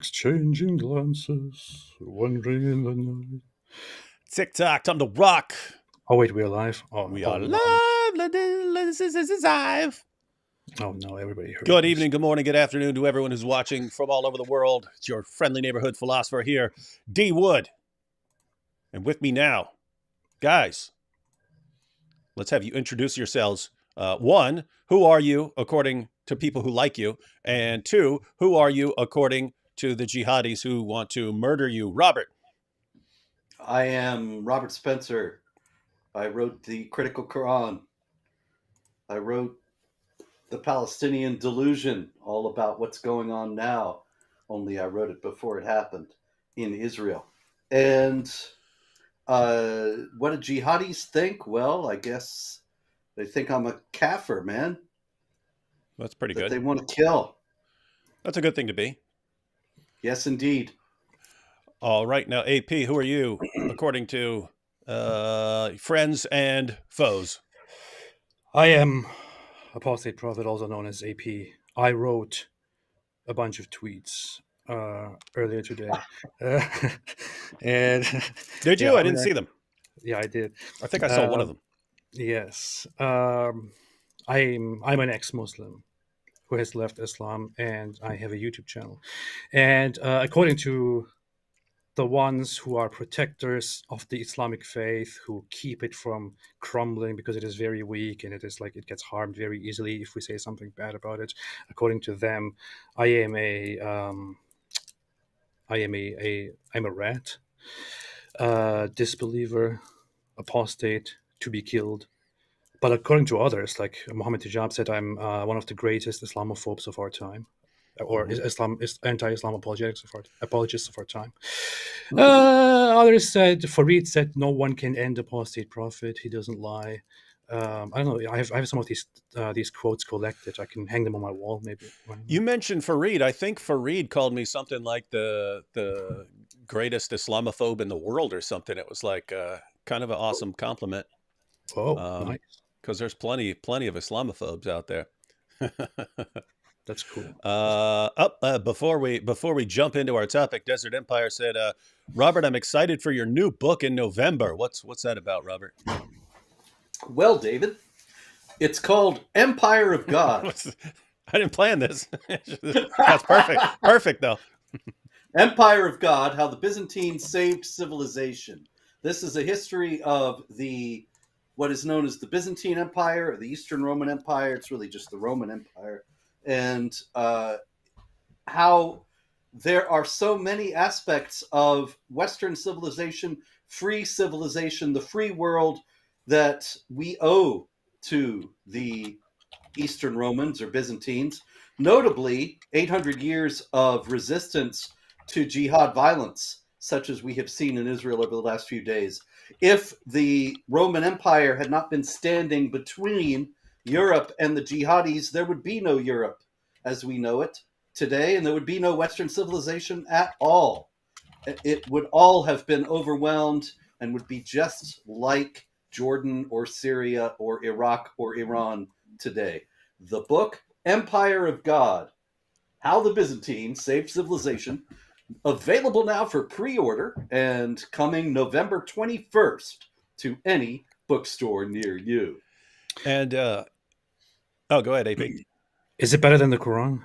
Exchanging glances, wandering in the night. TikTok, time to rock. Oh wait, we're live. Oh, We oh are no! live. This is live. Oh no! Everybody heard Good this. evening, good morning, good afternoon to everyone who's watching from all over the world. It's your friendly neighborhood philosopher here, D Wood. And with me now, guys, let's have you introduce yourselves. One, who are you according to people who like you? And two, who are you according to the jihadis who want to murder you? Robert. I am Robert Spencer. I wrote the Critical Quran. I wrote The Palestinian Delusion, all about what's going on now, only I wrote it before it happened in Israel. And what do jihadis think? Well, I guess they think I'm a kafir, man, That's pretty that good. they want to kill. That's a good thing to be. Yes, indeed. All right, now AP, who are you according to friends and foes? I am apostate prophet, also known as AP. I wrote a bunch of tweets earlier today, and Did you? yeah, I didn't see them. yeah, I did. I think I saw one of them. Yes, I'm an ex-Muslim who has left Islam, and I have a YouTube channel. And according to the ones who are protectors of the Islamic faith, who keep it from crumbling because it is very weak and it gets harmed very easily if we say something bad about it. According to them, I am I'm a rat, disbeliever, apostate, to be killed. But according to others, like Mohammed Hijab said, I'm one of the greatest Islamophobes of our time, or anti-Islam apologists of our time. Others said, Farid said, no one can end apostate prophet. He doesn't lie. I don't know. I have some of these quotes collected. I can hang them on my wall, maybe. You mentioned Farid. I think Farid called me something like the greatest Islamophobe in the world or something. It was like kind of an awesome compliment. Oh, nice. Because there's plenty of Islamophobes out there. That's cool. Before we jump into our topic, Desert Empire said, Robert, I'm excited for your new book in November. What's that about, Robert? Well, David, it's called Empire of God. I didn't plan this. That's perfect. Perfect, though. Empire of God, How the Byzantines Saved Civilization. This is a history of what is known as the Byzantine Empire, or the Eastern Roman Empire. It's really just the Roman Empire. And how there are so many aspects of Western civilization, free civilization, the free world, that we owe to the Eastern Romans or Byzantines. Notably, 800 years of resistance to jihad violence, such as we have seen in Israel over the last few days. If the Roman Empire had not been standing between Europe and the jihadis, there would be no Europe as we know it today, and there would be no Western civilization at all. It would all have been overwhelmed and would be just like Jordan or Syria or Iraq or Iran today. The book, Empire of God, How the Byzantines Saved Civilization, available now for pre-order and coming November 21st to any bookstore near you. And go ahead, AP. Is it better than the Quran?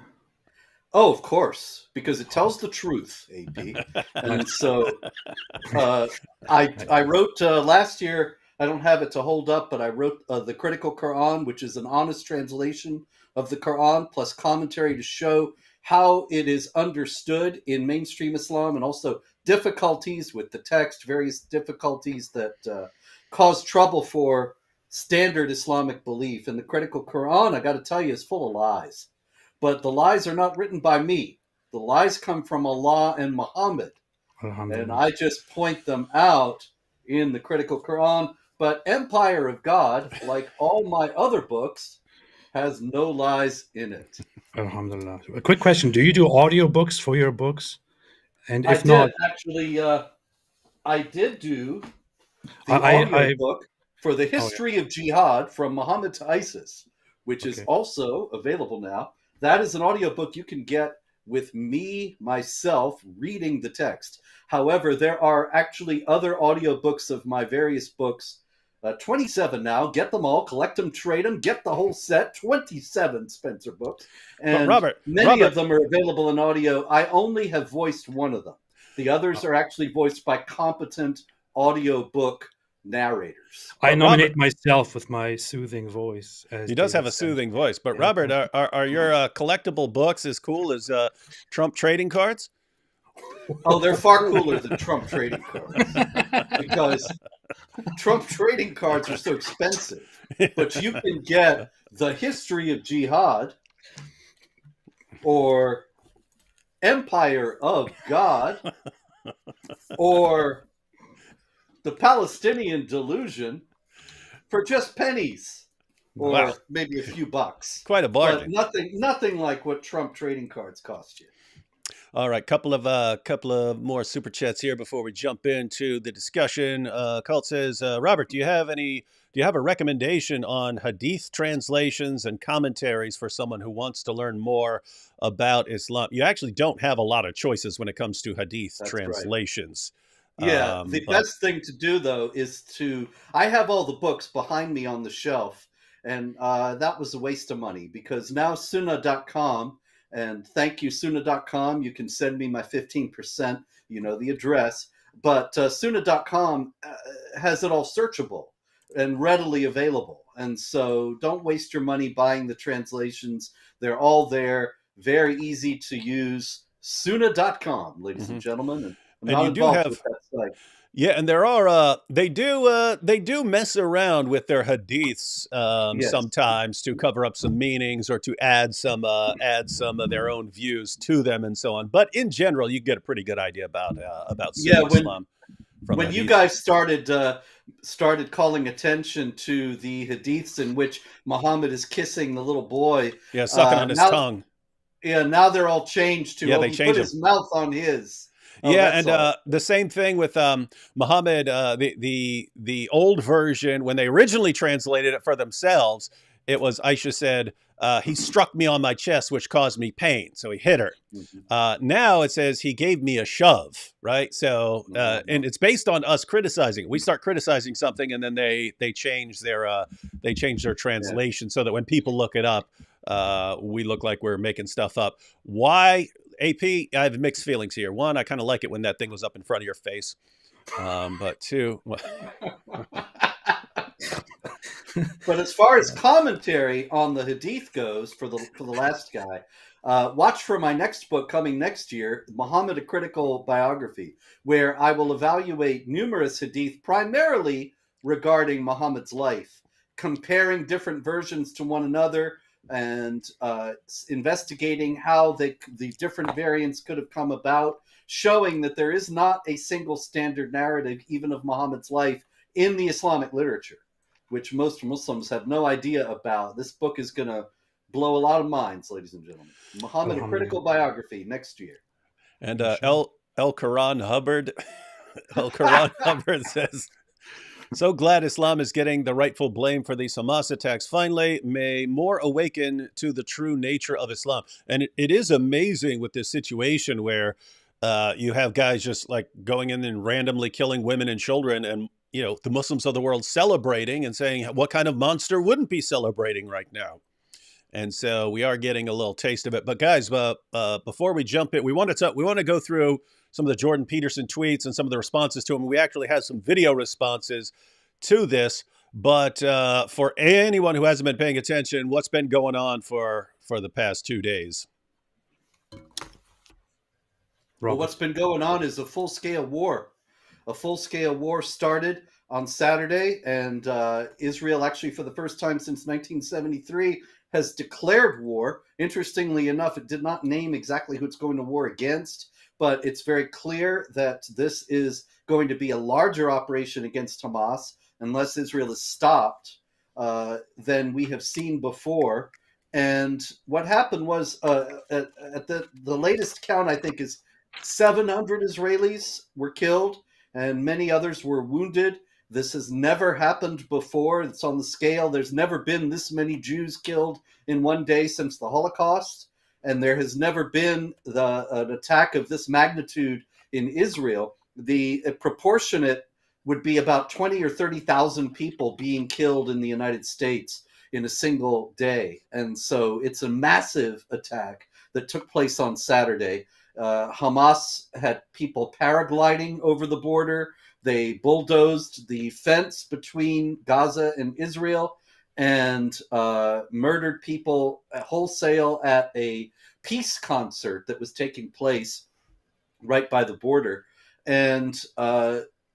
Oh, of course, because it tells the truth, AP. And so I wrote last year, I don't have it to hold up, but I wrote the Critical Quran, which is an honest translation of the Quran plus commentary to show how it is understood in mainstream Islam, and also difficulties with the text, various difficulties that cause trouble for standard Islamic belief. And the Critical Quran, I got to tell you, is full of lies. But the lies are not written by me. The lies come from Allah and Muhammad. And I just point them out in the Critical Quran. But Empire of God, like all my other books, has no lies in it. Alhamdulillah. A quick question. Do you do audiobooks for your books? And if not... Actually, I did do the audiobook for the history of jihad from Muhammad to ISIS, which is also available now. That is an audiobook you can get with me, myself, reading the text. However, there are actually other audiobooks of my various books, 27 now. Get them all, collect them, trade them, get the whole set, 27 Spencer books. But And many of them are available in audio. I only have voiced one of them. The others are actually voiced by competent audiobook narrators. I nominate myself with my soothing voice. He does have a soothing voice. But Robert, are your collectible books as cool as Trump trading cards? Oh, they're far cooler than Trump trading cards, because Trump trading cards are so expensive. But you can get The History of Jihad or Empire of God or The Palestinian Delusion for just pennies, or maybe a few bucks. Quite a bargain. But nothing like what Trump trading cards cost you. All right, couple of more super chats here before we jump into the discussion. Cult says, Robert, do you have a recommendation on Hadith translations and commentaries for someone who wants to learn more about Islam? You actually don't have a lot of choices when it comes to Hadith translations. Right. Yeah, the best thing to do, though, is I have all the books behind me on the shelf, and that was a waste of money, because now Sunnah.com, and thank you, Sunnah.com, you can send me my 15%, you know the address, but Sunnah.com has it all searchable and readily available. And so don't waste your money buying the translations. They're all there, very easy to use. Sunnah.com, ladies and gentlemen. And you do have with that site. Yeah, and there are they do mess around with their hadiths sometimes to cover up some meanings or to add some of their own views to them and so on. But in general, you get a pretty good idea about Islam. When you guys started calling attention to the hadiths in which Muhammad is kissing the little boy, sucking on his tongue. Yeah, now they're all changed to they put his mouth on his. Oh, and the same thing with Muhammad, the old version, when they originally translated it for themselves, it was, Aisha said, he struck me on my chest, which caused me pain. So he hit her. Now it says he gave me a shove, right? So, and it's based on us criticizing. We start criticizing something, and then they change their translation so that when people look it up, we look like we're making stuff up. Why? AP, I have mixed feelings here. One, I kind of like it when that thing was up in front of your face. But two... But as far as commentary on the Hadith goes, for the last guy, watch for my next book coming next year, Muhammad, A Critical Biography, where I will evaluate numerous Hadith, primarily regarding Muhammad's life, comparing different versions to one another, and investigating how the different variants could have come about, showing that there is not a single standard narrative, even of Muhammad's life, in the Islamic literature, which most Muslims have no idea about. This book is going to blow a lot of minds, ladies and gentlemen. Muhammad, A Critical Biography, next year. And El Quran Hubbard, El Quran Hubbard says, so glad Islam is getting the rightful blame for these Hamas attacks. Finally, may more awaken to the true nature of Islam. And it is amazing with this situation where you have guys just like going in and randomly killing women and children, and the Muslims of the world celebrating and saying, what kind of monster wouldn't be celebrating right now? And so we are getting a little taste of it. But guys, before we jump in, we want to go through some of the Jordan Peterson tweets and some of the responses to them. We actually have some video responses to this. But for anyone who hasn't been paying attention, what's been going on for the past 2 days? Well, what's been going on is a full-scale war. A full-scale war started on Saturday, and Israel, actually for the first time since 1973, has declared war. Interestingly enough, it did not name exactly who it's going to war against, but it's very clear that this is going to be a larger operation against Hamas, unless Israel is stopped, than we have seen before. And what happened was, at the latest count, I think, is 700 Israelis were killed, and many others were wounded. This has never happened before. It's on the scale. There's never been this many Jews killed in one day since the Holocaust. and there has never been an attack of this magnitude in Israel. The proportionate would be about 20 or 30,000 people being killed in the United States in a single day. And so it's a massive attack that took place on Saturday. Hamas had people paragliding over the border. They bulldozed the fence between Gaza and Israel and murdered people wholesale at a peace concert that was taking place right by the border. And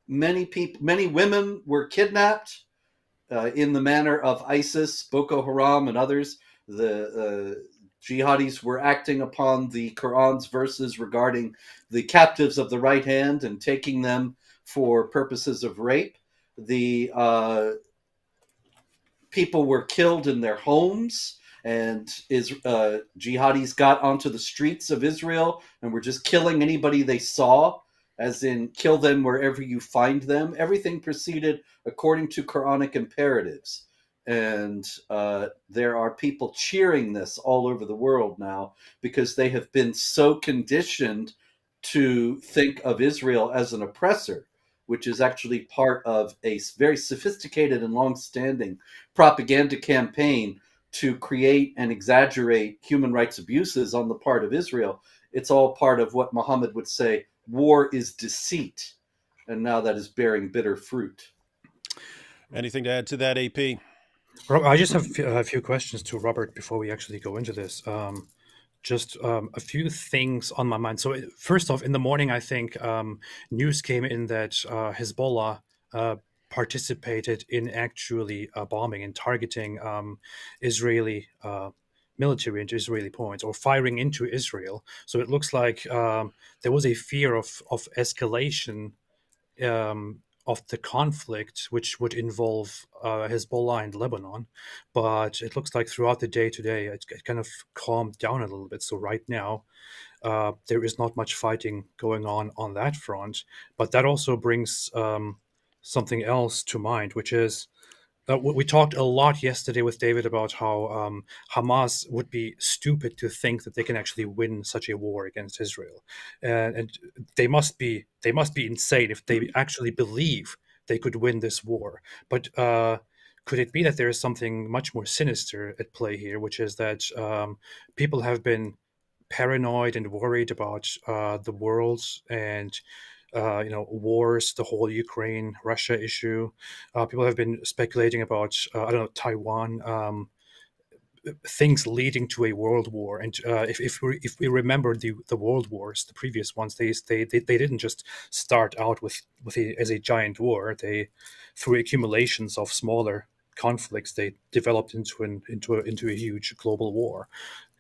many women were kidnapped in the manner of ISIS, Boko Haram, and others. The jihadis were acting upon the Quran's verses regarding the captives of the right hand and taking them for purposes of rape. The people were killed in their homes, and jihadis got onto the streets of Israel and were just killing anybody they saw, as in kill them wherever you find them. Everything proceeded according to Quranic imperatives. And there are people cheering this all over the world now because they have been so conditioned to think of Israel as an oppressor, which is actually part of a very sophisticated and long-standing propaganda campaign to create and exaggerate human rights abuses on the part of Israel. It's all part of what Muhammad would say, war is deceit. And now that is bearing bitter fruit. Anything to add to that, AP? I just have a few questions to Robert before we actually go into this. Just a few things on my mind. So first off, in the morning, I think news came in that Hezbollah participated in actually bombing and targeting Israeli military and Israeli points, or firing into Israel. So it looks like there was a fear of escalation of the conflict, which would involve Hezbollah and Lebanon. But it looks like throughout the day today, it kind of calmed down a little bit. So right now, there is not much fighting going on that front. But that also brings something else to mind, which is we talked a lot yesterday with David about how Hamas would be stupid to think that they can actually win such a war against Israel, and they must be insane if they actually believe they could win this war. But could it be that there is something much more sinister at play here, which is that people have been paranoid and worried about the world and wars, the whole Ukraine Russia issue. People have been speculating about I don't know, Taiwan, things leading to a world war. And if we remember the world wars, the previous ones, they didn't just start out as a giant war. They, through accumulations of smaller conflicts, they developed into a huge global war.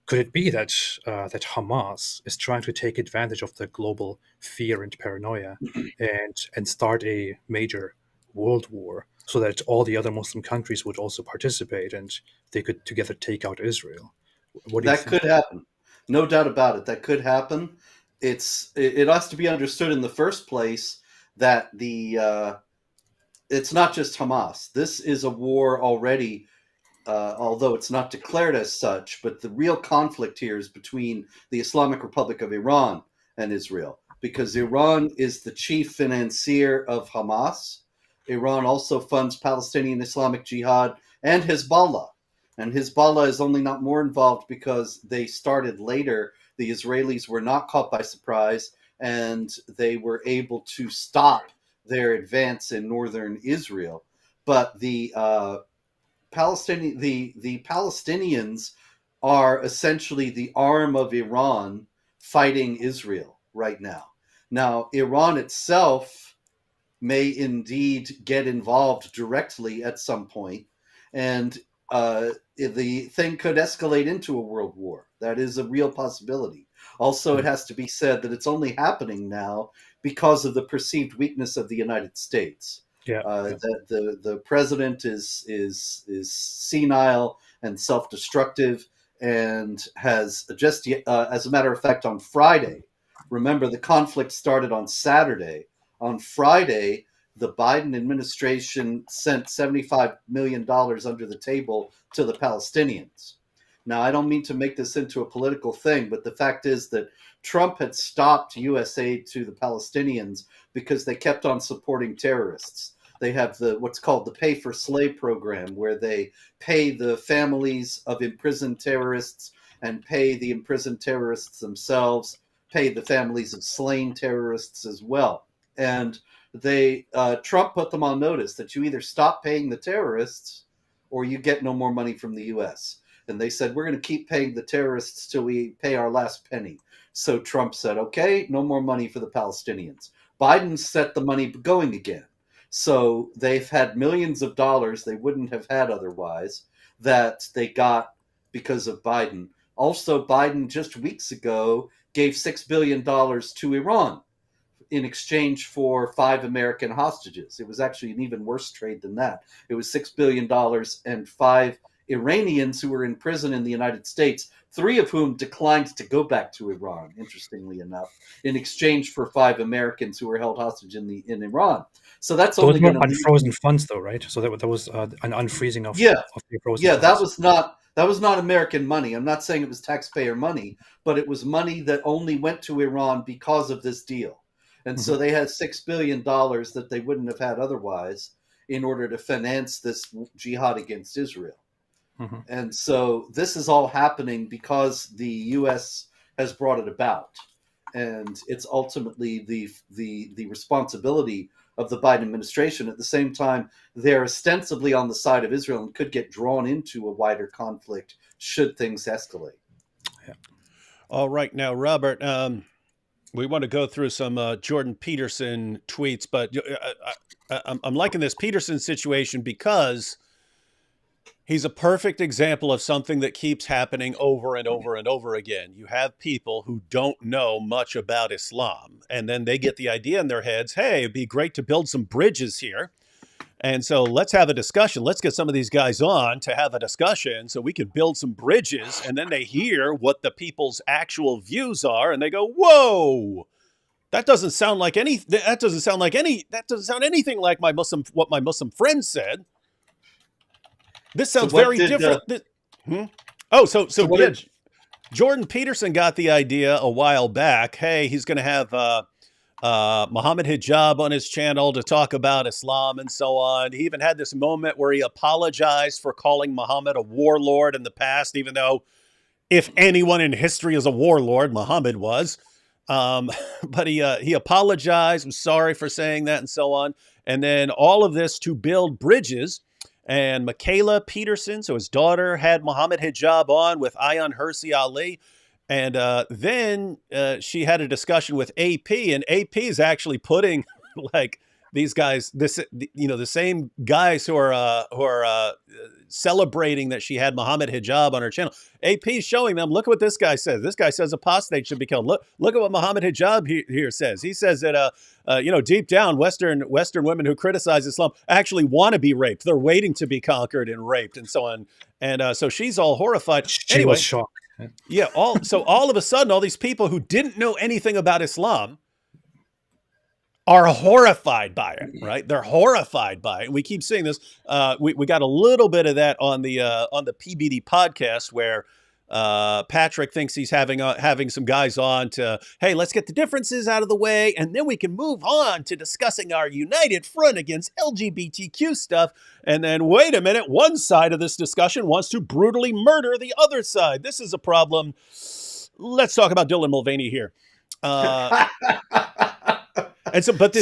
Could it be that Hamas is trying to take advantage of the global fear and paranoia, and start a major world war so that all the other Muslim countries would also participate and they could together take out Israel? What do you That think? could happen. No doubt about it. That could happen. It has to be understood in the first place that it's not just Hamas. This is a war already, although it's not declared as such, but the real conflict here is between the Islamic Republic of Iran and Israel, because Iran is the chief financier of Hamas. Iran also funds Palestinian Islamic Jihad and Hezbollah. And Hezbollah is only not more involved because they started later. The Israelis were not caught by surprise, and they were able to stop their advance in northern Israel. But the Palestinians are essentially the arm of Iran fighting Israel right now. Now, Iran itself may indeed get involved directly at some point, and the thing could escalate into a world war. That is a real possibility. Also, it has to be said that it's only happening now because of the perceived weakness of the United States. Yeah, That the president is senile and self-destructive, and has just as a matter of fact, on Friday. Remember, the conflict started on Saturday. On Friday, the Biden administration sent $75 million under the table to the Palestinians. Now, I don't mean to make this into a political thing, but the fact is that Trump had stopped U.S. aid to the Palestinians because they kept on supporting terrorists. They have what's called the Pay for Slay program, where they pay the families of imprisoned terrorists and pay the imprisoned terrorists themselves, pay the families of slain terrorists as well. And Trump put them on notice that you either stop paying the terrorists or you get no more money from the U.S. And they said, we're going to keep paying the terrorists till we pay our last penny. So Trump said, okay, no more money for the Palestinians. Biden set the money going again. So they've had millions of dollars they wouldn't have had otherwise that they got because of Biden. Also, Biden just weeks ago gave $6 billion to Iran in exchange for 5 American hostages. It was actually an even worse trade than that. It was $6 billion and 5 Iranians who were in prison in the United States, 3 of whom declined to go back to Iran, interestingly enough, in exchange for 5 Americans who were held hostage in Iran. So that's Those only were going to unfrozen funds, though, right? So that was an unfreezing of yeah, the frozen yeah. funds. That was not American money. I'm not saying it was taxpayer money, but it was money that only went to Iran because of this deal. And so they had $6 billion that they wouldn't have had otherwise in order to finance this jihad against Israel. And so this is all happening because the U.S. has brought it about, and it's ultimately the responsibility of the Biden administration. At the same time, they're ostensibly on the side of Israel and could get drawn into a wider conflict should things escalate. Yeah. All right, now, Robert, we want to go through some Jordan Peterson tweets, but I'm liking this Peterson situation because he's a perfect example of something that keeps happening over and over and over again. You have people who don't know much about Islam, and then they get the idea in their heads, hey, it'd be great to build some bridges here. And so let's have a discussion. Let's get some of these guys on to have a discussion so we can build some bridges. And then they hear what the people's actual views are, and they go, whoa, that doesn't sound anything like what my Muslim friend said. This sounds very different. Jordan Peterson got the idea a while back. Hey, he's going to have Muhammad Hijab on his channel to talk about Islam and so on. He even had this moment where he apologized for calling Muhammad a warlord in the past, even though if anyone in history is a warlord, Muhammad was. But he apologized. I'm sorry for saying that and so on. And then all of this to build bridges. And Michaela Peterson, so his daughter, had Muhammad Hijab on with Ayan Hirsi Ali. And then she had a discussion with AP, and AP is actually putting like these guys, the same guys who are celebrating that she had Muhammad Hijab on her channel. AP is showing them, look at what this guy says. This guy says apostate should be killed. Look at what Muhammad Hijab here says. He says that deep down, Western women who criticize Islam actually want to be raped. They're waiting to be conquered and raped and so on. And so she's all horrified. She was shocked. Yeah. All of a sudden, all these people who didn't know anything about Islam are horrified by it, right? They're horrified by it. We keep seeing this. We got a little bit of that on the PBD podcast where Patrick thinks he's having some guys on to, hey, let's get the differences out of the way, and then we can move on to discussing our united front against LGBTQ stuff. And then, wait a minute, one side of this discussion wants to brutally murder the other side. This is a problem. Let's talk about Dylan Mulvaney here. And so, but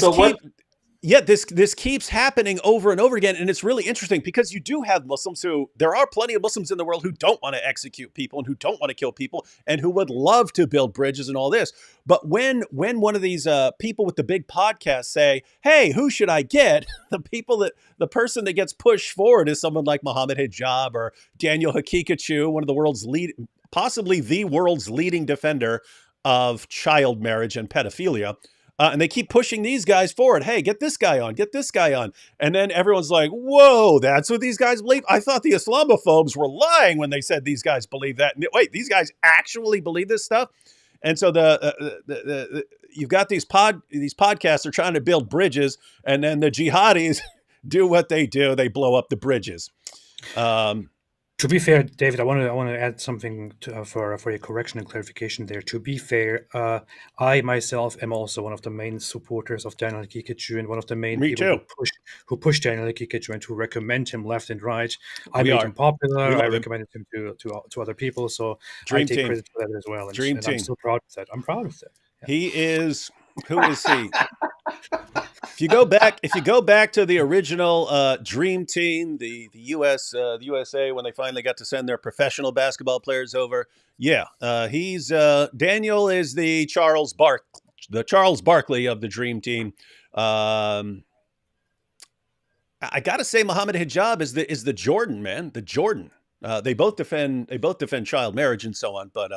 this keeps happening over and over again. And it's really interesting because you do have Muslims there are plenty of Muslims in the world who don't want to execute people and who don't want to kill people and who would love to build bridges and all this. But when one of these people with the big podcast say, hey, who should I get? The person that gets pushed forward is someone like Muhammad Hijab or Daniel Hakikachu, one of the world's possibly the world's leading defender of child marriage and pedophilia. And they keep pushing these guys forward. Hey, get this guy on, get this guy on. And then everyone's like, whoa, that's what these guys believe? I thought the Islamophobes were lying when they said these guys believe that. Wait, these guys actually believe this stuff? And so you've got these podcasts are trying to build bridges, and then the jihadis do what they do. They blow up the bridges. To To be fair, David, I want to add something for your correction and clarification there. To be fair, I myself am also one of the main supporters of Daniel Kikiju and one of the main Me people too. who push Daniel Kikiju and who recommend him left and right. I We made are. him popular. We I love him. recommended him to other people. So I Dream take team. credit for that as well, Dream and I'm team. still proud of that. I'm proud of that. Yeah. He is. Who is he? If you go back to the original Dream Team, the USA, when they finally got to send their professional basketball players over, he's Daniel is the Charles Barkley of the Dream Team. I gotta say, Mohammed Hijab is the Jordan, man, the Jordan. They both defend child marriage and so on, but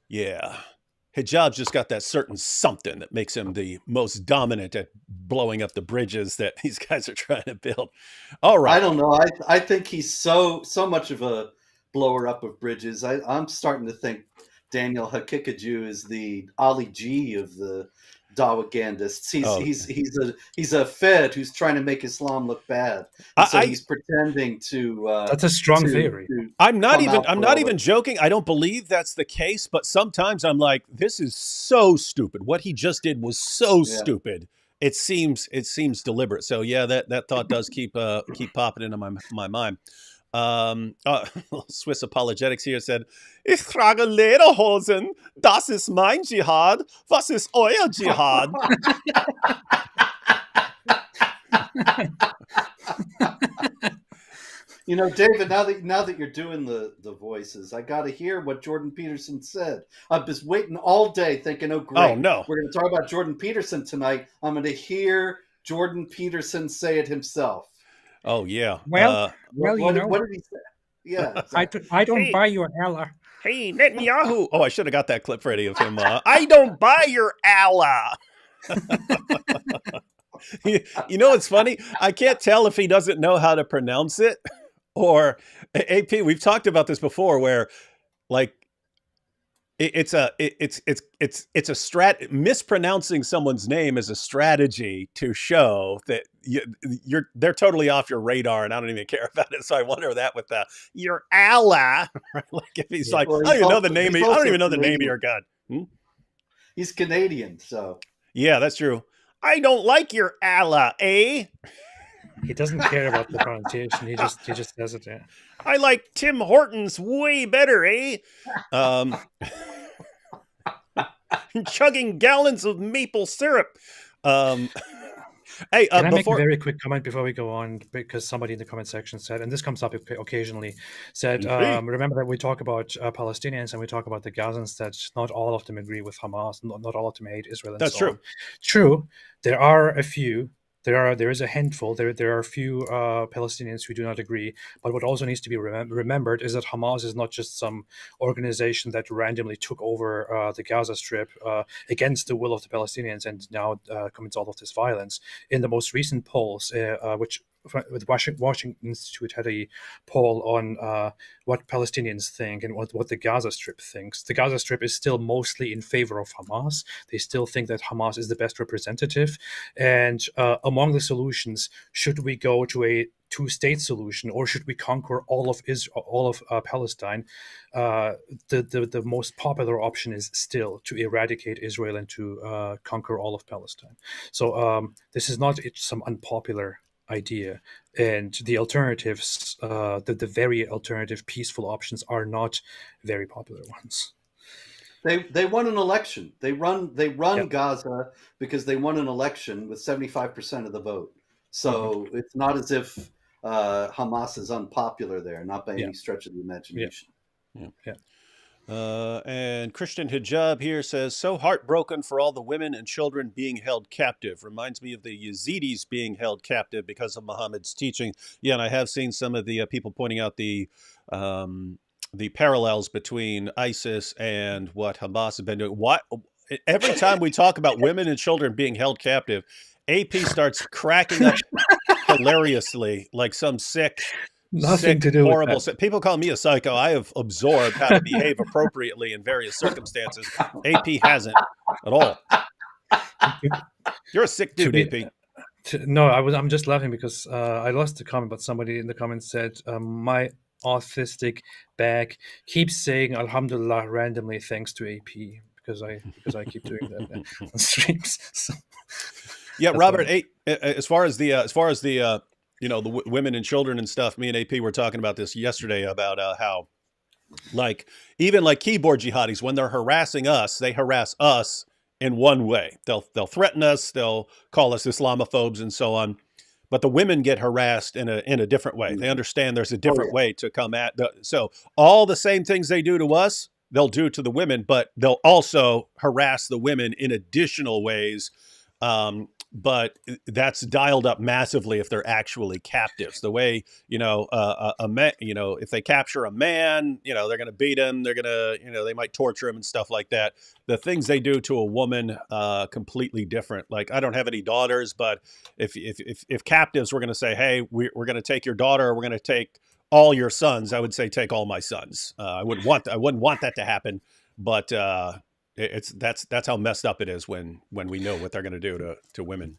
yeah. Hijab's just got that certain something that makes him the most dominant at blowing up the bridges that these guys are trying to build. All right. I don't know. I think he's so much of a blower up of bridges. I'm starting to think Daniel Hakikaju is the Ali G of the Dawagandists. He's a Fed who's trying to make Islam look bad, and so he's pretending to. That's a strong theory. I'm not even joking. I don't believe that's the case, but sometimes I'm like, this is so stupid. What he just did was so stupid. It seems deliberate. So yeah, that thought does keep popping into my mind. Swiss apologetics here said, "Ich trage Lederhosen. Das ist mein Jihad. Was ist euer Jihad?" You know, David, now that you're doing the voices, I got to hear what Jordan Peterson said. I've been waiting all day thinking, oh, great. Oh, no. We're going to talk about Jordan Peterson tonight. I'm going to hear Jordan Peterson say it himself. Oh, yeah. Well, what did he say? Yeah. Exactly. I don't buy your Allah. Hey, Netanyahu. Oh, I should have got that clip ready of him. I don't buy your Allah. You know what's funny? I can't tell if he doesn't know how to pronounce it or AP. We've talked about this before, where like it's a mispronouncing someone's name is a strategy to show that they're totally off your radar, and I don't even care about it. So I wonder that with your Allah, like if he's like, well, I don't even know the name. I don't even know the name of your God. He's Canadian, so yeah, that's true. I don't like your Allah, eh? He doesn't care about the pronunciation. He just does it. Yeah. I like Tim Hortons way better, eh? Chugging gallons of maple syrup. Hey, can I make a very quick comment before we go on? Because somebody in the comment section said, and this comes up occasionally, said, remember that we talk about Palestinians and we talk about the Gazans, that not all of them agree with Hamas, not all of them hate Israel. And that's true. True. There are a few. There is a handful. There are a few Palestinians who do not agree. But what also needs to be remembered is that Hamas is not just some organization that randomly took over the Gaza Strip against the will of the Palestinians and now commits all of this violence. In the most recent polls, which the Washington Institute had a poll on what Palestinians think and what the Gaza Strip thinks. The Gaza Strip is still mostly in favor of Hamas. They still think that Hamas is the best representative. And among the solutions, should we go to a two-state solution or should we conquer all of Palestine? The most popular option is still to eradicate Israel and to conquer all of Palestine. So this is not some unpopular idea, and the alternatives, the very alternative peaceful options, are not very popular ones. They won an election. They run Gaza because they won an election with 75% of the vote. So it's not as if Hamas is unpopular there, not by any stretch of the imagination. Yeah. And Christian Hijab here says, so heartbroken for all the women and children being held captive. Reminds me of the Yazidis being held captive because of Muhammad's teaching. Yeah, and I have seen some of the people pointing out the parallels between ISIS and what Hamas has been doing. Every time we talk about women and children being held captive, AP starts cracking up hilariously like some sick... Nothing to do horrible. with that. People call me a psycho. I have absorbed how to behave appropriately in various circumstances. AP hasn't at all. You're a sick dude, AP. No, I'm just laughing because I lost the comment, but somebody in the comments said, autistic bag keeps saying Alhamdulillah randomly thanks to AP because I keep doing that on streams. So Yeah, that's Robert, why. as far as the you know, the women and children and stuff, me and AP were talking about this yesterday about how like even like keyboard jihadis, when they're harassing us, they harass us in one way. They'll threaten us, they'll call us Islamophobes and so on. But the women get harassed in a different way. They understand there's a different way to come at so all the same things they do to us, they'll do to the women, but they'll also harass the women in additional ways. But that's dialed up massively if they're actually captives. The way, you know, a man, you know, if they capture a man, you know, they're going to beat him. They're going to, you know, they might torture him and stuff like that. The things they do to a woman, completely different. Like, I don't have any daughters, but if captives were going to say, hey, we're going to take your daughter, or we're going to take all your sons, I would say take all my sons. I wouldn't want that to happen, but that's how messed up it is when we know what they're going to do to women.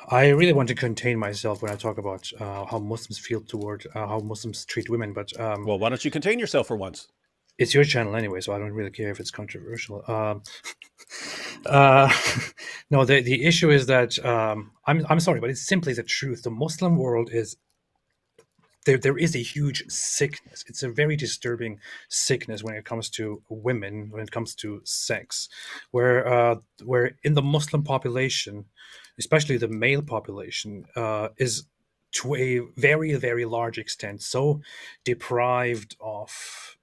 I really want to contain myself when I talk about how Muslims feel toward how Muslims treat women, but Well, why don't you contain yourself for once? it's your channel anyway, so I don't really care if it's controversial. Uh, no, the issue is that I'm sorry, but it's simply the truth. The Muslim world is there is a huge sickness. It's a very disturbing sickness when it comes to women, when it comes to sex, where in the Muslim population, especially the male population, is to a very, very large extent so deprived of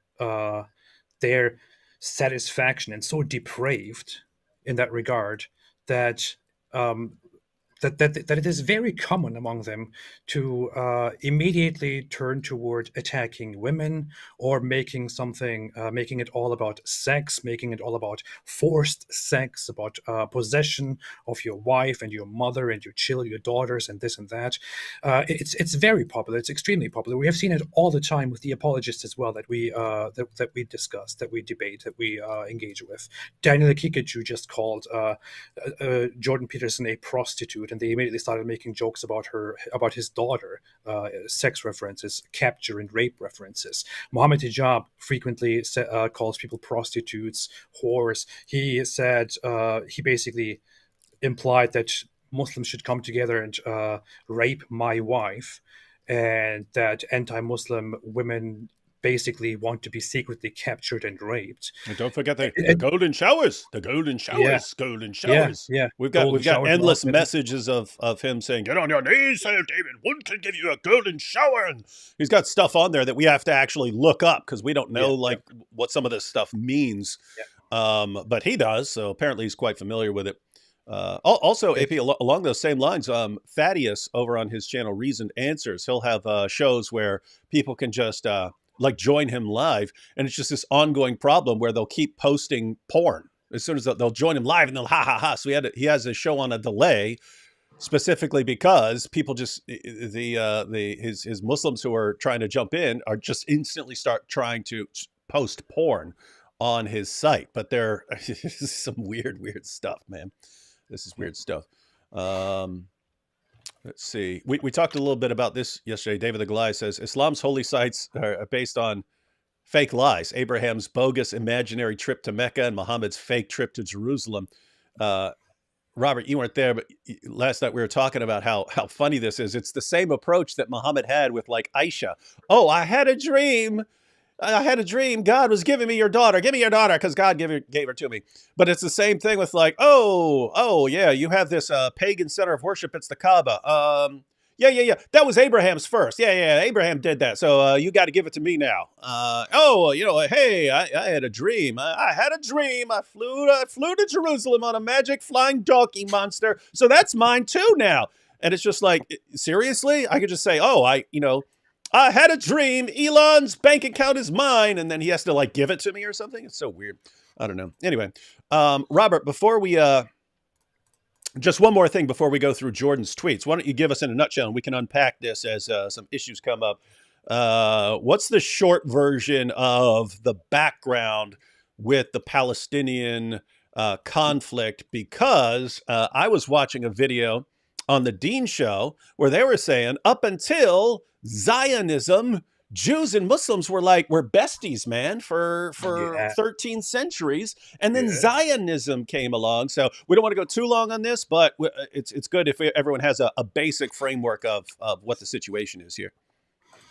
their satisfaction and so depraved in that regard that um, that it is very common among them to immediately turn toward attacking women or making it all about sex, making it all about forced sex, about possession of your wife and your mother and your children, your daughters, and this and that. It's very popular. It's extremely popular. We have seen it all the time with the apologists as well that we discuss, that we debate, that we engage with. Daniel Kikuchu just called Jordan Peterson a prostitute, and they immediately started making jokes about his daughter, sex references, capture and rape references. Mohammed Hijab frequently calls people prostitutes, whores. He said he basically implied that Muslims should come together and rape my wife, and that anti-Muslim women basically want to be secretly captured and raped. And don't forget the golden showers, golden showers. Yeah. We've Golden got showers endless and messages of him saying, "Get on your knees, Sir David. Wouldn't it give you a golden shower?" And he's got stuff on there that we have to actually look up because we don't know what some of this stuff means. Yeah. But he does, so apparently he's quite familiar with it. Also, AP, along those same lines, Thaddeus over on his channel, Reasoned Answers, he'll have shows where people can just like join him live, and it's just this ongoing problem where they'll keep posting porn as soon as they'll join him live, and they'll ha ha ha. So he has a show on a delay, specifically because people just his Muslims who are trying to jump in are just instantly start trying to post porn on his site. But they're some weird stuff, man. This is weird stuff. Let's see. We talked a little bit about this yesterday. David the Goliath says Islam's holy sites are based on fake lies. Abraham's bogus imaginary trip to Mecca and Muhammad's fake trip to Jerusalem. Robert, you weren't there, but last night we were talking about how funny this is. It's the same approach that Muhammad had with like Aisha. Oh, I had a dream. God was giving me your daughter. Give me your daughter because God gave her to me. But it's the same thing with like, oh yeah, you have this pagan center of worship. It's the Kaaba. Yeah. That was Abraham's first. Yeah. Abraham did that. So you got to give it to me now. Hey, I had a dream. I had a dream. I flew to Jerusalem on a magic flying donkey monster. So that's mine too now. And it's just like, seriously? I could just say, I had a dream. Elon's bank account is mine. And then he has to like give it to me or something. It's so weird. I don't know. Anyway, Robert, before we, just one more thing before we go through Jordan's tweets, why don't you give us in a nutshell and we can unpack this as some issues come up. What's the short version of the background with the Palestinian conflict? Because I was watching a video on the Dean show where they were saying up until Zionism Jews and Muslims were besties, man, for Yeah. 13 centuries, and then Yeah. Zionism came along. So we don't want to go too long on this, but it's good if everyone has a basic framework of what the situation is here.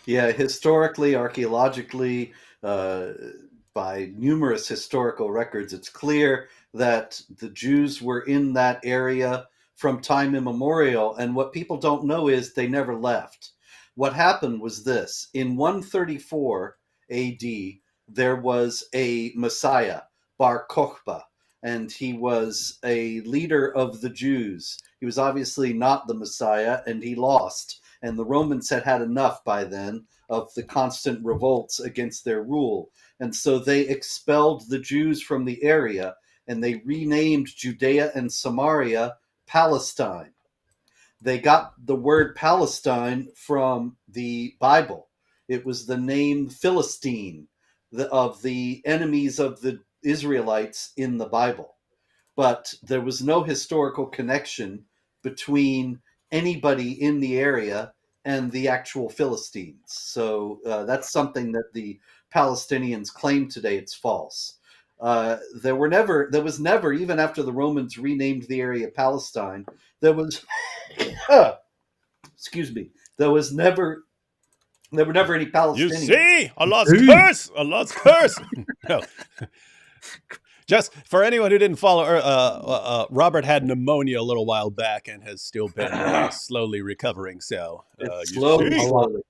Yeah, historically, archaeologically, by numerous historical records, it's clear that the Jews were in that area from time immemorial. And what people don't know is they never left. What happened was this: in 134 AD, there was a Messiah, Bar Kokhba, and he was a leader of the Jews. He was obviously not the Messiah, and he lost. And the Romans had had enough by then of the constant revolts against their rule. And so they expelled the Jews from the area, and they renamed Judea and Samaria Palestine. They got the word Palestine from the Bible. It was the name Philistine, of the enemies of the Israelites in the Bible. But there was no historical connection between anybody in the area and the actual Philistines. So that's something that the Palestinians claim today. It's false. There was never, even after the Romans renamed the area Palestine, there was, excuse me, there were never any Palestinians. You see, Allah's curse, Allah's curse. No. Just for anyone who didn't follow, Robert had pneumonia a little while back and has still been slowly recovering. So It's slowly.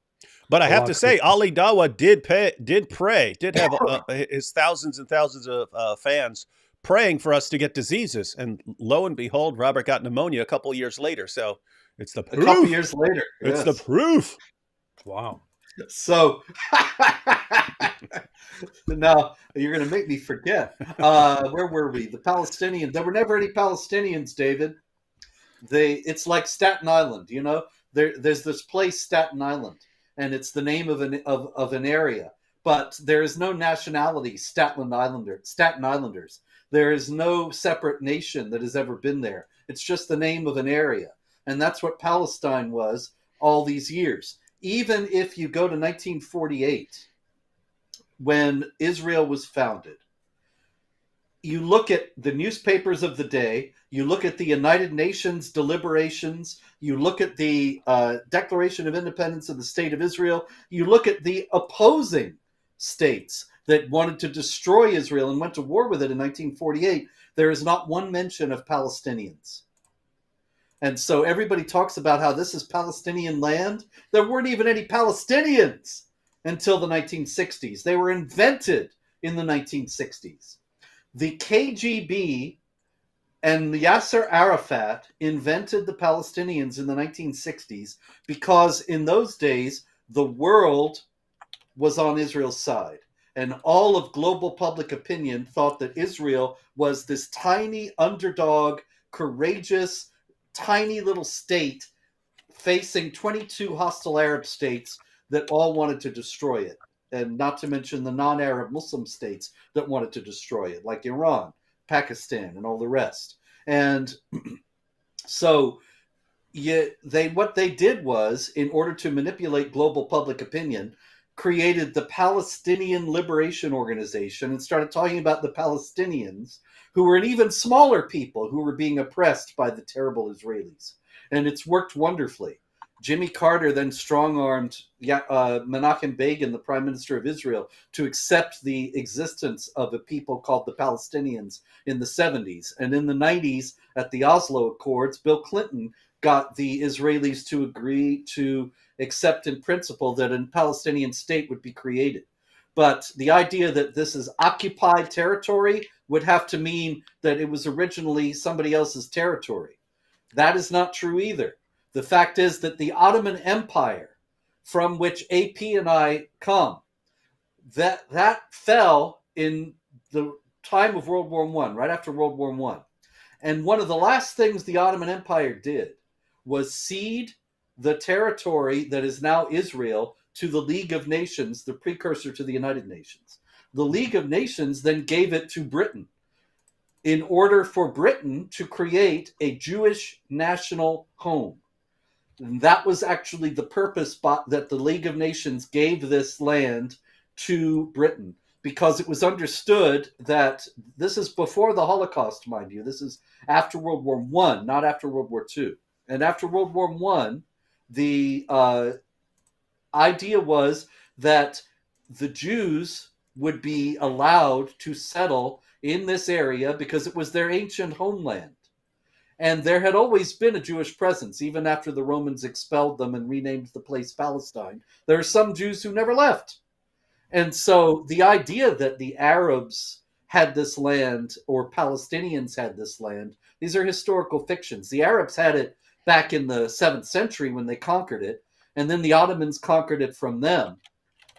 But I have to say, Ali Dawa did pray, did have his thousands and thousands of fans praying for us to get diseases, and lo and behold, Robert got pneumonia a couple years later. So it's the proof. A couple years later, it's the proof. Wow. So now you're going to make me forget. Where were we? The Palestinians. There were never any Palestinians, David. It's like Staten Island. You know, there's this place, Staten Island, and it's the name of an area. But there is no nationality, Staten Islanders. There is no separate nation that has ever been there. It's just the name of an area, and that's what Palestine was all these years. Even if you go to 1948, when Israel was founded, you look at the newspapers of the day, you look at the United Nations deliberations, you look at the Declaration of Independence of the State of Israel, you look at the opposing states that wanted to destroy Israel and went to war with it in 1948, there is not one mention of Palestinians. And so everybody talks about how this is Palestinian land. There weren't even any Palestinians until the 1960s. They were invented in the 1960s. The KGB and Yasser Arafat invented the Palestinians in the 1960s because in those days, the world was on Israel's side. And all of global public opinion thought that Israel was this tiny underdog, courageous, tiny little state facing 22 hostile Arab states that all wanted to destroy it. And not to mention the non-Arab Muslim states that wanted to destroy it, like Iran, Pakistan, and all the rest. And so what they did was, in order to manipulate global public opinion, created the Palestinian Liberation Organization and started talking about the Palestinians, who were an even smaller people who were being oppressed by the terrible Israelis. And it's worked wonderfully. Jimmy Carter then strong-armed Menachem Begin, the prime minister of Israel, to accept the existence of a people called the Palestinians in the 70s. And in the 90s, at the Oslo Accords, Bill Clinton got the Israelis to agree to accept in principle that a Palestinian state would be created. But the idea that this is occupied territory would have to mean that it was originally somebody else's territory. That is not true either. The fact is that the Ottoman Empire, from which AP and I come, that fell in the time of World War I, right after World War I. And one of the last things the Ottoman Empire did was cede the territory that is now Israel to the League of Nations, the precursor to the United Nations. The League of Nations then gave it to Britain in order for Britain to create a Jewish national home. And that was actually the purpose that the League of Nations gave this land to Britain, because it was understood that this is before the Holocaust, mind you. This is after World War One, not after World War Two. And after World War One, the idea was that the Jews would be allowed to settle in this area because it was their ancient homeland. And there had always been a Jewish presence, even after the Romans expelled them and renamed the place Palestine. There are some Jews who never left. And so the idea that the Arabs had this land or Palestinians had this land, these are historical fictions. The Arabs had it back in the 7th century when they conquered it, and then the Ottomans conquered it from them.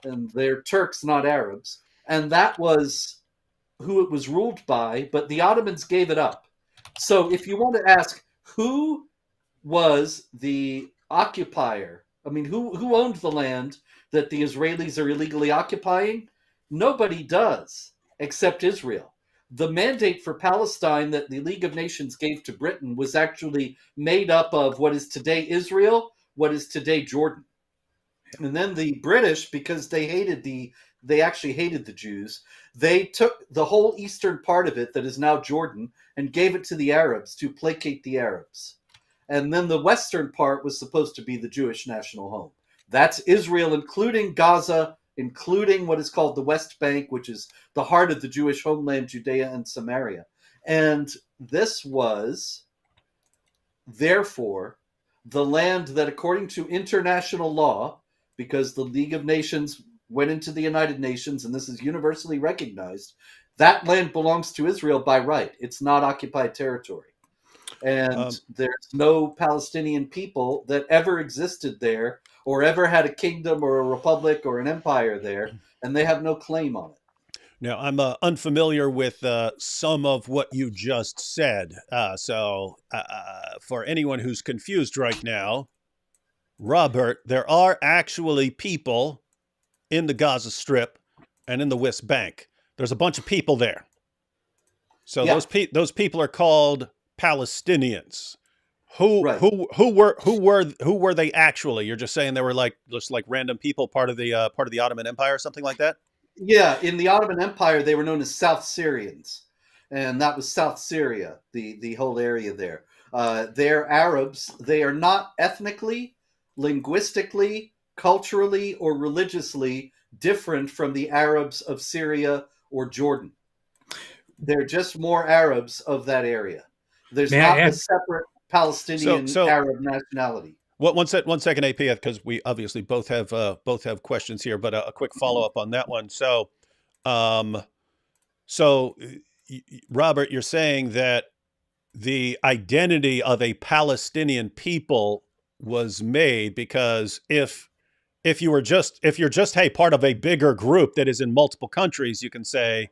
And they're Turks, not Arabs. And that was who it was ruled by, but the Ottomans gave it up. So if you want to ask who was the occupier, I mean, who owned the land that the Israelis are illegally occupying? Nobody does except Israel. The mandate for Palestine that the League of Nations gave to Britain was actually made up of what is today Israel, what is today Jordan. And then the British, because they actually hated the Jews, they took the whole eastern part of it that is now Jordan and gave it to the Arabs to placate the Arabs. And then the western part was supposed to be the Jewish national home. That's Israel, including Gaza, including what is called the West Bank, which is the heart of the Jewish homeland, Judea and Samaria. And this was, therefore, the land that, according to international law, because the League of Nations went into the United Nations, and this is universally recognized, that land belongs to Israel by right. It's not occupied territory. And there's no Palestinian people that ever existed there or ever had a kingdom or a republic or an empire there, and they have no claim on it. Now, I'm unfamiliar with some of what you just said. So for anyone who's confused right now, Robert, there are actually people in the Gaza Strip and in the West Bank. There's a bunch of people there. So Yeah. those people are called Palestinians. Who Right. who were they actually? You're just saying they were just like random people, part of the Ottoman Empire or something like that? Yeah, in the Ottoman Empire, they were known as South Syrians, and that was South Syria, the whole area there. They're Arabs. They are not ethnically, linguistically, culturally, or religiously different from the Arabs of Syria or Jordan. They're just more Arabs of that area. There's May I not a add- separate Palestinian So- Arab nationality. One second, AP, because we obviously both have questions here, but a quick follow up on that one. So, so Robert, you're saying that the identity of a Palestinian people was made because if you're just hey, part of a bigger group that is in multiple countries, you can say,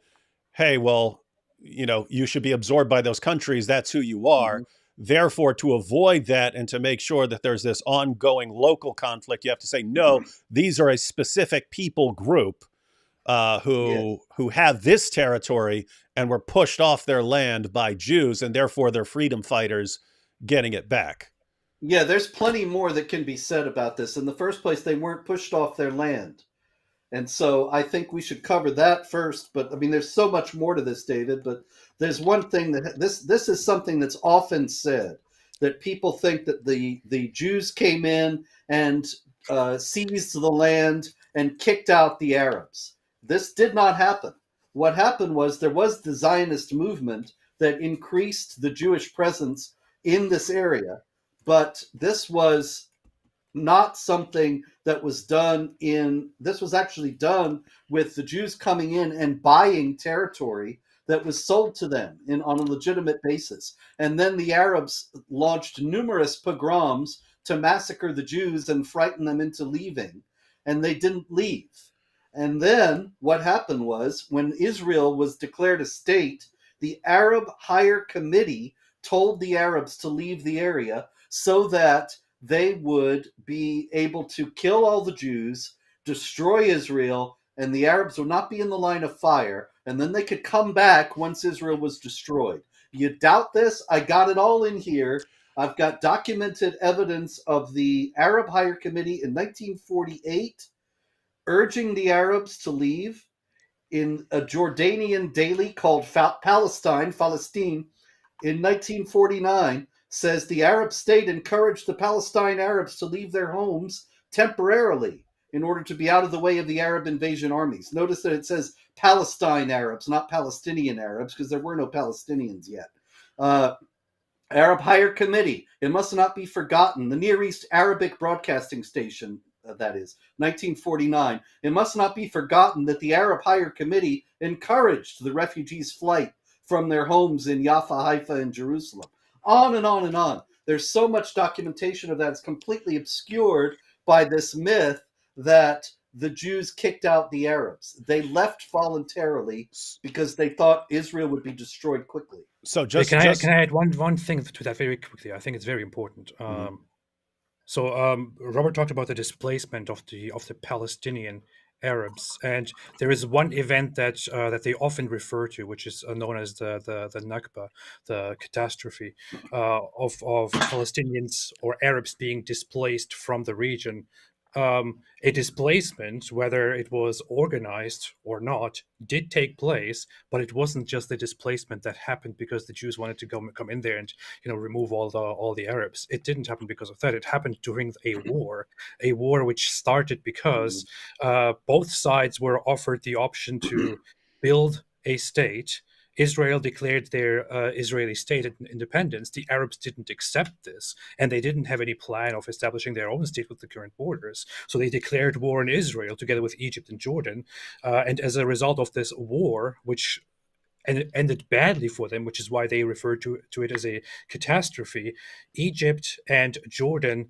hey, well, you should be absorbed by those countries. That's who you are. Mhm. Therefore, to avoid that and to make sure that there's this ongoing local conflict, you have to say, no, these are a specific people group who have this territory and were pushed off their land by Jews, and therefore they're freedom fighters getting it back. Yeah, there's plenty more that can be said about this. In the first place, they weren't pushed off their land. And so I think we should cover that first. But I mean, there's so much more to this, David. But there's one thing that this is something that's often said, that people think that the Jews came in and seized the land and kicked out the Arabs. This did not happen. What happened was there was the Zionist movement that increased the Jewish presence in this area, but this was not something that was done this was actually done with the Jews coming in and buying territory that was sold to them on a legitimate basis. And then the Arabs launched numerous pogroms to massacre the Jews and frighten them into leaving, and they didn't leave. And then what happened was, when Israel was declared a state, the Arab Higher Committee told the Arabs to leave the area so that they would be able to kill all the Jews, destroy Israel, and the Arabs would not be in the line of fire, and then they could come back once Israel was destroyed. You doubt this? I got it all in here. I've got documented evidence of the Arab Higher Committee in 1948 urging the Arabs to leave. In a Jordanian daily called Palestine, in 1949, says the Arab state encouraged the Palestine Arabs to leave their homes temporarily in order to be out of the way of the Arab invasion armies. Notice that it says Palestine Arabs, not Palestinian Arabs, because there were no Palestinians yet. Arab Higher Committee. It must not be forgotten. The Near East Arabic Broadcasting Station, that is, 1949. It must not be forgotten that the Arab Higher Committee encouraged the refugees' flight from their homes in Jaffa, Haifa, and Jerusalem. On and on and on. There's so much documentation of that. It's completely obscured by this myth that the Jews kicked out the Arabs. They left voluntarily because they thought Israel would be destroyed quickly. So can I add one thing to that very quickly? I think it's very important. Robert talked about the displacement of the Palestinian Arabs, and there is one event that they often refer to, which is known as the Nakba, the catastrophe of Palestinians or Arabs being displaced from the region. A displacement, whether it was organized or not, did take place, but it wasn't just the displacement that happened because the Jews wanted to come in there and remove all the Arabs. It didn't happen because of that. It happened during a war which started because both sides were offered the option to build a state. Israel declared their Israeli state independence. The Arabs didn't accept this, and they didn't have any plan of establishing their own state with the current borders. So they declared war on Israel together with Egypt and Jordan. And as a result of this war, which ended badly for them, which is why they refer to it as a catastrophe, Egypt and Jordan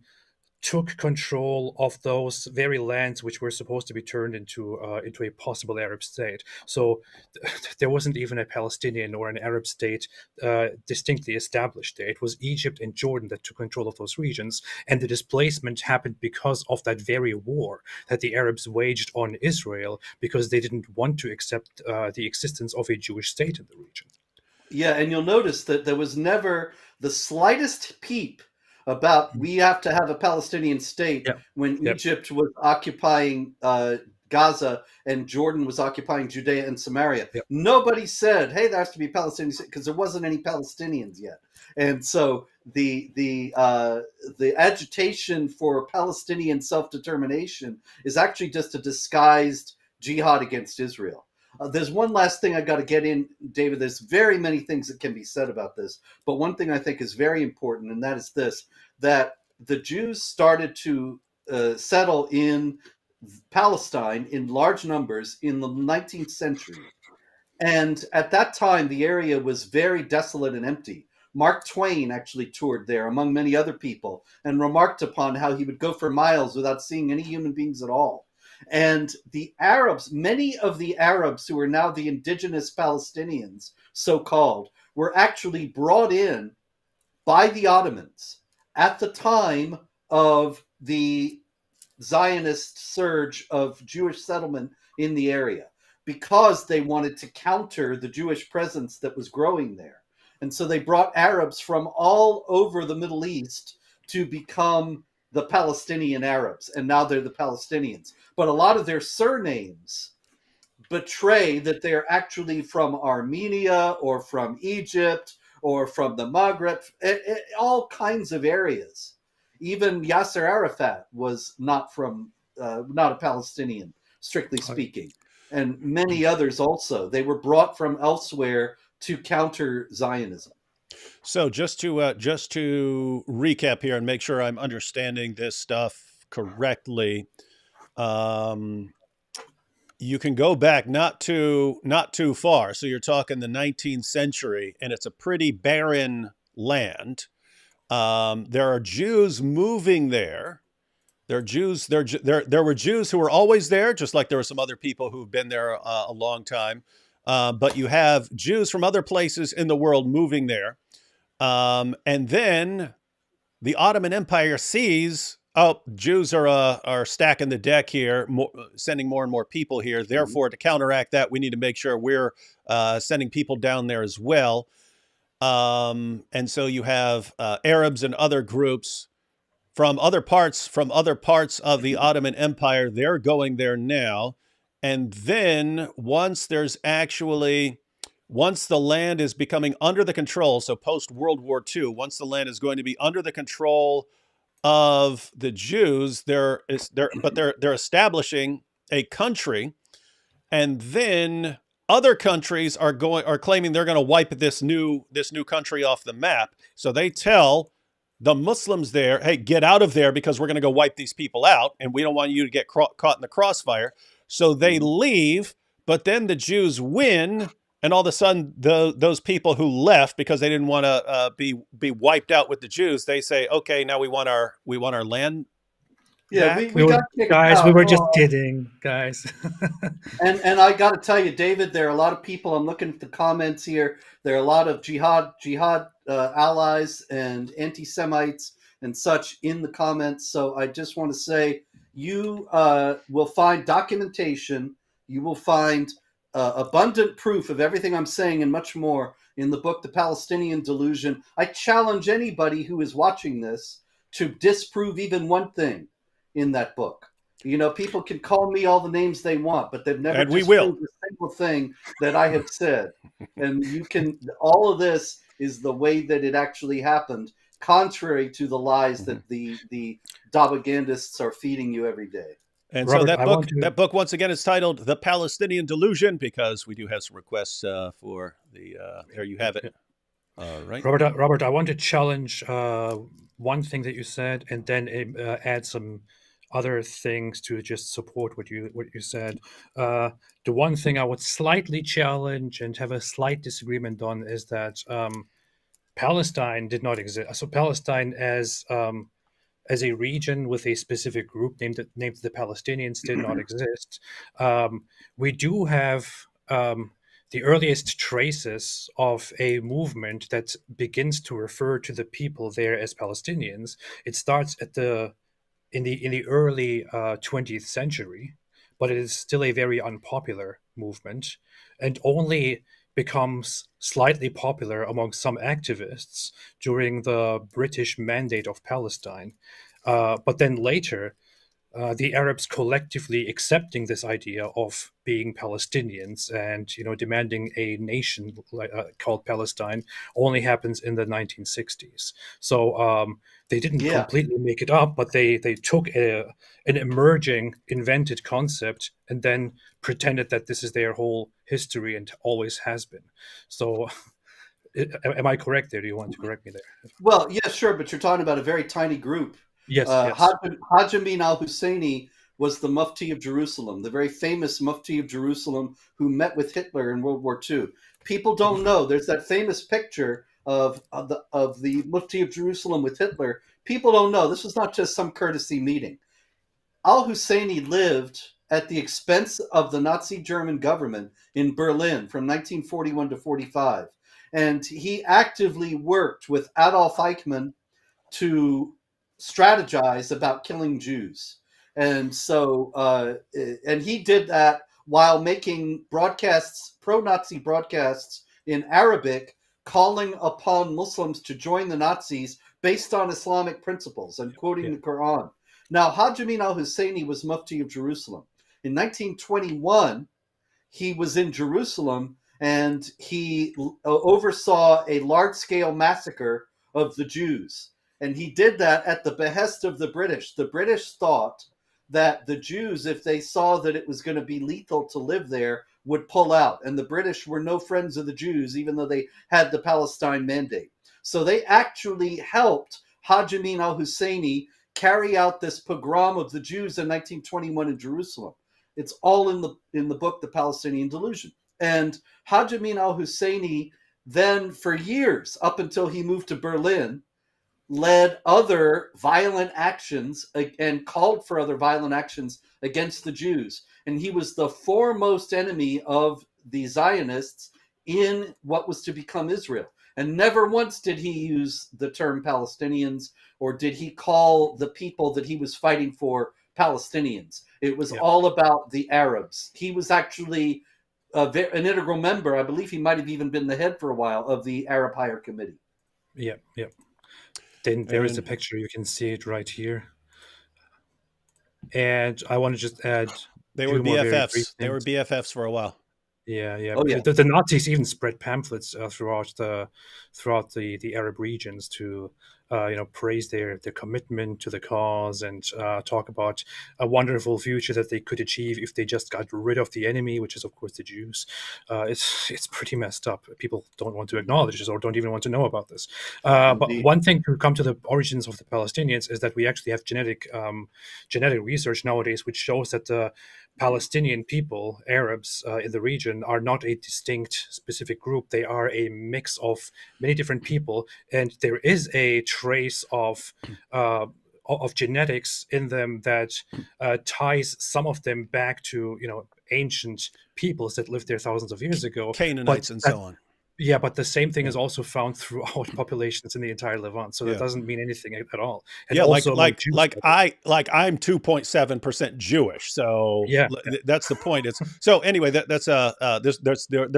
took control of those very lands which were supposed to be turned into a possible Arab state. So there wasn't even a Palestinian or an Arab state distinctly established there. It was Egypt and Jordan that took control of those regions, and the displacement happened because of that very war that the Arabs waged on Israel because they didn't want to accept the existence of a Jewish state in the region. Yeah, and you'll notice that there was never the slightest peep about we have to have a Palestinian state when Egypt was occupying Gaza and Jordan was occupying Judea and Samaria. Nobody said, hey, there has to be a Palestinian state, because there wasn't any Palestinians yet. And so the agitation for Palestinian self-determination is actually just a disguised jihad against Israel. There's one last thing I got to get in, David. There's very many things that can be said about this, but one thing I think is very important, and that is this, that the Jews started to settle in Palestine in large numbers in the 19th century. And at that time, the area was very desolate and empty. Mark Twain actually toured there, among many other people, and remarked upon how he would go for miles without seeing any human beings at all. And the Arabs, many of the Arabs who are now the indigenous Palestinians, so-called, were actually brought in by the Ottomans at the time of the Zionist surge of Jewish settlement in the area, because they wanted to counter the Jewish presence that was growing there. And so they brought Arabs from all over the Middle East to become the Palestinian Arabs, and now they're the Palestinians. But a lot of their surnames betray that they're actually from Armenia or from Egypt or from the Maghreb, all kinds of areas. Even Yasser Arafat was not a Palestinian, strictly speaking, and many others also. They were brought from elsewhere to counter Zionism. So just to recap here and make sure I'm understanding this stuff correctly, you can go back not too far. So you're talking the 19th century, and it's a pretty barren land. There are Jews moving there. There were Jews who were always there, just like there were some other people who've been there a long time. But you have Jews from other places in the world moving there. And then the Ottoman Empire sees, oh, Jews are stacking the deck here, sending more and more people here. Therefore, to counteract that, we need to make sure we're sending people down there as well. And so you have Arabs and other groups from other parts of the Ottoman Empire. They're going there now. And then once the land is becoming under the control, so post World War II, once the land is going to be under the control of the Jews, they're establishing a country, and then other countries are claiming they're going to wipe this new country off the map. So they tell the Muslims there, hey, get out of there because we're going to go wipe these people out, and we don't want you to get caught in the crossfire. So they leave, but then the Jews win, and all of a sudden, those people who left because they didn't want to be wiped out with the Jews, they say, okay, now we want our land. Yeah, back. we got kicked guys, out. we were just kidding, guys. And I got to tell you, David, there are a lot of people. I'm looking at the comments here. There are a lot of jihad allies and anti-Semites and such in the comments. So I just want to say, you will find documentation. You will find abundant proof of everything I'm saying and much more in the book, The Palestinian Delusion. I challenge anybody who is watching this to disprove even one thing in that book. You know, people can call me all the names they want, but they've never disproved a single thing that I have said. And you can, all of this is the way that it actually happened, contrary to the lies that the propagandists are feeding you every day. And Robert, so that book once again is titled The Palestinian Delusion, because we do have some requests for the there you have it. Right. Robert, I want to challenge one thing that you said, and then add some other things to just support what you said. The one thing I would slightly challenge and have a slight disagreement on is that Palestine did not exist. So Palestine as a region with a specific group named the Palestinians did not exist. We do have the earliest traces of a movement that begins to refer to the people there as Palestinians. It starts in the early 20th century, but it is still a very unpopular movement, and only becomes slightly popular among some activists during the British Mandate of Palestine. But then later, the Arabs collectively accepting this idea of being Palestinians and demanding a nation called Palestine only happens in the 1960s. So they didn't completely make it up, but they took an emerging, invented concept and then pretended that this is their whole history and always has been. So am I correct there? Do you want to correct me there? Well, yeah, sure, but you're talking about a very tiny group. Yes. Haj Amin al-Husseini was the Mufti of Jerusalem, the very famous Mufti of Jerusalem who met with Hitler in World War II. People don't know. There's that famous picture of the Mufti of Jerusalem with Hitler. People don't know. This was not just some courtesy meeting. Al-Husseini lived at the expense of the Nazi German government in Berlin from 1941 to 45. And he actively worked with Adolf Eichmann to strategize about killing Jews. And so, and he did that while making broadcasts, pro-Nazi broadcasts in Arabic, calling upon Muslims to join the Nazis based on Islamic principles and quoting the Quran. Now, Haj Amin al-Husseini was Mufti of Jerusalem. In 1921, he was in Jerusalem and he oversaw a large-scale massacre of the Jews. And he did that at the behest of the British. The British thought that the Jews, if they saw that it was going to be lethal to live there, would pull out. And the British were no friends of the Jews, even though they had the Palestine Mandate. So they actually helped Haj Amin al-Husseini carry out this pogrom of the Jews in 1921 in Jerusalem. It's all in the book, The Palestinian Delusion. And Haj Amin al-Husseini then, for years, up until he moved to Berlin, led other violent actions and called for other violent actions against the Jews. And he was the foremost enemy of the Zionists in what was to become Israel. And never once did he use the term Palestinians or did he call the people that he was fighting for Palestinians. It was all about the Arabs. He was actually an integral member. I believe he might have even been the head for a while of the Arab Higher Committee. Yeah, yeah. Then there is the And picture. You can see it right here. And I want to just add they were two more very brief BFFs. They were things. BFFs for a while. Yeah, yeah. Oh, yeah. The Nazis even spread pamphlets throughout the Arab regions to praise their commitment to the cause and talk about a wonderful future that they could achieve if they just got rid of the enemy, which is of course the Jews. It's pretty messed up. People don't want to acknowledge this or don't even want to know about this. But Indeed. one thing to come to the origins of the Palestinians is that we actually have genetic research nowadays, which shows that the Palestinian people, Arabs in the region, are not a distinct specific group. They are a mix of many different people, and there is a trace of genetics in them that ties some of them back to ancient peoples that lived there thousands of years ago. Canaanites and so on. Yeah, but the same thing Yeah. is also found throughout populations in the entire Levant, so that Yeah. doesn't mean anything at all. And Yeah, also among Jews. I'm 2.7% Jewish, so Yeah, that's the point. It's so anyway. There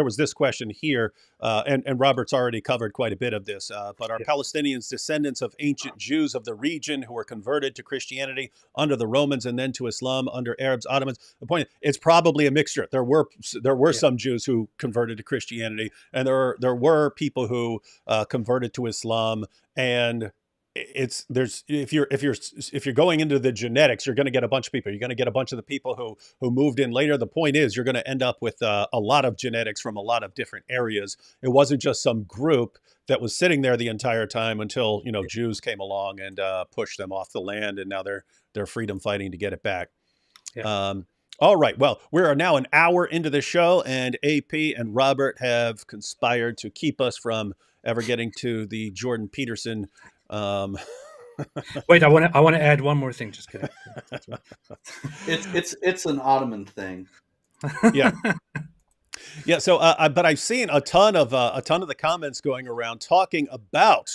was this question here, and Robert's already covered quite a bit of this. But are Yeah. Palestinians descendants of ancient Jews of the region who were converted to Christianity under the Romans and then to Islam under Arabs, Ottomans? The point, it's probably a mixture. There were Yeah. some Jews who converted to Christianity, and there were people who converted to Islam, and if you're going into the genetics, you're going to get a bunch of people. You're going to get a bunch of the people who moved in later. The point is, you're going to end up with a lot of genetics from a lot of different areas. It wasn't just some group that was sitting there the entire time until Jews came along and pushed them off the land, and now they're freedom fighting to get it back. Yeah. All right. Well, we are now an hour into the show, and AP and Robert have conspired to keep us from ever getting to the Jordan Peterson. Wait, I want to add one more thing. Just kidding. It's an Ottoman thing. Yeah. Yeah. So, but I've seen a ton of the comments going around talking about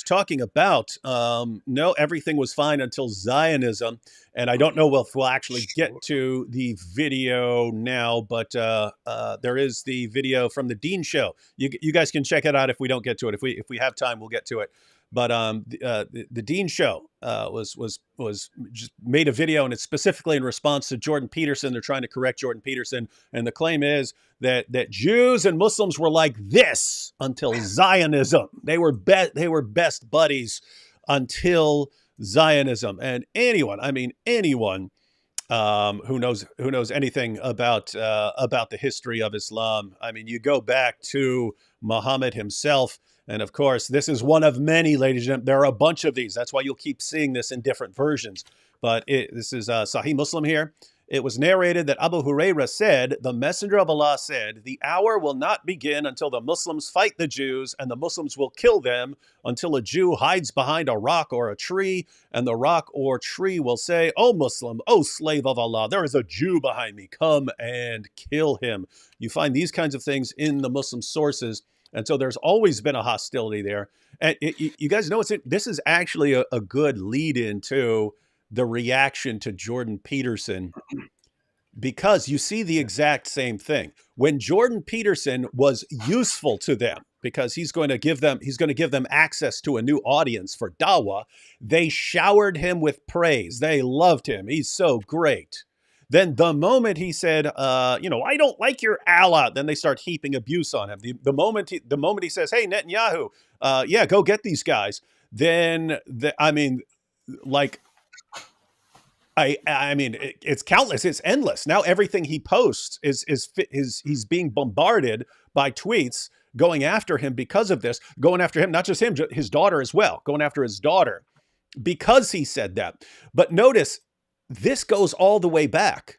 no, everything was fine until Zionism, and I don't know if we'll actually get to the video now, but there is the video from the Dean show. You guys can check it out if we don't get to it. If we have time, we'll get to it. But the Dean show was just made a video, and it's specifically in response to Jordan Peterson. They're trying to correct Jordan Peterson, and the claim is that Jews and Muslims were like this until Zionism. They were best buddies until Zionism. And anyone who knows anything about the history of Islam, I mean, you go back to Muhammad himself. And of course, this is one of many, ladies and gentlemen. There are a bunch of these. That's why you'll keep seeing this in different versions. But this is Sahih Muslim here. It was narrated that Abu Huraira said, the Messenger of Allah said, the hour will not begin until the Muslims fight the Jews, and the Muslims will kill them until a Jew hides behind a rock or a tree, and the rock or tree will say, O Muslim, O slave of Allah, there is a Jew behind me. Come and kill him. You find these kinds of things in the Muslim sources. And so there's always been a hostility there. And you guys know this is actually a good lead into the reaction to Jordan Peterson, because you see the exact same thing. When Jordan Peterson was useful to them, because he's going to give them access to a new audience for dawah, they showered him with praise. They loved him. He's so great. Then the moment he said, I don't like your Allah, then they start heaping abuse on him. The moment he says, hey, Netanyahu, go get these guys, then it's countless. It's endless. Now everything he posts he's being bombarded by tweets going after him because of this, going after him, not just him, his daughter as well, going after his daughter because he said that. But notice, this goes all the way back.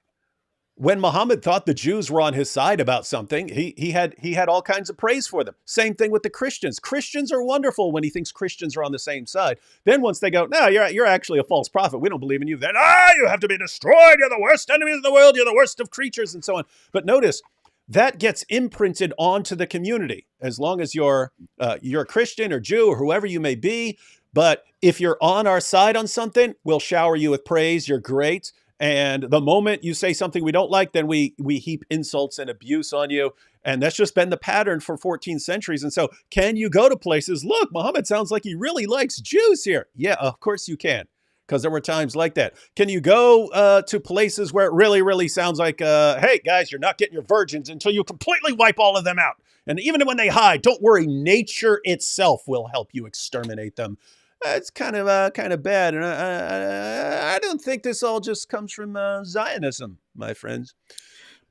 When Muhammad thought the Jews were on his side about something, he had all kinds of praise for them. Same thing with the Christians. Christians are wonderful when he thinks Christians are on the same side. Then once they go, no, you're actually a false prophet, we don't believe in you, then, you have to be destroyed, you're the worst enemies in the world, you're the worst of creatures, and so on. But notice, that gets imprinted onto the community. As long as you're a Christian or Jew or whoever you may be, but if you're on our side on something, we'll shower you with praise. You're great. And the moment you say something we don't like, then we heap insults and abuse on you. And that's just been the pattern for 14 centuries. And so can you go to places, look, Muhammad sounds like he really likes Jews here. Yeah, of course you can, because there were times like that. Can you go to places where it really, really sounds like, hey, guys, you're not getting your virgins until you completely wipe all of them out. And even when they hide, don't worry, nature itself will help you exterminate them. It's kind of bad. And I don't think this all just comes from Zionism, my friends.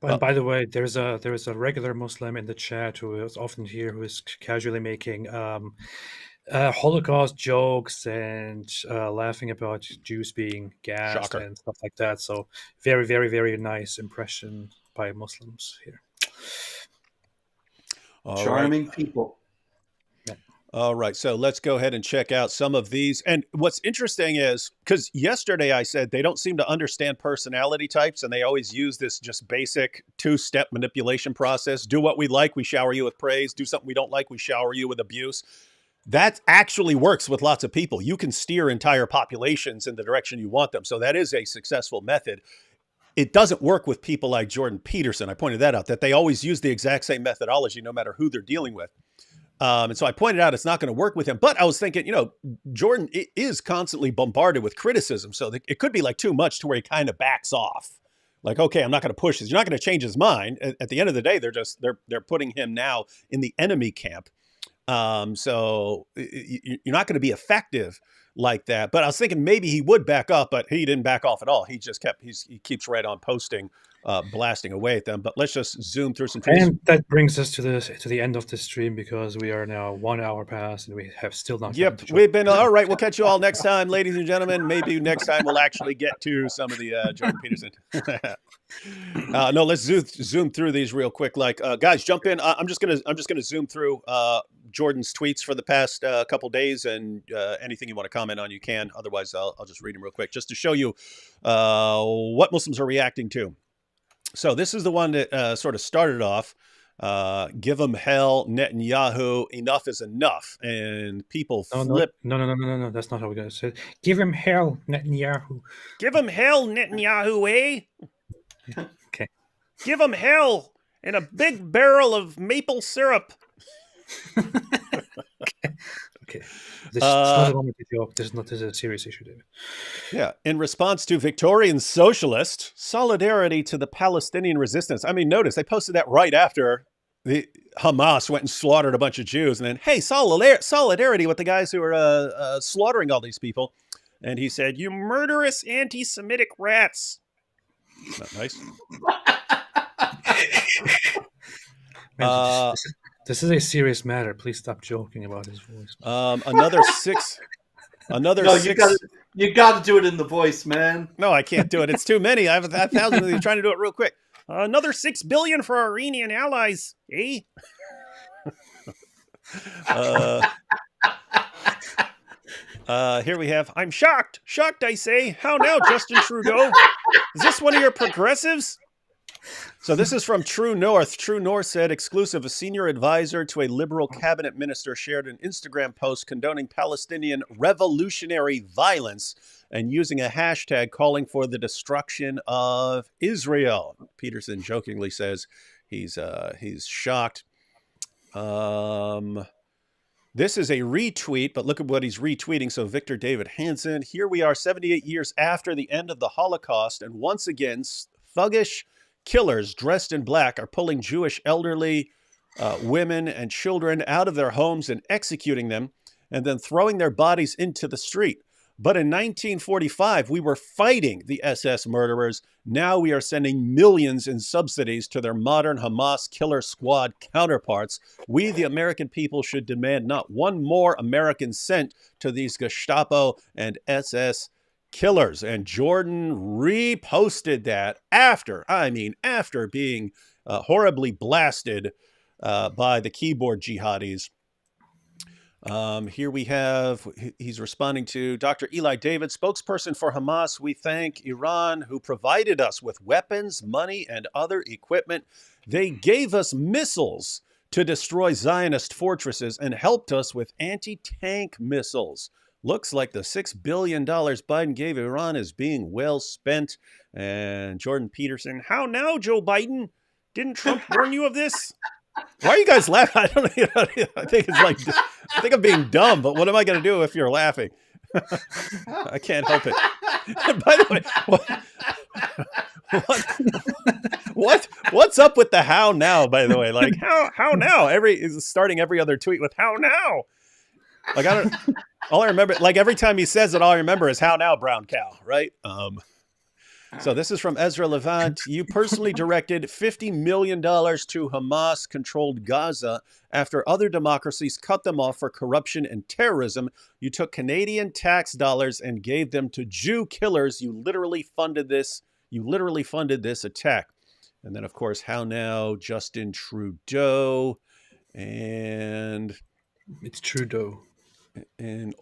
And by the way, there is a regular Muslim in the chat who is often here, who is casually making Holocaust jokes and laughing about Jews being gassed Shocker. and stuff like that. So very, very, very nice impression by Muslims here. Charming people. All right, so let's go ahead and check out some of these. And what's interesting is, because yesterday I said they don't seem to understand personality types, and they always use this just basic two-step manipulation process. Do what we like, we shower you with praise. Do something we don't like, we shower you with abuse. That actually works with lots of people. You can steer entire populations in the direction you want them. So that is a successful method. It doesn't work with people like Jordan Peterson. I pointed that out, that they always use the exact same methodology no matter who they're dealing with. And so I pointed out it's not going to work with him. But I was thinking, Jordan is constantly bombarded with criticism. So it could be like too much to where he kind of backs off. Like, okay, I'm not going to push this. You're not going to change his mind. At the end of the day, they're putting him now in the enemy camp. So you're not going to be effective like that. But I was thinking maybe he would back up, but he didn't back off at all. He just he keeps right on posting, blasting away at them. But let's just zoom through some tweets. And that brings us to the end of the stream, because we are now 1 hour past and we have still not. Yep, we've been all right. We'll catch you all next time, ladies and gentlemen. Maybe next time we'll actually get to some of the Jordan Peterson. No, let's zoom through these real quick. Like, guys, jump in. I'm just gonna zoom through Jordan's tweets for the past couple days, and anything you want to comment on, you can. Otherwise, I'll just read them real quick, just to show you what Muslims are reacting to. So this is the one that sort of started off. Give them hell, Netanyahu. Enough is enough, and people flip. No. That's not how we're gonna say it. Give him hell, Netanyahu. Give him hell, Netanyahu, eh? Okay. Give him hell and a big barrel of maple syrup. Okay. This is not a moment to joke. This is a serious issue, David. Yeah. In response to Victorian socialist solidarity to the Palestinian resistance. I mean, notice they posted that right after the Hamas went and slaughtered a bunch of Jews, and then, hey, solidarity with the guys who are slaughtering all these people. And he said, "You murderous anti-Semitic rats." Not nice. Man, this is a serious matter. Please stop joking about his voice. Another six. You got to do it in the voice, man. No, I can't do it. It's too many. I have 1,000 of you trying to do it real quick. Another $6 billion for our Iranian allies, eh? Here we have. I'm shocked. Shocked, I say. How now, Justin Trudeau? Is this one of your progressives? So this is from True North. True North said, exclusive, a senior advisor to a liberal cabinet minister shared an Instagram post condoning Palestinian revolutionary violence and using a hashtag calling for the destruction of Israel. Peterson jokingly says he's shocked. This is a retweet, but look at what he's retweeting. So Victor David Hansen, here we are 78 years after the end of the Holocaust, and once again, thuggish killers dressed in black are pulling Jewish elderly women and children out of their homes and executing them, and then throwing their bodies into the street. But in 1945, we were fighting the SS murderers. Now we are sending millions in subsidies to their modern Hamas killer squad counterparts. We, the American people, should demand not one more American cent to these Gestapo and SS killers. And Jordan reposted that after being horribly blasted by the keyboard jihadis. Here we have, he's responding to Dr. Eli David, spokesperson for Hamas. We thank Iran, who provided us with weapons, money, and other equipment. They gave us missiles to destroy Zionist fortresses and helped us with anti-tank missiles. Looks like the $6 billion Biden gave Iran is being well spent. And Jordan Peterson, how now, Joe Biden? Didn't Trump warn you of this? Why are you guys laughing? I don't know. I think it's like, I think I'm being dumb, but what am I going to do if you're laughing? I can't help it. By the way, what's up with the how now, by the way? Like, how now? Is starting every other tweet with how now? Like, all I remember, like every time he says it, all I remember is how now, brown cow, right? So this is from Ezra Levant. You personally directed $50 million to Hamas-controlled Gaza after other democracies cut them off for corruption and terrorism. You took Canadian tax dollars and gave them to Jew killers. You literally funded this. You literally funded this attack. And then, of course, how now, Justin Trudeau, and It's Trudeau. in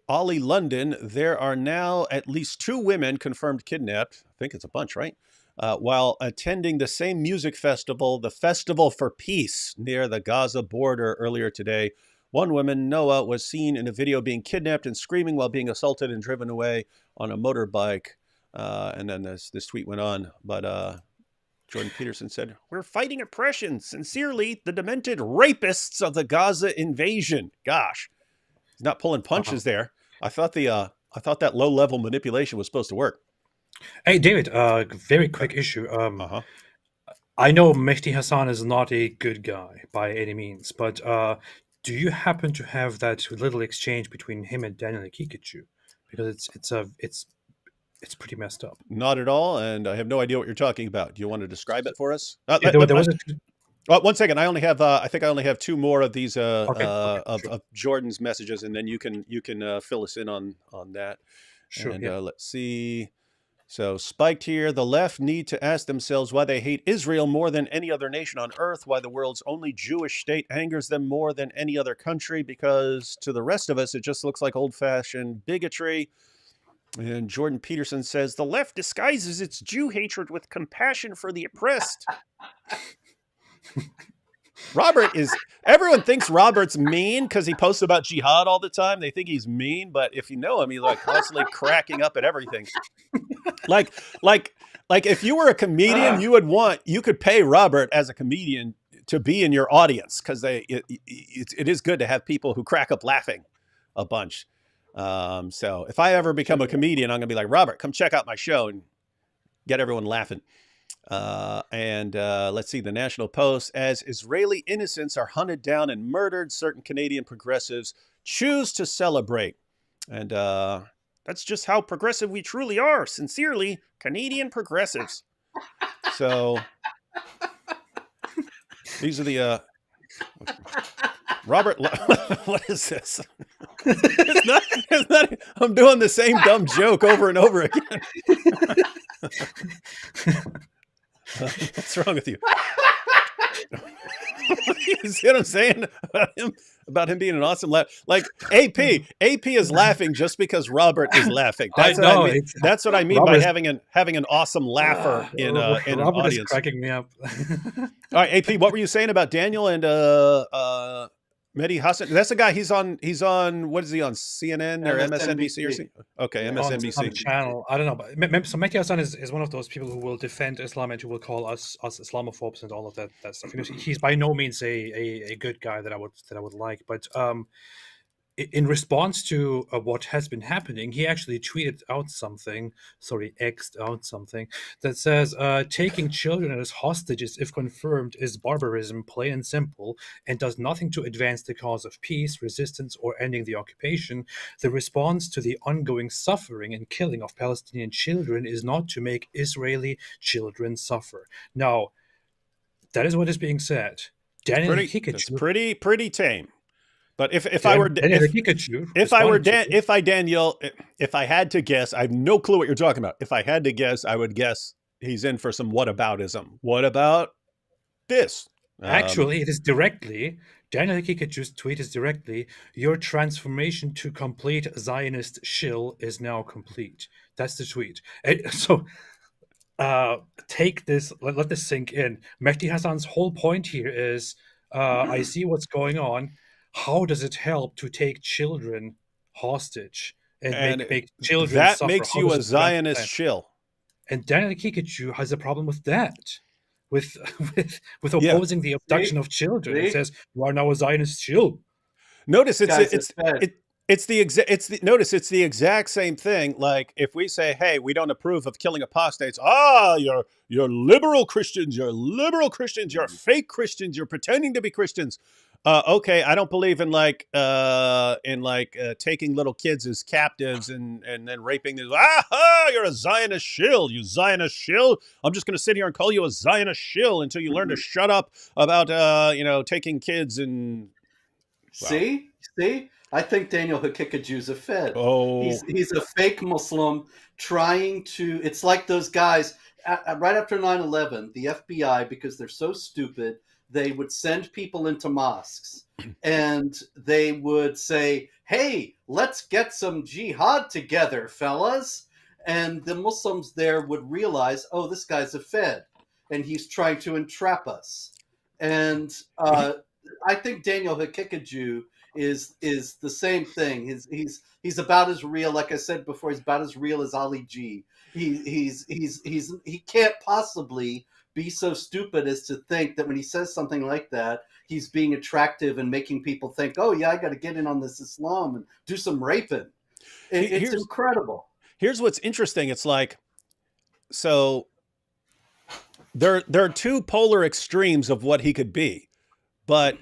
Ollie, London, there are now at least 2 women confirmed kidnapped. I think it's a bunch, right? While attending the same music festival, the Festival for Peace, near the Gaza border earlier today. One woman, Noah, was seen in a video being kidnapped and screaming while being assaulted and driven away on a motorbike. And then this tweet went on, but Jordan Peterson said, "We're fighting oppression. Sincerely, the demented rapists of the Gaza invasion." Gosh, he's not pulling punches there. I thought that low-level manipulation was supposed to work. Hey, David, very quick issue. I know Mehdi Hassan is not a good guy by any means, but do you happen to have that little exchange between him and Daniel Kikuchu? Because it's pretty messed up. Not at all, and I have no idea what you're talking about. Do you want to describe it for us? There was One second. I only have. I think I only have 2 more of these Okay, of Jordan's messages, and then you can fill us in on that. Sure. And Yeah. let's see. So spiked here. The left need to ask themselves why they hate Israel more than any other nation on earth. Why the world's only Jewish state angers them more than any other country. Because to the rest of us, it just looks like old-fashioned bigotry. And Jordan Peterson says, the left disguises its Jew hatred with compassion for the oppressed. Everyone thinks Robert's mean because he posts about jihad all the time. They think he's mean, but if you know him, he's like constantly cracking up at everything. Like if you were a comedian, you could pay Robert as a comedian to be in your audience because it is good to have people who crack up laughing a bunch. So if I ever become a comedian, I'm gonna be like, Robert, come check out my show and get everyone laughing. And let's see, the National Post, as Israeli innocents are hunted down and murdered, certain Canadian progressives choose to celebrate. And that's just how progressive we truly are. Sincerely, Canadian progressives. So these are the Robert, what is this? It's not, I'm doing the same dumb joke over and over again. What's wrong with you? You see what I'm saying about him being an awesome laugh? Like AP is laughing just because Robert is laughing. That's what I mean. That's what I mean by having an awesome laugher in an audience. Is cracking me up. All right, AP, what were you saying about Daniel and Mehdi Hassan? That's the guy. He's on. What is he on? CNN or MSNBC or something? Okay, MSNBC. On channel. I don't know. But so Mehdi Hassan is one of those people who will defend Islam and who will call us Islamophobes and all of that stuff. He's by no means a good guy that I would like. But in response to what has been happening, he actually X'd out something that says, taking children as hostages, if confirmed, is barbarism, plain and simple, and does nothing to advance the cause of peace, resistance, or ending the occupation. The response to the ongoing suffering and killing of Palestinian children is not to make Israeli children suffer. Now, that is what is being said. It's pretty tame. But if I had to guess, I have no clue what you're talking about. If I had to guess, I would guess he's in for some whataboutism. What about this? Actually, it is directly, Daniel Kikuchu's tweet is directly, your transformation to complete Zionist shill is now complete. That's the tweet. So take this, let this sink in. Mehdi Hassan's whole point here is, I see what's going on. How does it help to take children hostage and make children that suffer? Makes you a Zionist shill. And Daniel Kikuchu has a problem with that. with with Yeah. opposing the abduction of children. It See? says you are now a Zionist shill. Notice Guys are fed. notice it's the exact same thing. Like if we say, "Hey, we don't approve of killing apostates," you're liberal Christians, you're fake Christians, you're pretending to be Christians. Okay, I don't believe in taking little kids as captives and then raping them. You're a Zionist shill, you Zionist shill. I'm just going to sit here and call you a Zionist shill until you learn to shut up about taking kids and. Wow. See? I think Daniel Hakikaju's a Fed. Oh, He's a fake Muslim trying to. It's like those guys right after 9/11, the FBI, because they're so stupid, they would send people into mosques and they would say, "Hey, let's get some jihad together, fellas." And the Muslims there would realize, "Oh, this guy's a Fed, and he's trying to entrap us." And I think Daniel Hakikaju is the same thing. He's about as real, like I said before. He's about as real as Ali G. He can't possibly be so stupid as to think that when he says something like that, he's being attractive and making people think, "Oh yeah, I got to get in on this Islam and do some raping." It's incredible. Here's what's interesting. It's like, so there are two polar extremes of what he could be, but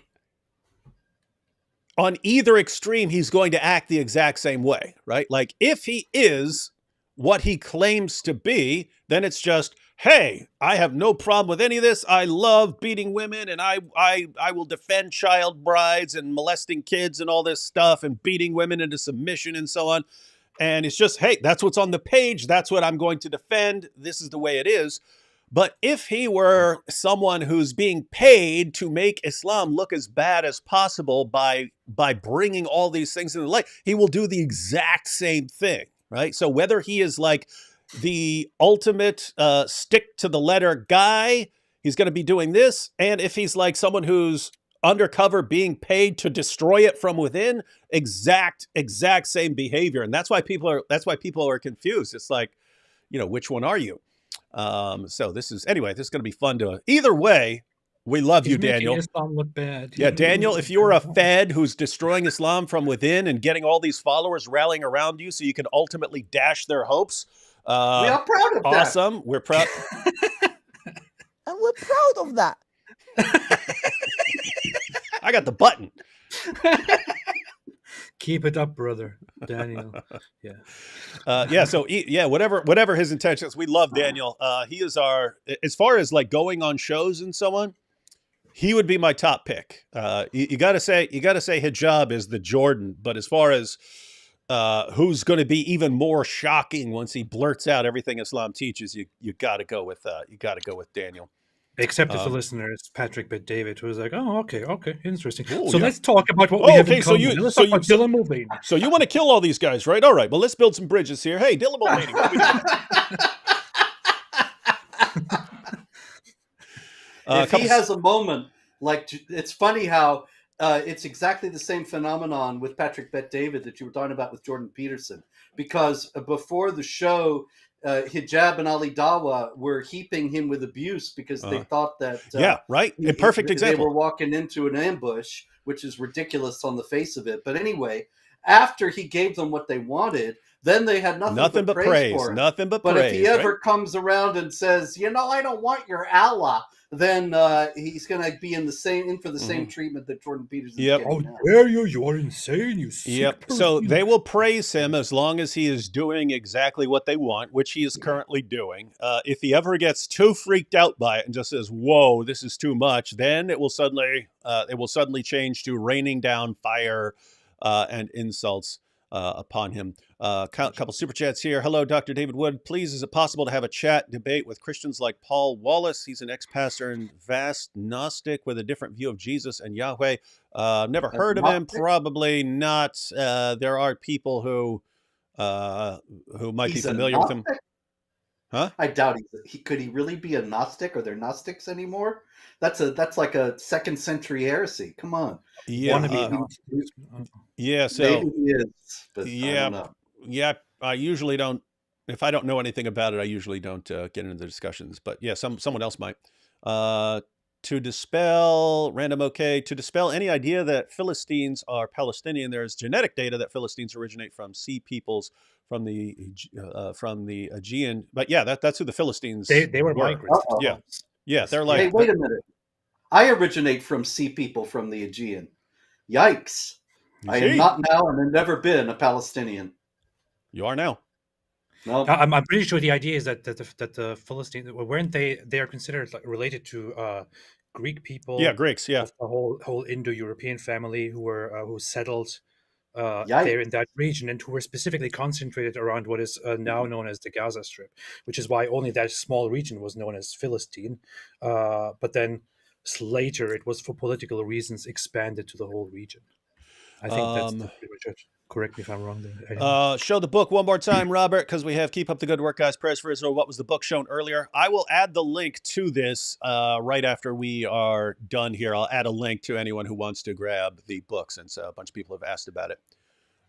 on either extreme, he's going to act the exact same way, right? Like if he is what he claims to be, then it's just, hey, I have no problem with any of this. I love beating women, and I will defend child brides and molesting kids and all this stuff and beating women into submission and so on. And it's just, hey, that's what's on the page. That's what I'm going to defend. This is the way it is. But if he were someone who's being paid to make Islam look as bad as possible by bringing all these things into light, he will do the exact same thing, right? So whether he is like the ultimate stick to the letter guy, he's going to be doing this. And if he's like someone who's undercover being paid to destroy it from within, exact same behavior. And that's why people are confused. It's like, which one are you? So this is going to be fun to either way. We love you, Daniel. Islam look bad. Yeah, Daniel, if you were a Fed who's destroying Islam from within and getting all these followers rallying around you so you can ultimately dash their hopes. We are proud of that. Awesome. We're proud. And we're proud of that. I got the button. Keep it up, brother, Daniel. Yeah. Whatever his intentions, we love Daniel. He is as far as like going on shows and so on, he would be my top pick. You gotta say hijab is the Jordan, but as far as who's going to be even more shocking once he blurts out everything Islam teaches, you gotta go with Daniel. Except for listeners, Patrick Bet David, who was like, "Oh, okay, interesting." Ooh, so yeah. let's talk about what we have in common. Let's talk about Dylan Mulvaney. So you want to kill all these guys, right? All right, well, let's build some bridges here. Hey, Dylan Mulvaney, what are we doing? If he has a moment, like it's funny how it's exactly the same phenomenon with Patrick Bet David that you were talking about with Jordan Peterson, because before the show, Hijab and Ali Dawa were heaping him with abuse because they thought that A perfect example. They were walking into an ambush, which is ridiculous on the face of it. But anyway, after he gave them what they wanted, then they had nothing but praise for him. Nothing but praise. But if he ever right? comes around and says, I don't want your Allah, then he's going to be in the same treatment that Jordan Peterson. Yep. How dare you? You are insane. You sick person. So they will praise him as long as he is doing exactly what they want, which he is currently doing. If he ever gets too freaked out by it and just says, "Whoa, this is too much," then it will suddenly change to raining down fire and insults upon him. Couple super chats here. Hello, Dr. David Wood. Please, is it possible to have a chat debate with Christians like Paul Wallace? He's an ex-pastor and vast Gnostic with a different view of Jesus and Yahweh. Never heard of him. Probably not. There are people who might be familiar with him. Huh? I doubt could he really be a Gnostic? Are there Gnostics anymore? That's like a 2nd century heresy. Come on. Yeah. So maybe he is, but I don't know. Yeah, I usually don't. If I don't know anything about it, I usually don't get into the discussions. But yeah, someone else might. To dispel to dispel any idea that Philistines are Palestinian, there's genetic data that Philistines originate from sea peoples from the Aegean. But yeah, that's who the Philistines They were were. migrants. Uh-oh. Yeah. Yeah, Yes. they're Hey, like wait a minute. I originate from sea people from the Aegean. Yikes. you I am see, not now and have never been a Palestinian. you are now. No. I'm pretty sure the idea is that the Philistines weren't they are considered like related to Greek Yeah, people Greeks. Yeah. of the whole Indo-European family who settled Yikes. there in that region and who were specifically concentrated around what is now known as the Gaza Strip, which is why only that small region was known as Philistine. But then later, it was for political reasons expanded to the whole region. I think that's pretty much it. Correct me if I'm wrong there. Show the book one more time, Robert, because we have Keep Up the Good Work, Guys. Prayers for Israel. What was the book shown earlier? I will add the link to this right after we are done here. I'll add a link to anyone who wants to grab the book, since a bunch of people have asked about it.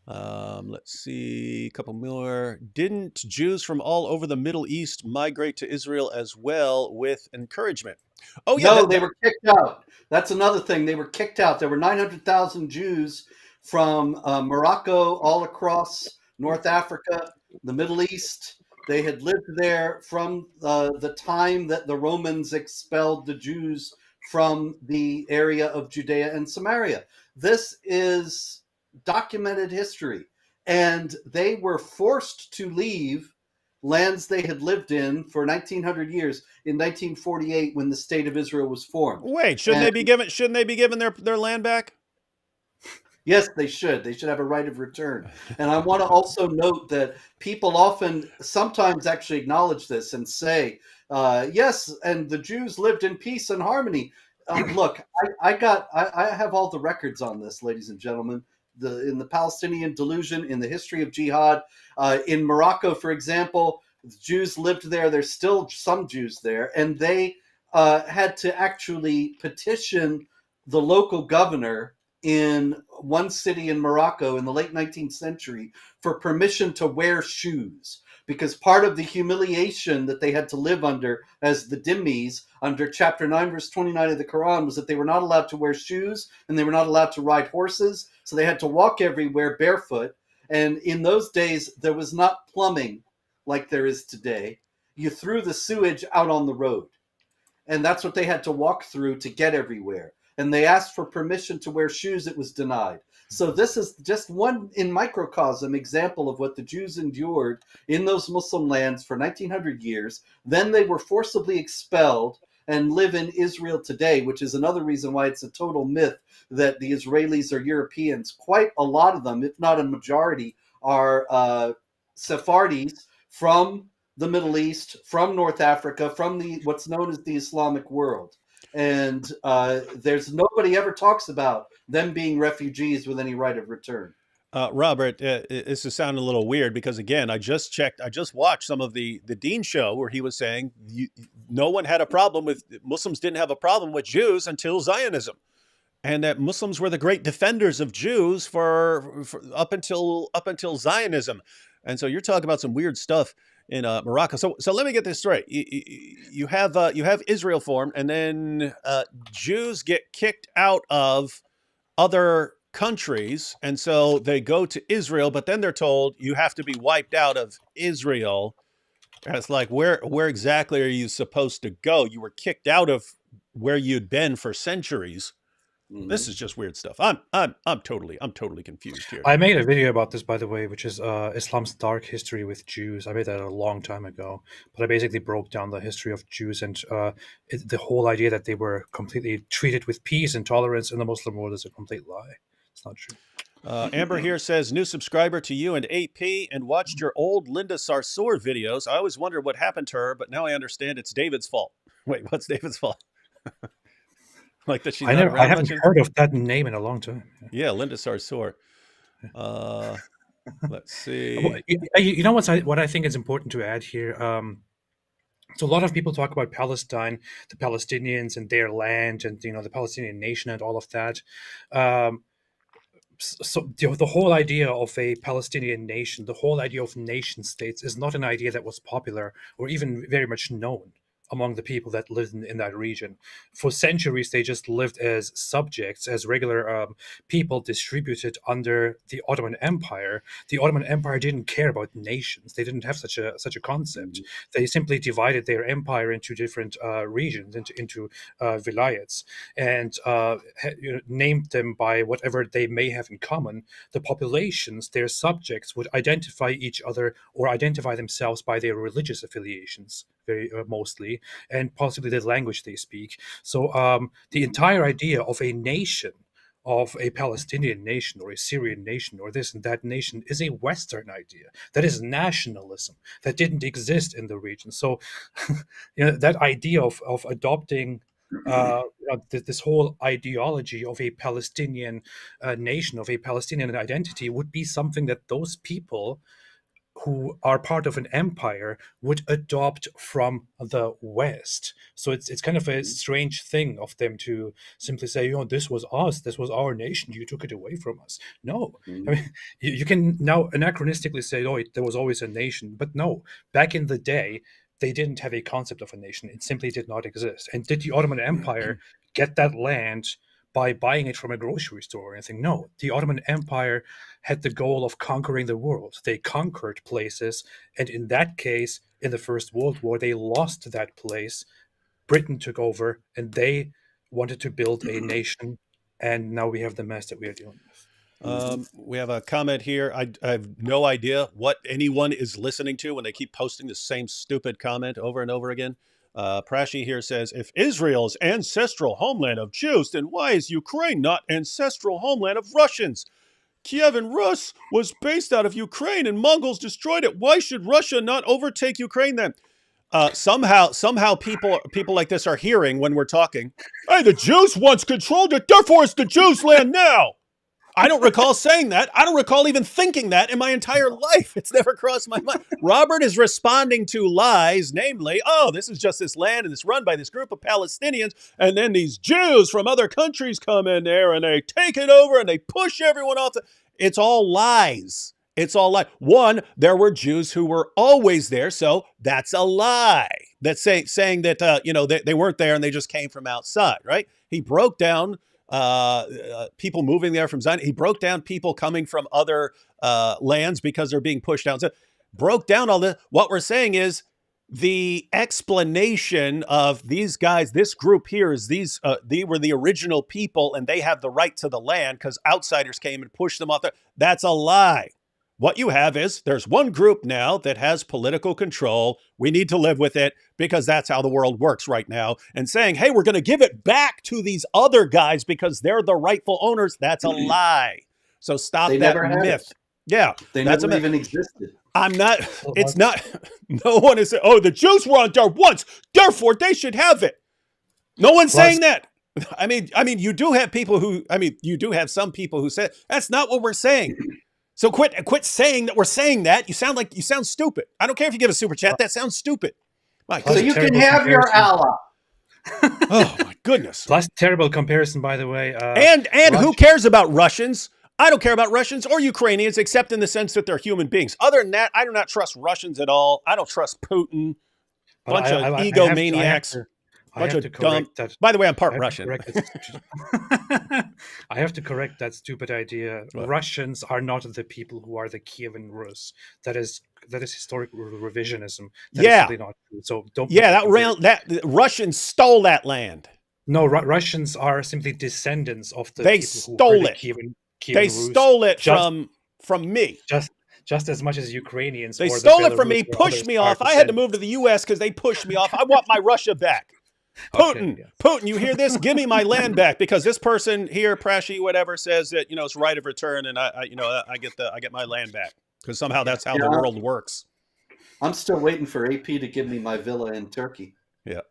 Let's see, a couple more. Didn't Jews from all over the Middle East migrate to Israel as well with encouragement? Oh, yeah. No, they were kicked out. That's another thing. They were kicked out. There were 900,000 Jews from Morocco all across North Africa, the Middle East. They had lived there from the time that the Romans expelled the Jews from the area of Judea and Samaria. This is documented history. And they were forced to leave lands they had lived in for 1900 years in 1948 when the state of Israel was formed. Wait, shouldn't they be given their land back? Yes, they should. They should have a right of return. And I want to also note that people sometimes actually acknowledge this and say, yes, and the Jews lived in peace and harmony. Look, I have all the records on this, ladies and gentlemen. In the Palestinian delusion, in the history of jihad, in Morocco, for example, the Jews lived there. There's still some Jews there, and they had to actually petition the local governor in one city in Morocco in the late 19th century for permission to wear shoes, because part of the humiliation that they had to live under as the dhimmis under chapter 9 verse 29 of the Quran was that they were not allowed to wear shoes and they were not allowed to ride horses, so they had to walk everywhere barefoot. And in those days there was not plumbing like there is today. You threw the sewage out on the road, and that's what they had to walk through to get everywhere. And they asked for permission to wear shoes. It was denied. So this is just one in microcosm example of what the Jews endured in those Muslim lands for 1900 years. Then they were forcibly expelled and live in Israel today, which is another reason why it's a total myth that the Israelis are Europeans. Quite a lot of them, if not a majority, are Sephardis from the Middle East, from North Africa, from what's known as the Islamic world. And there's nobody ever talks about them being refugees with any right of return. Robert, this is sounding a little weird because, again, I just watched some of the Dean show where he was saying no one had a problem with Muslims, didn't have a problem with Jews until Zionism, and that Muslims were the great defenders of Jews for up until Zionism. And so you're talking about some weird stuff in Morocco. So let me get this straight. You have Israel formed, and then Jews get kicked out of other countries, and so they go to Israel, but then they're told you have to be wiped out of Israel. And it's like, where exactly are you supposed to go? You were kicked out of where you'd been for centuries. This is just weird stuff. I'm totally confused here. I made a video about this, by the way, which is Islam's dark history with Jews. I made that a long time ago, but I basically broke down the history of Jews and the whole idea that they were completely treated with peace and tolerance in the Muslim world is a complete lie. It's not true. Amber here says, new subscriber to you and AP, and watched your old Linda Sarsour videos. I always wondered what happened to her, but now I understand it's David's fault. Wait, what's David's fault? Like that she's not around I haven't much heard of that name in a long time. Yeah, Linda Sarsour. Let's see. You know what I think is important to add here. So a lot of people talk about Palestine, the Palestinians and their land, and the Palestinian nation and all of that. So the whole idea of a Palestinian nation, the whole idea of nation states, is not an idea that was popular or even very much known among the people that lived in that region. For centuries, they just lived as subjects, as regular people distributed under the Ottoman Empire. The Ottoman Empire didn't care about nations. They didn't have such a concept. They simply divided their empire into different regions, into vilayets, and named them by whatever they may have in common. The populations, their subjects, would identify each other or identify themselves by their religious affiliations, very mostly, and possibly the language they speak. So the entire idea of a nation, of a Palestinian nation or a Syrian nation or this and that nation, is a Western idea. That is nationalism that didn't exist in the region. So, that idea of adopting this whole ideology of a Palestinian nation, of a Palestinian identity, would be something that those people who are part of an empire would adopt from the West. So it's kind of a strange thing of them to simply say, this was us, this was our nation, you took it away from us. No, I mean, you can now anachronistically say, there was always a nation, but no, back in the day, they didn't have a concept of a nation. It simply did not exist. And did the Ottoman Empire get that land by buying it from a grocery store or anything? No, the Ottoman Empire had the goal of conquering the world. They conquered places, and in that case, in the First World War, they lost that place. Britain took over, and they wanted to build a nation, and now we have the mess that we are dealing with. We have a comment here. I have no idea what anyone is listening to when they keep posting the same stupid comment over and over again. Prashi here says, if Israel's ancestral homeland of Jews, then why is Ukraine not ancestral homeland of Russians? Kiev and Rus was based out of Ukraine and Mongols destroyed it. Why should Russia not overtake Ukraine then? Somehow people like this are hearing when we're talking, hey, the Jews once controlled it, therefore it's the Jews' land now. I don't recall saying that. I don't recall even thinking that in my entire life. It's never crossed my mind. Robert is responding to lies, namely, this is just this land and it's run by this group of Palestinians, and then these Jews from other countries come in there and they take it over and they push everyone off. It's all lies. It's all lie. One, there were Jews who were always there, so that's a lie. That's saying that they weren't there and they just came from outside, right? He broke down people moving there from Zion. He broke down people coming from other lands because they're being pushed down. So broke down all this. What we're saying is the explanation of these guys, this group here is they were the original people and they have the right to the land because outsiders came and pushed them off there. That's a lie. What you have is there's one group now that has political control. We need to live with it because that's how the world works right now. And saying, hey, we're going to give it back to these other guys because they're the rightful owners, that's a lie. So stop that myth. Yeah. They never even existed. I'm not, it's not, no one is saying, the Jews were on there once, therefore they should have it. No one's saying that. I mean, you do have some people who say, that's not what we're saying. So quit saying that we're saying that. You sound stupid. I don't care if you give a super chat. That sounds stupid. So you can have your ally. Oh my goodness. Plus, terrible comparison, by the way. And who cares about Russians? I don't care about Russians or Ukrainians, except in the sense that they're human beings. Other than that, I do not trust Russians at all. I don't trust Putin. Bunch of egomaniacs. Bunch of dumb. By the way, I'm part Russian. I have to correct that stupid idea. What? Russians are not the people who are the Kievan Rus. That is historic revisionism. That is simply not true. So don't. Yeah, that Russians stole that land. No, Russians are simply descendants of the they people stole who were it. the Kievan they Rus. stole it from me. Just as much as Ukrainians. They stole it from me, pushed me off. I had to move to the U.S. because they pushed me off. I want my Russia back. Putin, okay, yeah. Putin, you hear this? Give me my land back because this person here, Prashi, whatever, says that it's right of return, and I get my land back because somehow that's how the world works. I'm still waiting for AP to give me my villa in Turkey. Yeah,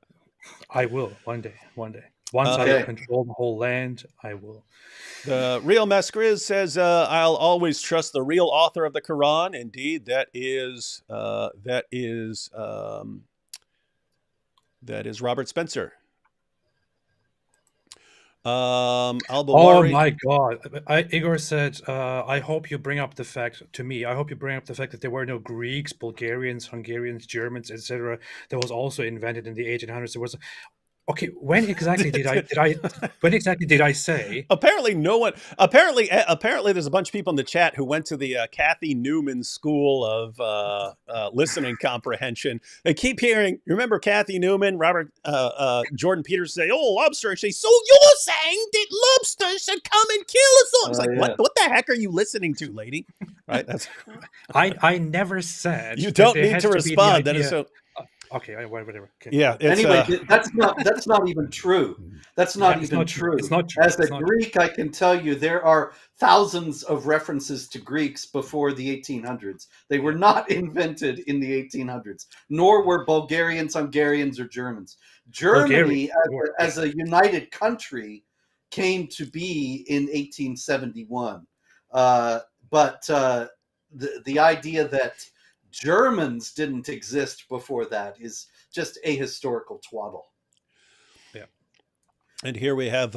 I will one day. Once I control the whole land, I will. The real Mascriz says, "I'll always trust the real author of the Quran." Indeed, that is Robert Spencer. Al Oh Bawari. my God! Igor said, "I hope you bring up the fact to me. I hope you bring up the fact that there were no Greeks, Bulgarians, Hungarians, Germans, etc. That was also invented in the 1800s. There was okay. When exactly did I? When exactly did I say? Apparently, no one. Apparently, there's a bunch of people in the chat who went to the Kathy Newman School of Listening Comprehension. They keep hearing. Remember Kathy Newman, Jordan Peterson say, "Oh, lobster." And she, so you're saying that lobsters should come and kill us all? It's like, yeah. what the heck are you listening to, lady? Right? That's I never said you that don't there need has to to be the respond. That is idea. so. Okay, whatever. Okay. Yeah, it's Anyway, that's not even true. That's not Yeah, it's even not true. true. It's not true. As a It's not true. Greek, I can tell you there are thousands of references to Greeks before the 1800s. They were not invented in the 1800s, nor were Bulgarians, Hungarians, or Germans. Germany, Bulgarian. as a united country, came to be in 1871. But the idea that Germans didn't exist before that is just ahistorical twaddle. Yeah. And here we have,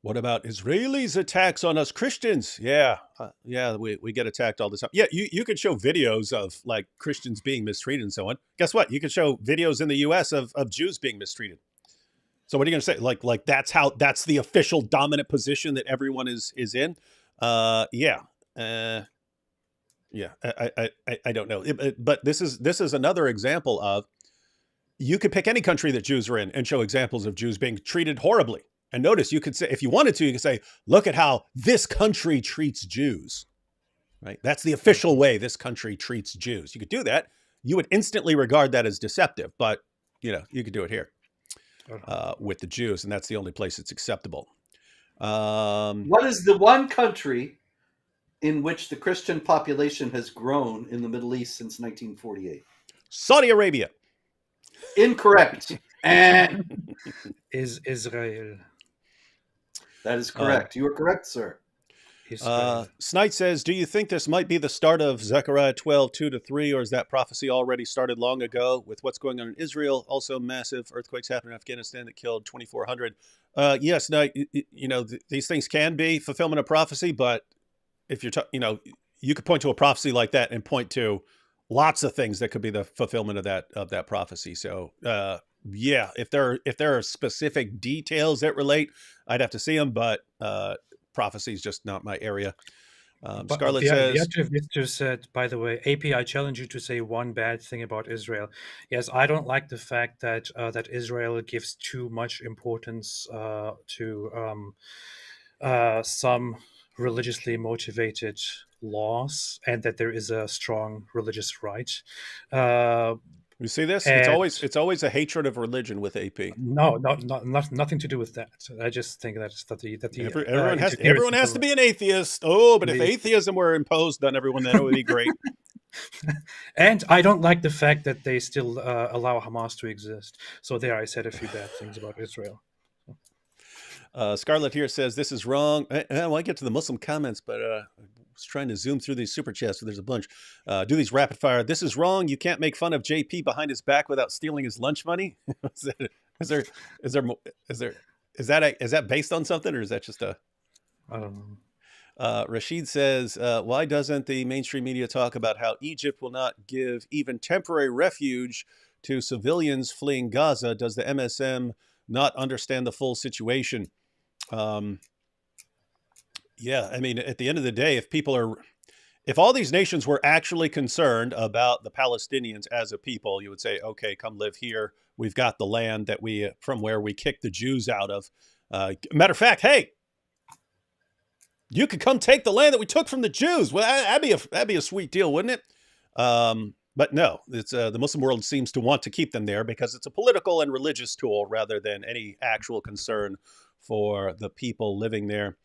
what about Israelis' attacks on us Christians? Yeah, we get attacked all the time. Yeah, you could show videos of like Christians being mistreated and so on. Guess what? You could show videos in the U.S. of Jews being mistreated. So what are you going to say? Like that's the official dominant position that everyone is in? Yeah. I don't know. But this is another example of, you could pick any country that Jews are in and show examples of Jews being treated horribly. And notice, you could say, if you wanted to, you could say, look at how this country treats Jews, right? That's the official way this country treats Jews. You could do that. You would instantly regard that as deceptive, but you could do it here with the Jews, and that's the only place it's acceptable. What is the one country in which the Christian population has grown in the Middle East since 1948? Saudi Arabia. Incorrect. Is Israel. That is correct. You are correct, sir. Snight says, do you think this might be the start of Zechariah 12, 2-3, or is that prophecy already started long ago with what's going on in Israel? Also, massive earthquakes happened in Afghanistan that killed 2,400. Yes, Snight, these things can be fulfillment of prophecy, but if you're, you could point to a prophecy like that and point to lots of things that could be the fulfillment of that prophecy. So, yeah, if there are specific details that relate, I'd have to see them, but prophecy is just not my area. Scarlett says, Victor said, by the way, AP, I challenge you to say one bad thing about Israel. Yes, I don't like the fact that that Israel gives too much importance to some religiously motivated laws, and that there is a strong religious right. You see this? It's always a hatred of religion with AP. No, nothing to do with that. I just think everyone has to be an atheist. Oh, but if atheism were imposed on everyone, then it would be great. And I don't like the fact that they still allow Hamas to exist. So there, I said a few bad things about Israel. Scarlett here says this is wrong. I want to get to the Muslim comments, but I was trying to zoom through these super chats. So there's a bunch. Do these rapid fire. This is wrong. You can't make fun of JP behind his back without stealing his lunch money. Is that based on something, or is that just a? I don't know. Rashid says, why doesn't the mainstream media talk about how Egypt will not give even temporary refuge to civilians fleeing Gaza? Does the MSM not understand the full situation? Yeah, I mean, at the end of the day, if all these nations were actually concerned about the Palestinians as a people, you would say, okay, come live here. We've got the land from where we kicked the Jews out of. Matter of fact, hey, you could come take the land that we took from the Jews. Well, that'd be a sweet deal, wouldn't it? But no, it's the Muslim world seems to want to keep them there because it's a political and religious tool rather than any actual concern for the people living there.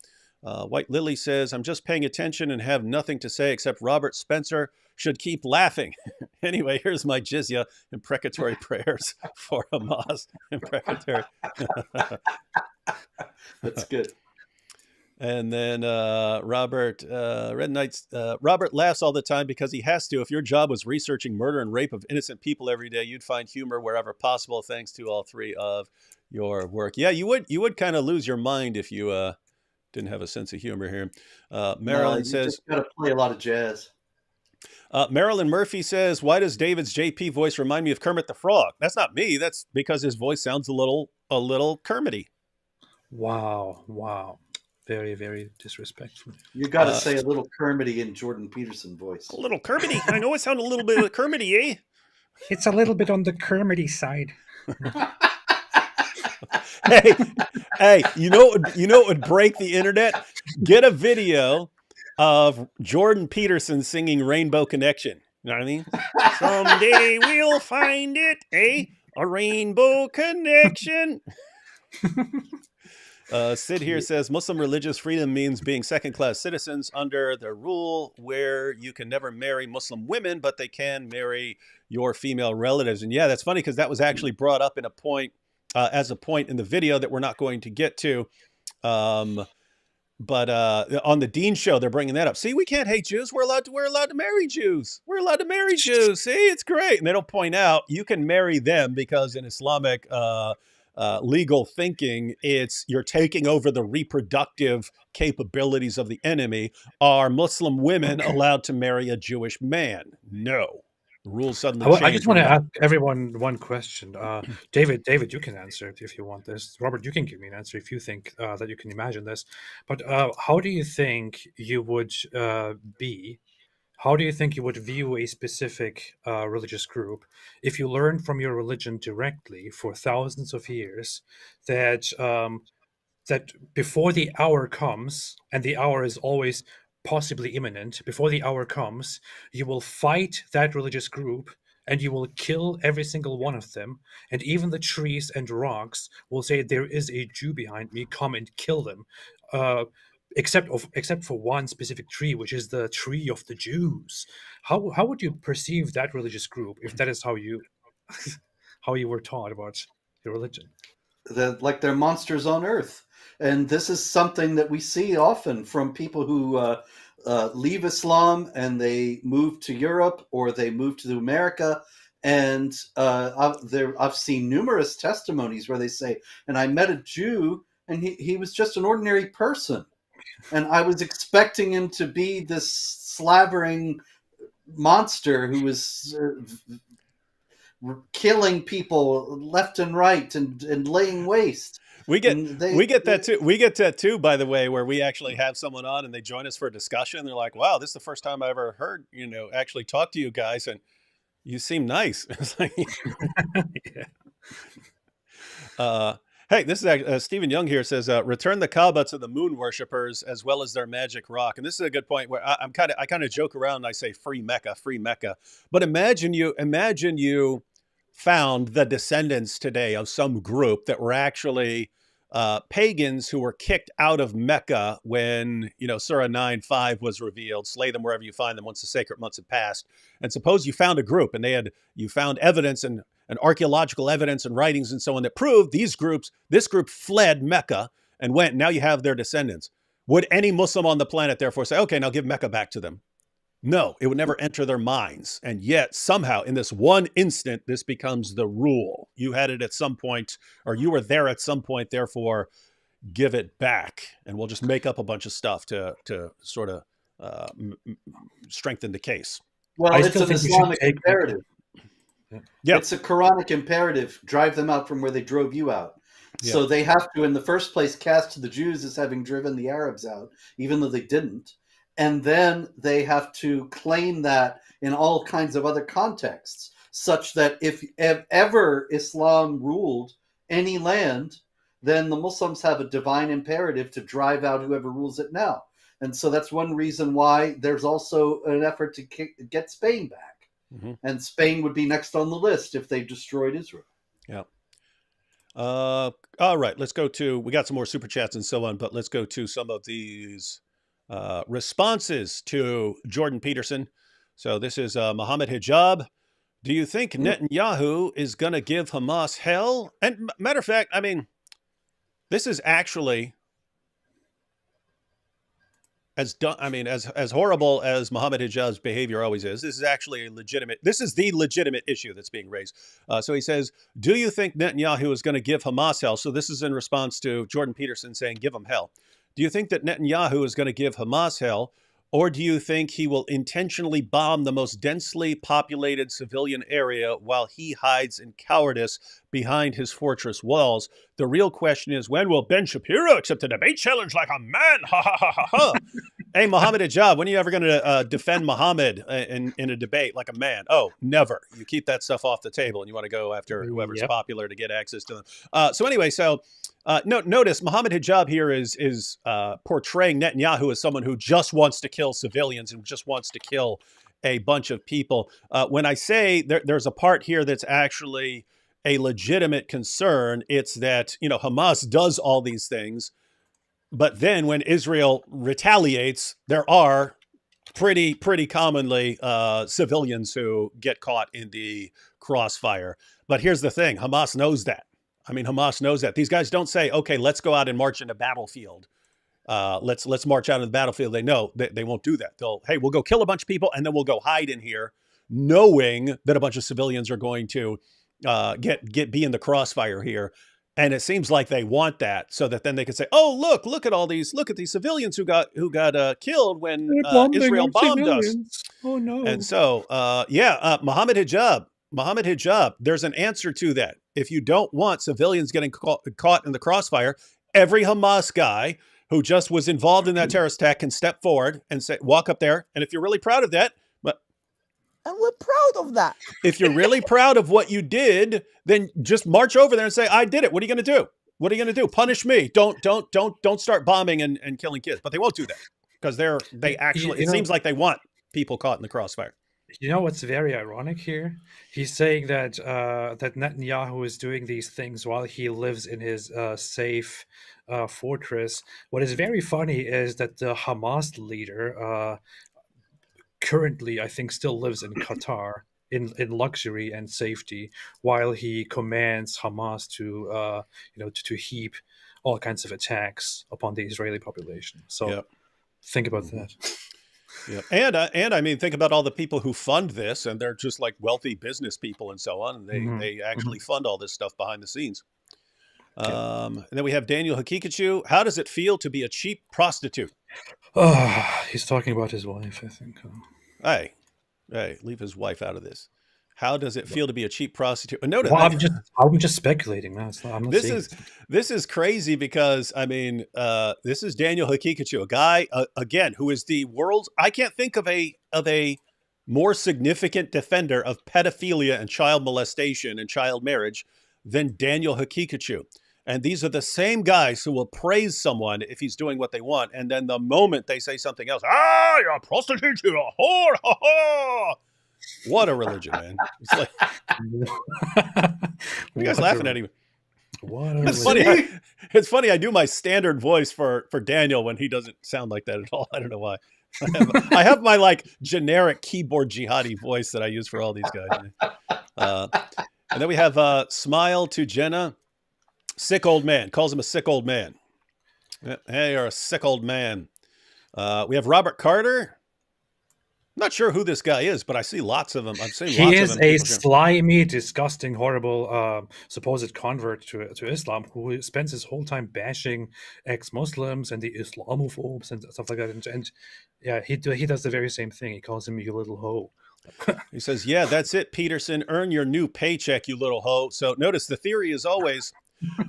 White Lily says, I'm just paying attention and have nothing to say except Robert Spencer should keep laughing. Anyway, here's my jizya imprecatory prayers for Hamas. Imprecatory. That's good. And then Robert, Red Knights, Robert laughs all the time because he has to. If your job was researching murder and rape of innocent people every day, you'd find humor wherever possible. Thanks to all three of your work. Yeah, you would kind of lose your mind if you didn't have a sense of humor here. No, Marilyn you says, just got to play a lot of jazz. Marilyn Murphy says, why does David's JP voice remind me of Kermit the Frog? That's not me. That's because his voice sounds a little Kermity. Wow, wow, very, very disrespectful. You got to say a little Kermity in Jordan Peterson voice. A little Kermity. I know it sounded a little bit Kermity, eh? It's a little bit on the Kermity side. Hey, you know what would break the internet? Get a video of Jordan Peterson singing Rainbow Connection. You know what I mean? Someday we'll find it, eh? A rainbow connection. Sid here says Muslim religious freedom means being second-class citizens under the rule where you can never marry Muslim women, but they can marry your female relatives. And yeah, that's funny because that was actually brought up in a point as a point in the video that we're not going to get to. But on the Dean show, they're bringing that up. See, we can't hate Jews. We're allowed to marry Jews. We're allowed to marry Jews. See, it's great. And they don't point out you can marry them because in Islamic legal thinking, it's you're taking over the reproductive capabilities of the enemy. Are Muslim women allowed to marry a Jewish man? No. The rules suddenly change. I just want to ask everyone one question. David, you can answer it if you want this. Robert, you can give me an answer if you think that you can imagine this. But how do you think you would be? How do you think you would view a specific religious group if you learned from your religion directly for thousands of years that that before the hour comes, and the hour is always possibly imminent, before the hour comes, you will fight that religious group and you will kill every single one of them. And even the trees and rocks will say, there is a Jew behind me, come and kill them. Except for one specific tree, which is the tree of the Jews. How would you perceive that religious group if that is how you how you were taught about your religion? Like they're monsters on Earth, and this is something that we see often from people who leave Islam and they move to Europe or they move to America. And I've seen numerous testimonies where they say, "And I met a Jew, and he was just an ordinary person, and I was expecting him to be this slavering monster who was killing people left and right and laying waste." We get that too. We get that too, by the way, where we actually have someone on and they join us for a discussion. They're like, "Wow, this is the first time I ever heard actually talk to you guys, and you seem nice." It's like, Yeah. Hey, this is Stephen Young here says, "Return the Kaaba to the moon worshippers as well as their magic rock." And this is a good point where I kind of joke around and I say, "Free Mecca, free Mecca." But imagine you found the descendants today of some group that were actually pagans who were kicked out of Mecca when Surah 9:5 was revealed. Slay them wherever you find them once the sacred months have passed. And suppose you found a group and you found evidence and archaeological evidence and writings and so on that proved this group fled Mecca and went. Now you have their descendants. Would any Muslim on the planet therefore say, "Okay, now give Mecca back to them"? No, it would never enter their minds. And yet somehow in this one instant, this becomes the rule. You had it at some point, or you were there at some point, therefore give it back. And we'll just make up a bunch of stuff to sort of strengthen the case. Well, it's an Islamic imperative. Yeah. It's a Quranic imperative. Drive them out from where they drove you out. Yeah. So they have to, in the first place, cast the Jews as having driven the Arabs out, even though they didn't. And then they have to claim that in all kinds of other contexts, such that if ever Islam ruled any land, then the Muslims have a divine imperative to drive out whoever rules it now. And so that's one reason why there's also an effort to get Spain back. Mm-hmm. And Spain would be next on the list if they destroyed Israel. Yeah. All right, let's go to, we got some more super chats and so on, but let's go to some of these responses to Jordan Peterson. So this is Mohammed Hijab. Do you think Netanyahu is going to give Hamas hell? And matter of fact, I mean, this is actually as horrible as Mohammed Hijab's behavior always is, this is actually the legitimate issue that's being raised. So he says, do you think Netanyahu is going to give Hamas hell? So this is in response to Jordan Peterson saying, give them hell. Do you think that Netanyahu is going to give Hamas hell? Or do you think he will intentionally bomb the most densely populated civilian area while he hides in cowardice behind his fortress walls? The real question is, when will Ben Shapiro accept a debate challenge like a man? Ha ha ha ha ha. Hey, Mohammed Hijab, when are you ever going to defend Mohammed in a debate like a man? Oh, never. You keep that stuff off the table and you want to go after whoever's popular to get access to them. Notice Mohammed Hijab here is portraying Netanyahu as someone who just wants to kill civilians and just wants to kill a bunch of people. When I say there's a part here that's actually a legitimate concern, it's that, Hamas does all these things, but then when Israel retaliates, there are pretty commonly civilians who get caught in the crossfire. But here's the thing: Hamas knows that. Hamas knows that. These guys don't say, "Okay, let's go out and march in a battlefield. Let's march out in the battlefield." They know they won't do that. We'll go kill a bunch of people and then we'll go hide in here, knowing that a bunch of civilians are going to be in the crossfire here. And it seems like they want that so that then they can say, "Oh, look at these civilians who got killed when Israel bombed us." Oh no! And so, Mohammed Hijab, there's an answer to that. If you don't want civilians getting caught in the crossfire, every Hamas guy who just was involved in that terrorist attack can step forward and walk up there. And if you're really proud of that, And we're proud of that. if you're really proud of what you did, then just march over there and say, "I did it." What are you going to do? What are you going to do? Punish me. Don't start bombing and killing kids. But they won't do that because it seems like they want people caught in the crossfire. You know what's very ironic here? He's saying that that Netanyahu is doing these things while he lives in his safe fortress. What is very funny is that the Hamas leader currently, I think, still lives in Qatar in luxury and safety, while he commands Hamas to heap all kinds of attacks upon the Israeli population. So think about that. Yeah, and think about all the people who fund this, and they're just like wealthy business people and so on. And they actually fund all this stuff behind the scenes. And then we have Daniel Hakikachu. How does it feel to be a cheap prostitute? He's talking about his wife, I think. Hey, leave his wife out of this. How does it feel to be a cheap prostitute? Notice, I'm just speculating, man. This is crazy because this is Daniel Hakikachu, a guy again who is the world's. I can't think of a more significant defender of pedophilia and child molestation and child marriage than Daniel Hakikachu. And these are the same guys who will praise someone if he's doing what they want, and then the moment they say something else, you're a prostitute, you're a whore, ha ha. What a religion, man. It's like, you guys laughing at him. It's funny. I do my standard voice for Daniel when he doesn't sound like that at all. I don't know why. I have my generic keyboard jihadi voice that I use for all these guys. And then we have Smile to Jenna. Sick old man. Calls him a sick old man. Hey, you're a sick old man. We have Robert Carter. I'm not sure who this guy is, but I see lots of them. I've seen lots of them. He is a slimy, disgusting, horrible supposed convert to Islam who spends his whole time bashing ex-Muslims and the Islamophobes and stuff like that. And he does the very same thing. He calls him "you little hoe." He says, "Yeah, that's it, Peterson. Earn your new paycheck, you little hoe." So notice the theory is always...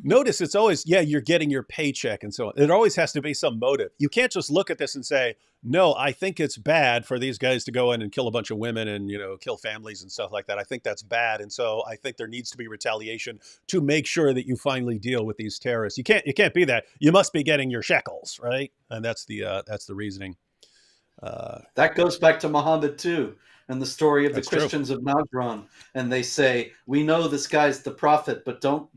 Notice it's always, you're getting your paycheck and so on. It always has to be some motive. You can't just look at this and say, no, I think it's bad for these guys to go in and kill a bunch of women and, kill families and stuff like that. I think that's bad. And so I think there needs to be retaliation to make sure that you finally deal with these terrorists. You can't be that. You must be getting your shekels, right? And that's the reasoning. That goes back to Muhammad too, and the story of the Christians of Najran. And they say, we know this guy's the prophet, but don't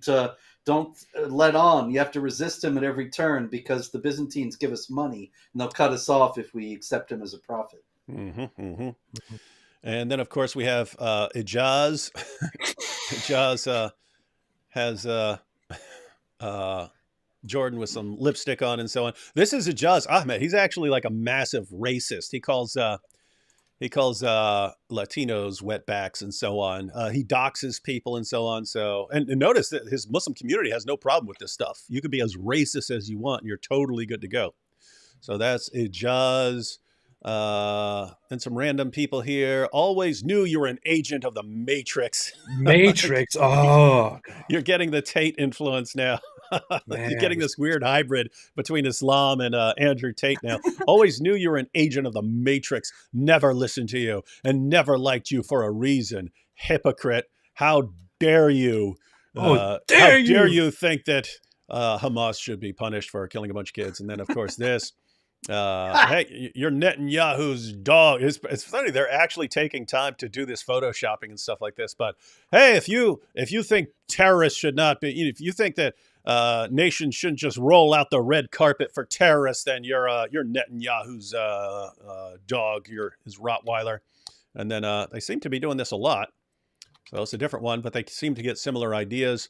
let on. You have to resist him at every turn because the Byzantines give us money and they'll cut us off if we accept him as a prophet. And then, of course, we have Ijaz. Ijaz has Jordan with some lipstick on and so on. This is Ijaz Ahmed. He's actually like a massive racist. He calls Latinos wetbacks and so on. He doxes people and so on. So, and notice that his Muslim community has no problem with this stuff. You could be as racist as you want, and you're totally good to go. So that's Ijaz. And some random people here. Always knew you were an agent of the Matrix. Matrix. Oh, You're getting the Tate influence now. man. You're getting this weird hybrid between Islam and Andrew Tate now. Always knew you were an agent of the Matrix. Never listened to you and never liked you for a reason. Hypocrite. How dare you? How dare you think that Hamas should be punished for killing a bunch of kids? And then, of course, this. Hey, you're Netanyahu's dog. It's funny, they're actually taking time to do this photoshopping and stuff like this. But hey, if you think terrorists should not be, if you think that nations shouldn't just roll out the red carpet for terrorists, then you're Netanyahu's dog. You're his Rottweiler. And then they seem to be doing this a lot. So it's a different one, but they seem to get similar ideas.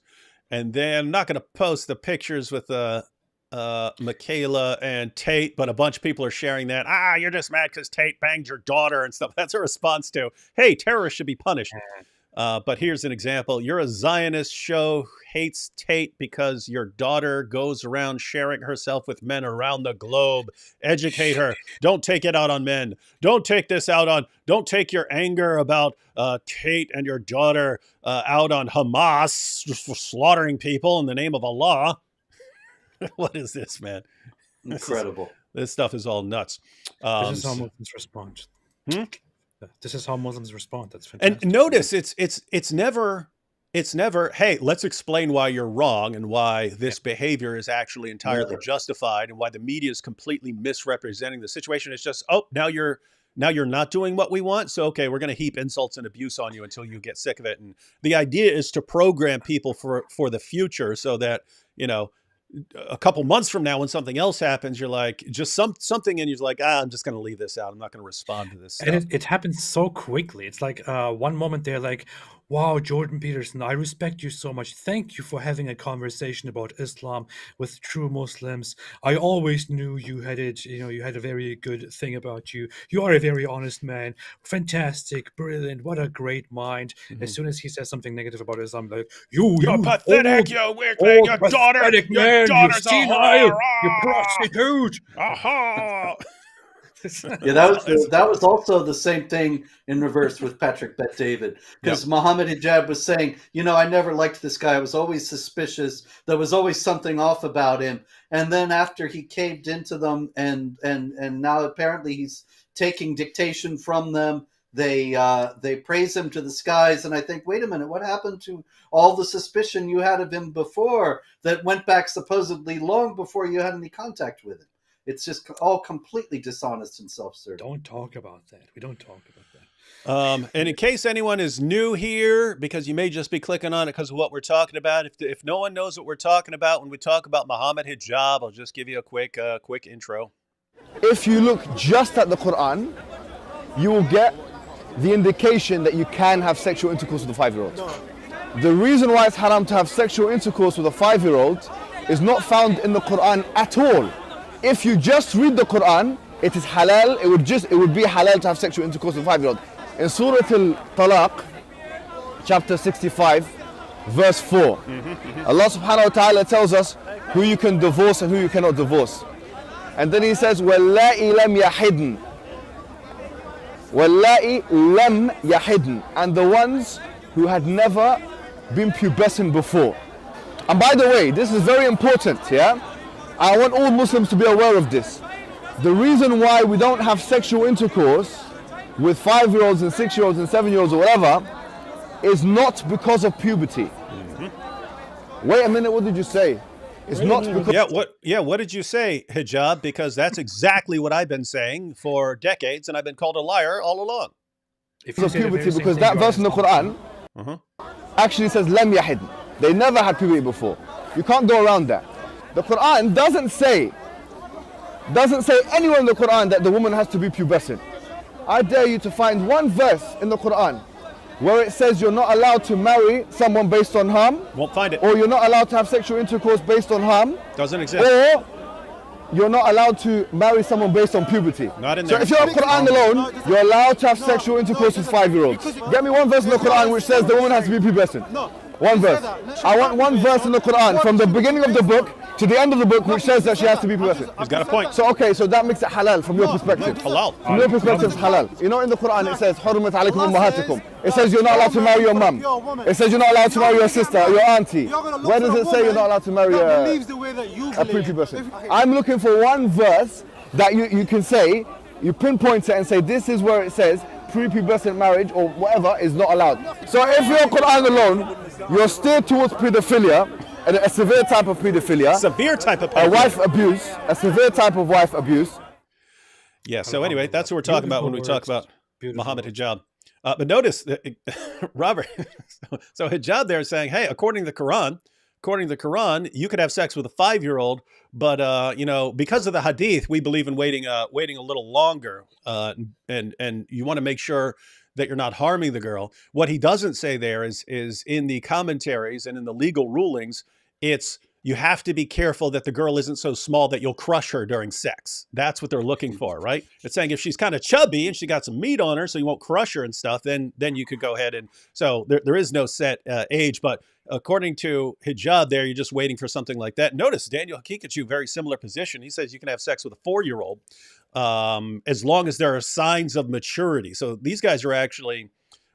And then I'm not going to post the pictures with Michaela and Tate, but a bunch of people are sharing that. You're just mad because Tate banged your daughter and stuff. That's a response to, hey, terrorists should be punished. But here's an example. You're a Zionist show hates Tate because your daughter goes around sharing herself with men around the globe. Educate her. Don't take it out on men. Don't take your anger about Tate and your daughter out on Hamas just for slaughtering people in the name of Allah. What is this, man? Incredible. This stuff is all nuts. This is how Muslims respond. This is how Muslims respond. That's And fantastic. notice it's never, hey, let's explain why you're wrong and why this behavior is actually entirely justified and why the media is completely misrepresenting the situation. It's just, now you're not doing what we want. So, okay, we're going to heap insults and abuse on you until you get sick of it. And the idea is to program people for the future so that, a couple months from now when something else happens, you're like, just something and you're like, I'm just going to leave this out. I'm not going to respond to this stuff. And it happens so quickly. It's like one moment they're like, wow, Jordan Peterson, I respect you so much. Thank you for having a conversation about Islam with true Muslims. I always knew you had it, you had a very good thing about you. You are a very honest man. Fantastic, brilliant, what a great mind. Mm-hmm. As soon as he says something negative about Islam, like, you're pathetic, you weakling, your daughter's a whore. You prostitute. Aha. Yeah, that was also the same thing in reverse with Patrick Bet David, because Muhammad Hijab was saying, I never liked this guy. I was always suspicious. There was always something off about him. And then after he caved into them, and now apparently he's taking dictation from them. They praise him to the skies, and I think, wait a minute, what happened to all the suspicion you had of him before that went back supposedly long before you had any contact with him? It's just all completely dishonest and self-serving. Don't talk about that. We don't talk about that. And in case anyone is new here, because you may just be clicking on it because of what we're talking about, if no one knows what we're talking about when we talk about Muhammad Hijab, I'll just give you a quick intro. If you look just at the Quran, you will get the indication that you can have sexual intercourse with a 5-year-old. The reason why it's haram to have sexual intercourse with a 5-year-old is not found in the Quran at all. If you just read the Quran, it is halal. It would be halal to have sexual intercourse with a 5-year-old. In Surah Al-Talaq, chapter 65, verse 4, Allah subhanahu wa ta'ala tells us who you can divorce and who you cannot divorce. And then he says, وَاللَّائِ لَمْ يَحِدْنَ وَاللَّائِ لَمْ يَحِدْنَ, and the ones who had never been pubescent before. And by the way, this is very important, I want all Muslims to be aware of this. The reason why we don't have sexual intercourse with 5-year-olds and 6-year-olds and 7-year-olds or whatever is not because of puberty. Wait a minute, what did you say? It's not because... What did you say, Hijab? Because that's exactly what I've been saying for decades, and I'i've been called a liar all along. Because of puberty, because that verse in the Quran actually says, Lam yahidn. They never had puberty before. You can't go around that. The Quran doesn't say anywhere in the Quran that the woman has to be pubescent. I dare you to find one verse in the Quran where it says you're not allowed to marry someone based on harm, Won't find it. or you're not allowed to have sexual intercourse based on harm, Doesn't exist. or you're not allowed to marry someone based on puberty. Not in So there. if you're on Quran alone, you're allowed to have sexual intercourse with 5-year-olds. Get me one verse in the Quran which says the woman has to be pubescent. One verse. I want one verse in the Quran from the beginning of the book to the end of the book which says that she has to be pubescent. He's got a point. So okay, so that makes it halal from your perspective. Halal. From your perspective, it's halal. You know, in the Quran it says, "Hurumat alaykum ummahatukum." It says you're not allowed to marry your mum. It says you're not allowed to marry your sister, your auntie. Where does it say you're not allowed to marry a prepubescent? I'm looking for one verse that you can say, you pinpoint it and say, this is where it says prepubescent marriage or whatever is not allowed. So if you're Quran alone, you're steered towards pedophilia, and a severe type of pedophilia. Severe type of pedophilia. A wife abuse, a severe type of wife abuse. Yeah, so anyway, that's what we're talking about when we talk about Muhammad Hijab. But notice, that, Robert, so Hijab there is saying, hey, according to the Quran, you could have sex with a 5-year-old, but you know, because of the Hadith, we believe in waiting a little longer, and you want to make sure that you're not harming the girl. What he doesn't say there is in the commentaries and in the legal rulings, it's you have to be careful that the girl isn't so small that you'll crush her during sex. That's what they're looking for, right? It's saying if she's kind of chubby and she got some meat on her so you won't crush her and stuff, then you could go ahead and, so there is no set age, but according to Hijab there, you're just waiting for something like that. Notice Daniel Hakikachu, very similar position. He says you can have sex with a 4-year-old as long as there are signs of maturity. So these guys are actually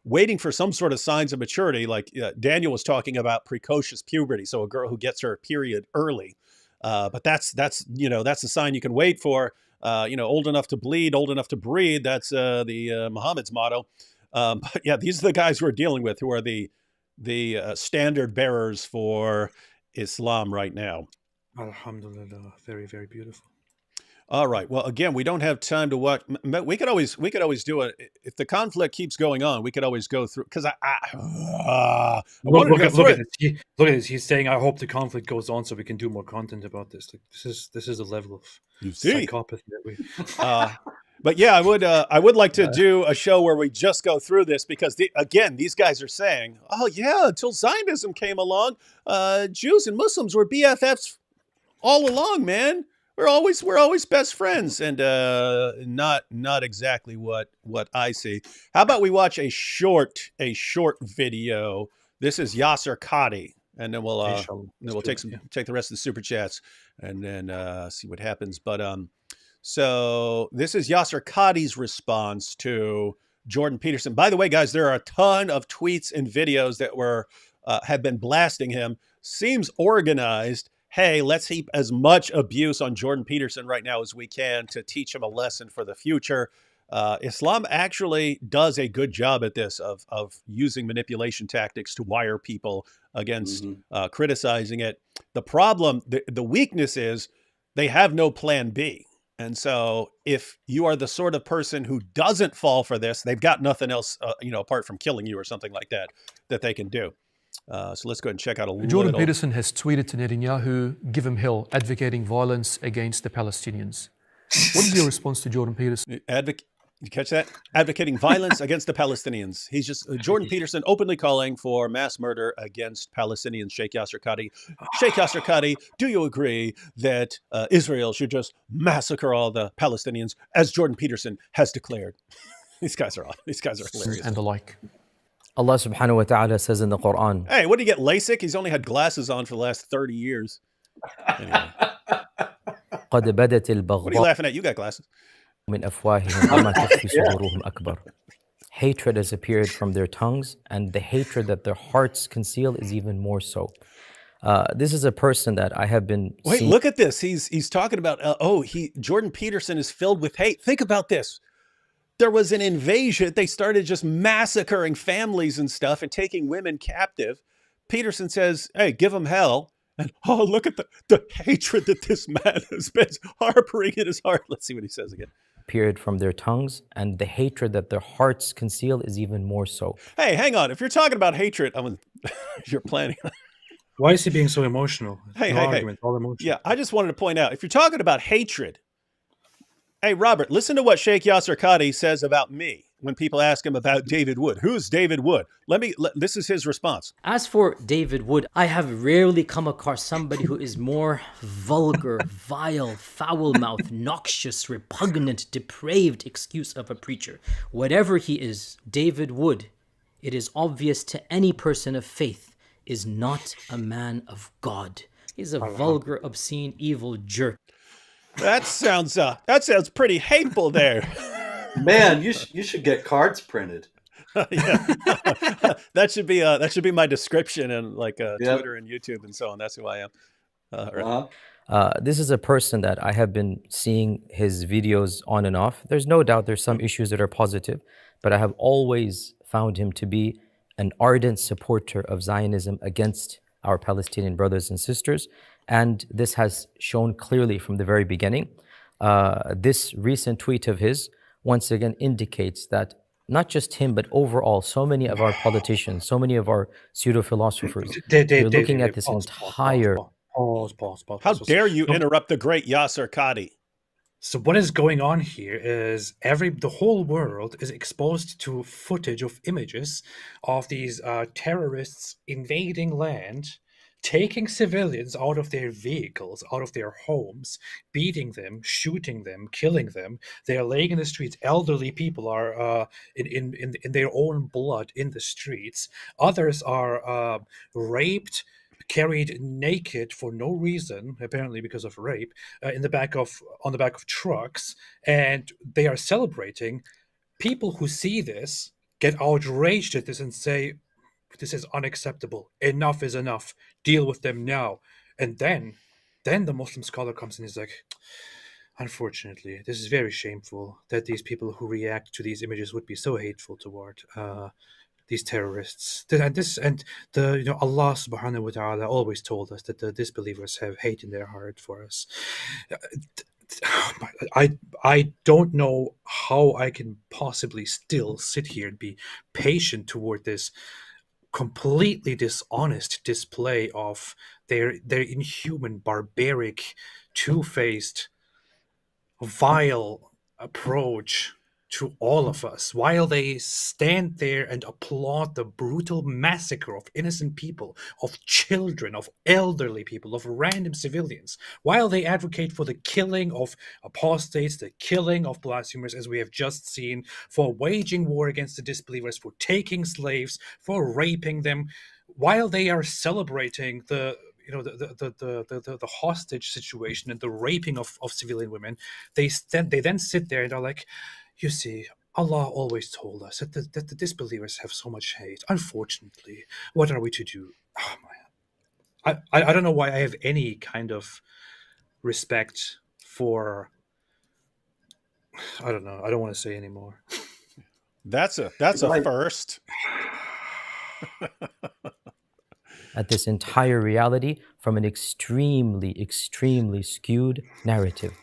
waiting for some sort of signs of maturity, like Daniel was talking about precocious puberty, so a girl who gets her period early. But that's a sign you can wait for. Old enough to bleed, old enough to breed. That's the Muhammad's motto. But yeah, these are the guys we're dealing with, who are the standard bearers for Islam right now. Alhamdulillah, very, very beautiful. All right. Well, again, we don't have time to watch. We could always do it if the conflict keeps going on. We could always go through, because look at this. He's saying, "I hope the conflict goes on so we can do more content about this." Like, this is the level of psychopathy that we. But yeah, I would like to do a show where we just go through this, because these guys are saying, "Oh yeah, until Zionism came along, Jews and Muslims were BFFs all along, man. We're always best friends," and not exactly what I see. How about we watch a short video? This is Yasser Qadi, and then we'll take the rest of the super chats, and then see what happens. But so this is Yasser Qadi's response to Jordan Peterson. By the way, guys, there are a ton of tweets and videos that have been blasting him. Seems organized. Hey, let's heap as much abuse on Jordan Peterson right now as we can to teach him a lesson for the future. Islam actually does a good job at this, of using manipulation tactics to wire people against criticizing it. The problem, the weakness is they have no plan B. And so if you are the sort of person who doesn't fall for this, they've got nothing else, apart from killing you or something like that they can do. So let's go ahead and check out a little. Jordan Peterson has tweeted to Netanyahu, "Give him hell," advocating violence against the Palestinians. What is your response to Jordan Peterson? You catch that? Advocating violence against the Palestinians. He's just Jordan Peterson openly calling for mass murder against Palestinians. Sheikh Yasser Qadi. Sheikh Yasser Qadi, do you agree that Israel should just massacre all the Palestinians, as Jordan Peterson has declared? These guys are hilarious. And the like. Allah subhanahu wa ta'ala says in the Quran. Hey, what did he get, LASIK? He's only had glasses on for the last 30 years. Anyway. قد بدت البغضاء. What are you laughing at? You got glasses. من أفواههم وما تخفي صدورهم أكبر. Hatred has appeared from their tongues, and the hatred that their hearts conceal is even more so. This is a person that I have been. Wait, look at this. He's talking about. Jordan Peterson is filled with hate. Think about this. There was an invasion. They started just massacring families and stuff and taking women captive. Peterson says, "Hey, give them hell." And look at the hatred that this man has been harboring in his heart. Let's see what he says again. Appeared from their tongues, and the hatred that their hearts conceal is even more so. Hey, hang on. If you're talking about hatred, you're planning. Why is he being so emotional? Hey. All emotion. Yeah, I just wanted to point out, if you're talking about hatred, hey, Robert, listen to what Sheikh Yasser Qadi says about me. when people ask him about David Wood. Who's David Wood? This is his response. As for David Wood, I have rarely come across somebody who is more vulgar, vile, foul-mouthed, noxious, repugnant, depraved excuse of a preacher. Whatever he is, David Wood, it is obvious to any person of faith, is not a man of God. He's a vulgar, obscene, evil jerk. That sounds pretty hateful there. Man, you should get cards printed. Yeah. that should be my description in like Twitter and YouTube and so on. That's who I am. This is a person that I have been seeing his videos on and off. There's no doubt there's some issues that are positive, but I have always found him to be an ardent supporter of Zionism against our Palestinian brothers and sisters. And this has shown clearly from the very beginning. This recent tweet of his once again indicates that not just him, but overall, so many of our politicians, so many of our pseudo-philosophers, they're looking at this entire... How dare you interrupt the great Yasser Qadi? So what is going on here is the whole world is exposed to footage of images of these terrorists invading land, taking civilians out of their vehicles, out of their homes, beating them, shooting them, killing them. They are laying in the streets. Elderly people are in their own blood in the streets. Others are raped, carried naked for no reason, apparently because of rape, on the back of trucks, and they are celebrating. People who see this get outraged at this and say, "This is unacceptable. Enough is enough. Deal with them now." And then the Muslim scholar comes in and is like, "Unfortunately, this is very shameful that these people who react to these images would be so hateful toward these terrorists." Allah subhanahu wa ta'ala always told us that the disbelievers have hate in their heart for us. I don't know how I can possibly still sit here and be patient toward this completely dishonest display of their inhuman, barbaric, two-faced, vile approach to all of us, while they stand there and applaud the brutal massacre of innocent people, of children, of elderly people, of random civilians, while they advocate for the killing of apostates, the killing of blasphemers, as we have just seen, for waging war against the disbelievers, for taking slaves, for raping them, while they are celebrating the hostage situation and the raping of civilian women. They then sit there and are like, "You see, Allah always told us that the disbelievers have so much hate. Unfortunately, what are we to do?" Oh man, I don't know why I have any kind of respect for. I don't know. I don't want to say anymore. That's a first. At this entire reality from an extremely, extremely skewed narrative.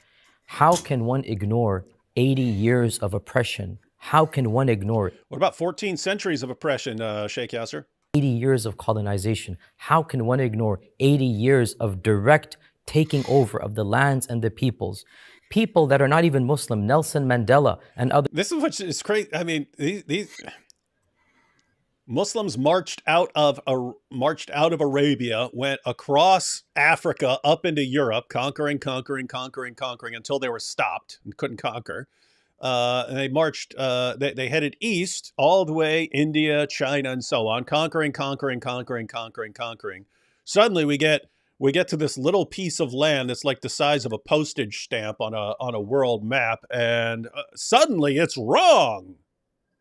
How can one ignore 80 years of oppression? How can one ignore it? What about 14 centuries of oppression, Sheikh Yasser? 80 years of colonization. How can one ignore 80 years of direct taking over of the lands and the peoples? People that are not even Muslim, Nelson Mandela and others. This is what is crazy. I mean, these Muslims marched out of Arabia, went across Africa up into Europe, conquering until they were stopped and couldn't conquer. And they marched. They headed east all the way, India, China, and so on, conquering. Suddenly, we get to this little piece of land that's like the size of a postage stamp on a world map, and suddenly it's wrong.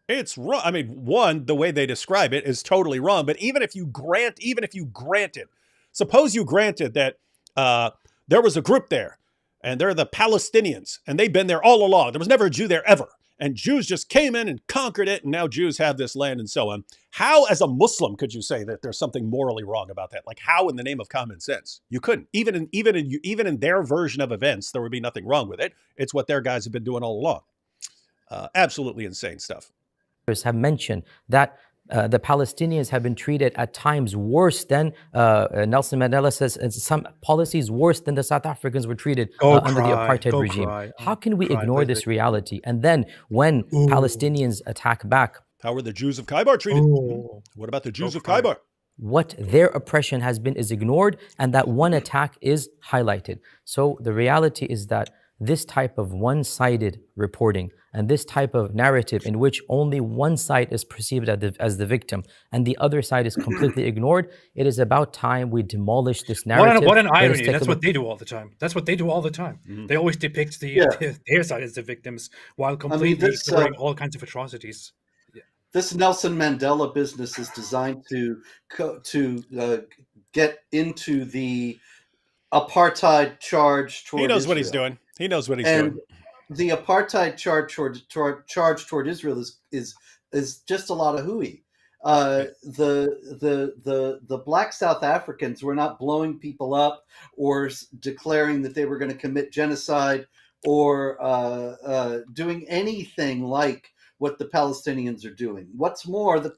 It's wrong. I mean, one, the way they describe it is totally wrong. But even if you granted, suppose you granted that there was a group there, and they're the Palestinians, and they've been there all along. There was never a Jew there ever, and Jews just came in and conquered it, and now Jews have this land and so on. How, as a Muslim, could you say that there's something morally wrong about that? Like, how, in the name of common sense? You couldn't. Even in their version of events, there would be nothing wrong with it. It's what their guys have been doing all along. Absolutely insane stuff. Have mentioned that The Palestinians have been treated at times worse than Nelson Mandela says, some policies worse than the South Africans were treated under the apartheid regime. How can we ignore this reality? And then when Palestinians attack back, how were the Jews of Khaybar treated? What about the Jews of Khaybar? What their oppression has been is ignored, and that one attack is highlighted. So the reality is that this type of one-sided reporting and this type of narrative in which only one side is perceived as the victim and the other side is completely ignored, it is about time we demolish this narrative. What an irony. That's what they do all the time. That's what they do all the time. They always depict their side as the victims while completely ignoring all kinds of atrocities. This Nelson Mandela business is designed to get into the apartheid charge toward He knows Israel. what he's doing. He knows what he's doing. The apartheid charge toward Israel is just a lot of hooey. The black South Africans were not blowing people up or declaring that they were going to commit genocide or doing anything like what the Palestinians are doing. What's more, the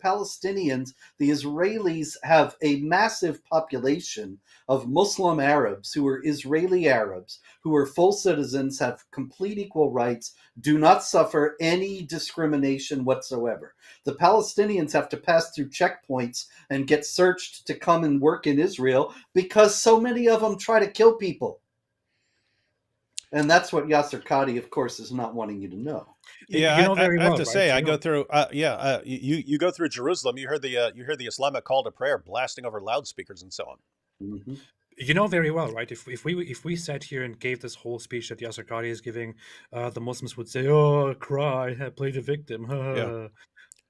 Israelis have a massive population of Muslim Arabs who are Israeli Arabs, who are full citizens, have complete equal rights, do not suffer any discrimination whatsoever. The Palestinians have to pass through checkpoints and get searched to come and work in Israel because so many of them try to kill people. And that's what Yasser Qadi, of course, is not wanting you to know. Yeah, I have to say, I go through. You go through Jerusalem. You hear the Islamic call to prayer blasting over loudspeakers and so on. Mm-hmm. You know very well, right? If we sat here and gave this whole speech that Yasser Qadi is giving, the Muslims would say, "Oh, cry, play the victim." Yeah.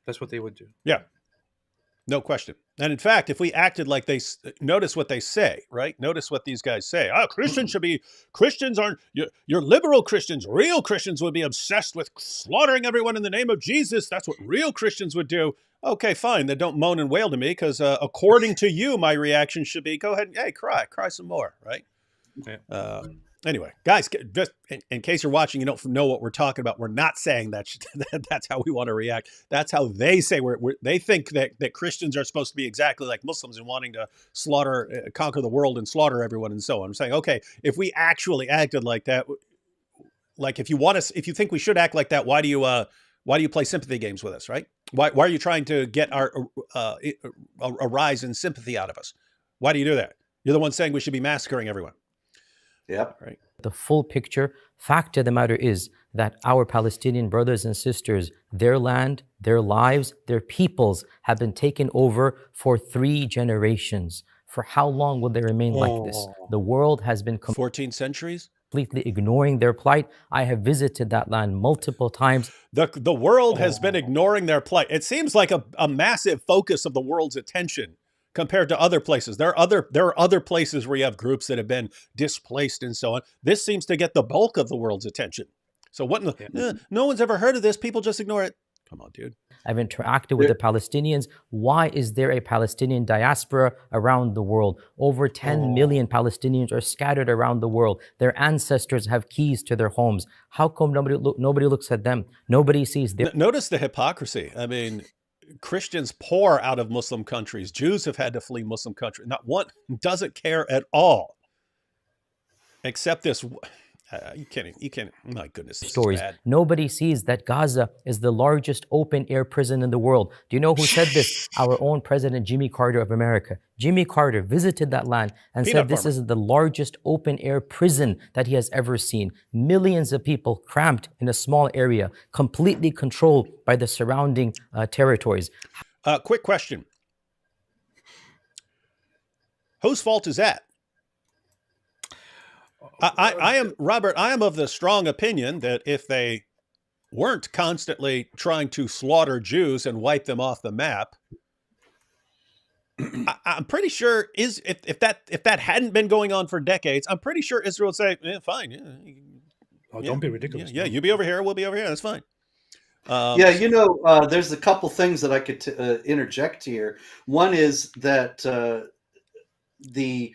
That's what they would do. Yeah. No question. And in fact, if we acted like notice what they say, right? Notice what these guys say. Christians aren't, you're liberal Christians. Real Christians would be obsessed with slaughtering everyone in the name of Jesus. That's what real Christians would do. Okay, fine. Then don't moan and wail to me because according to you, my reaction should be, go ahead and, cry some more, right? Yeah. Anyway, guys, just in case you're watching, you don't know what we're talking about. We're not saying that. That's how we want to react. That's how they say they think that Christians are supposed to be exactly like Muslims and wanting to conquer the world and slaughter everyone and so on. I'm saying, okay, if we actually acted like that, like if you think we should act like that, why do you play sympathy games with us, right? Why are you trying to get a rise in sympathy out of us? Why do you do that? You're the one saying we should be massacring everyone. Yep. Right. The full picture, fact of the matter is that our Palestinian brothers and sisters, their land, their lives, their peoples have been taken over for 3 generations. For how long will they remain like this? The world has been 14 centuries? Completely ignoring their plight. I have visited that land multiple times. The world has been ignoring their plight. It seems like a massive focus of the world's attention compared to other places. There are other places where you have groups that have been displaced and so on. This seems to get the bulk of the world's attention. So what? No one's ever heard of this. People just ignore it. Come on, dude. I've interacted with the Palestinians. Why is there a Palestinian diaspora around the world? Over 10 million Palestinians are scattered around the world. Their ancestors have keys to their homes. How come nobody looks at them? Nobody sees them. Notice the hypocrisy. I mean, Christians pour out of Muslim countries. Jews have had to flee Muslim countries. Not one doesn't care at all. Except this. You can't. My goodness, this stories. Is bad. Nobody sees that Gaza is the largest open-air prison in the world. Do you know who said this? Our own President Jimmy Carter of America. Jimmy Carter visited that land and said this is the largest open-air prison that he has ever seen. Millions of people cramped in a small area, completely controlled by the surrounding territories. Quick question. Whose fault is that? I am, Robert, I am of the strong opinion that if they weren't constantly trying to slaughter Jews and wipe them off the map, I'm pretty sure if that hadn't been going on for decades, I'm pretty sure Israel would say, fine. Don't be ridiculous. Yeah, you be over here, we'll be over here. That's fine. There's a couple things that I could interject here. One is that the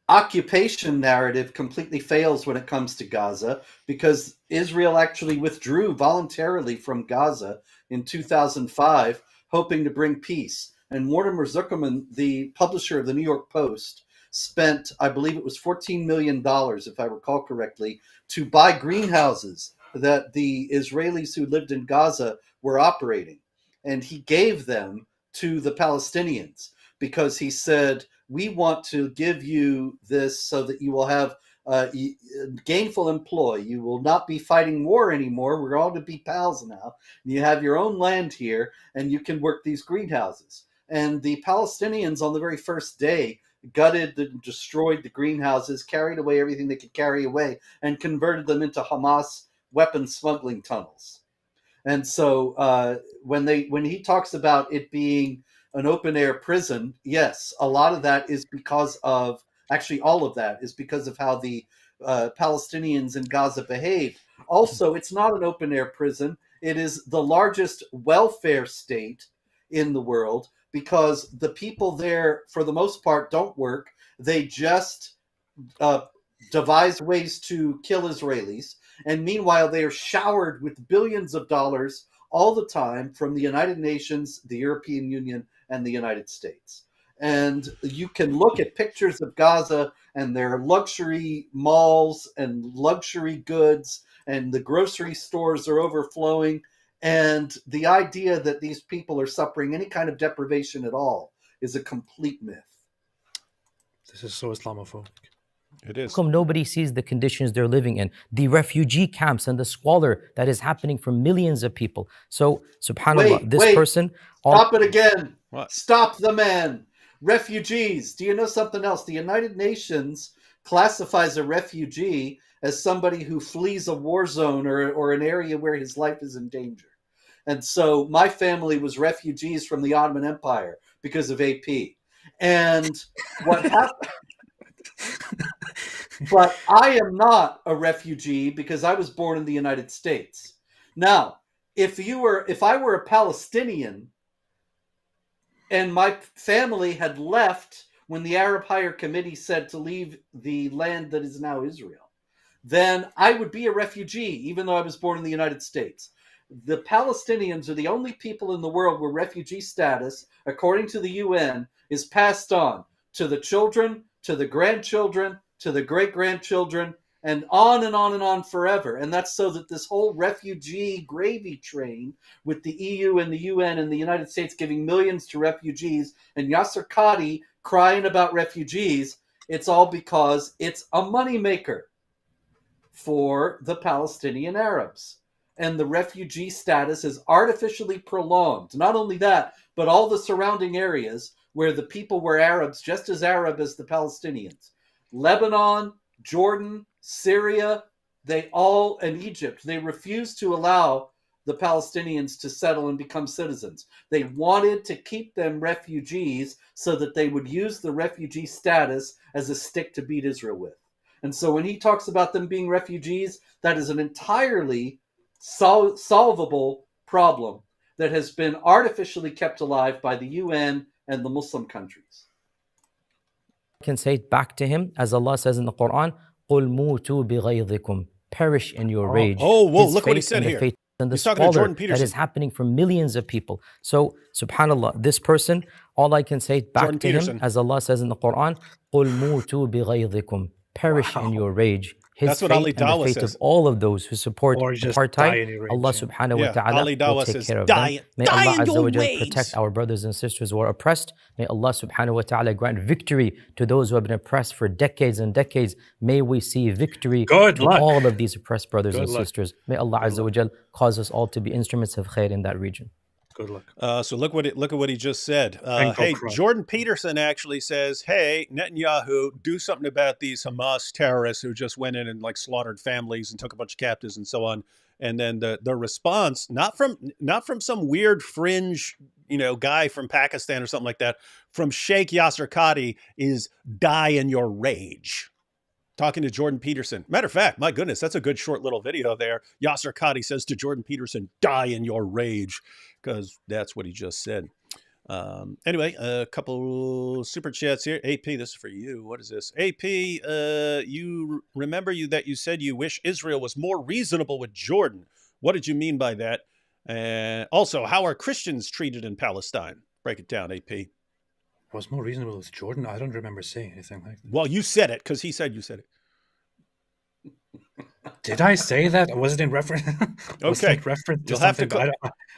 occupation narrative completely fails when it comes to Gaza because Israel actually withdrew voluntarily from Gaza in 2005. hoping to bring peace. And Mortimer Zuckerman, the publisher of the New York Post, spent, I believe it was $14 million, if I recall correctly, to buy greenhouses that the Israelis who lived in Gaza were operating. And he gave them to the Palestinians because he said, we want to give you this so that you will have gainful employ. You will not be fighting war anymore. We're all to be pals now. You have your own land here, and you can work these greenhouses. And the Palestinians on the very first day gutted and destroyed the greenhouses, carried away everything they could carry away, and converted them into Hamas weapon smuggling tunnels. And so when he talks about it being an open air prison, yes, a lot of that is because of, actually all of that is because of how the Palestinians in Gaza behaved. Also, it's not an open air prison. It is the largest welfare state in the world because the people there, for the most part, don't work. They just devise ways to kill Israelis. And meanwhile, they are showered with billions of dollars all the time from the United Nations, the European Union, and the United States. And you can look at pictures of Gaza and their luxury malls and luxury goods, and the grocery stores are overflowing. And the idea that these people are suffering any kind of deprivation at all is a complete myth. This is so Islamophobic. It is. How come nobody sees the conditions they're living in, the refugee camps and the squalor that is happening for millions of people? So, subhanAllah, this person... Stop it again. What? Stop the man. Refugees. Do you know something else? The United Nations classifies a refugee as somebody who flees a war zone or an area where his life is in danger. And so my family was refugees from the Ottoman Empire because of AP. And what happened... But I am not a refugee because I was born in the United States. Now, if I were a Palestinian and my family had left when the Arab Higher Committee said to leave the land that is now Israel, then I would be a refugee, even though I was born in the United States. The Palestinians are the only people in the world where refugee status, according to the UN, is passed on to the children, to the grandchildren, to the great-grandchildren, and on and on and on forever. And that's so that this whole refugee gravy train with the EU and the UN and the United States giving millions to refugees and Yasser Qadi crying about refugees, it's all because it's a moneymaker for the Palestinian Arabs. And the refugee status is artificially prolonged. Not only that, but all the surrounding areas where the people were Arabs, just as Arab as the Palestinians. Lebanon, Jordan, Syria, and Egypt, they refused to allow the Palestinians to settle and become citizens. They wanted to keep them refugees so that they would use the refugee status as a stick to beat Israel with. And so when he talks about them being refugees, that is an entirely solvable problem that has been artificially kept alive by the UN and the Muslim countries. Can say it back to him, as Allah says in the Quran, قُلْ مُوتُوا بِغَيْظِكُمْ, perish in your rage. Oh, whoa, His look what he faith said and the here. faith and the He's talking to squalor Jordan Peterson. that is happening for millions of people. So, subhanAllah, this person, all I can say back Jordan to Peterson. him, as Allah says in the Quran, قُلْ مُوتُوا بِغَيْظِكُمْ, perish in your rage. His That's what fate Ali and the Dawah fate says. of all of those who support Or just die in apartheid, your rage, Allah yeah. subhanahu Yeah, wa ta'ala Ali Dawah will take says, care of die- them. May die Allah in Azza your wa Jal rage. protect our brothers and sisters who are oppressed. May Allah subhanahu wa ta'ala grant victory to those who have been oppressed for decades and decades. May we see victory Good to luck. all of these oppressed brothers Good and luck. sisters. May Allah Azza wa Jal cause us all to be instruments of khair in that region. Good luck. So look at what he just said. And go Hey, cry. Jordan Peterson actually says, "Hey, Netanyahu, do something about these Hamas terrorists who just went in and like slaughtered families and took a bunch of captives and so on." And then the response, not from some weird fringe, guy from Pakistan or something like that, from Sheikh Yasser Qadi is die in your rage. Talking to Jordan Peterson. Matter of fact, my goodness, that's a good short little video there. Yasser Qadi says to Jordan Peterson, die in your rage, because that's what he just said. Anyway, a couple super chats here. AP, this is for you. What is this? AP, you remember that you said you wish Israel was more reasonable with Jordan. What did you mean by that? And also, how are Christians treated in Palestine? Break it down, AP. Was more reasonable with Jordan? I don't remember saying anything like that. Well, you said it because he said you said it. Did I say that? Or was it in reference? Was Okay. it reference to You'll have to something?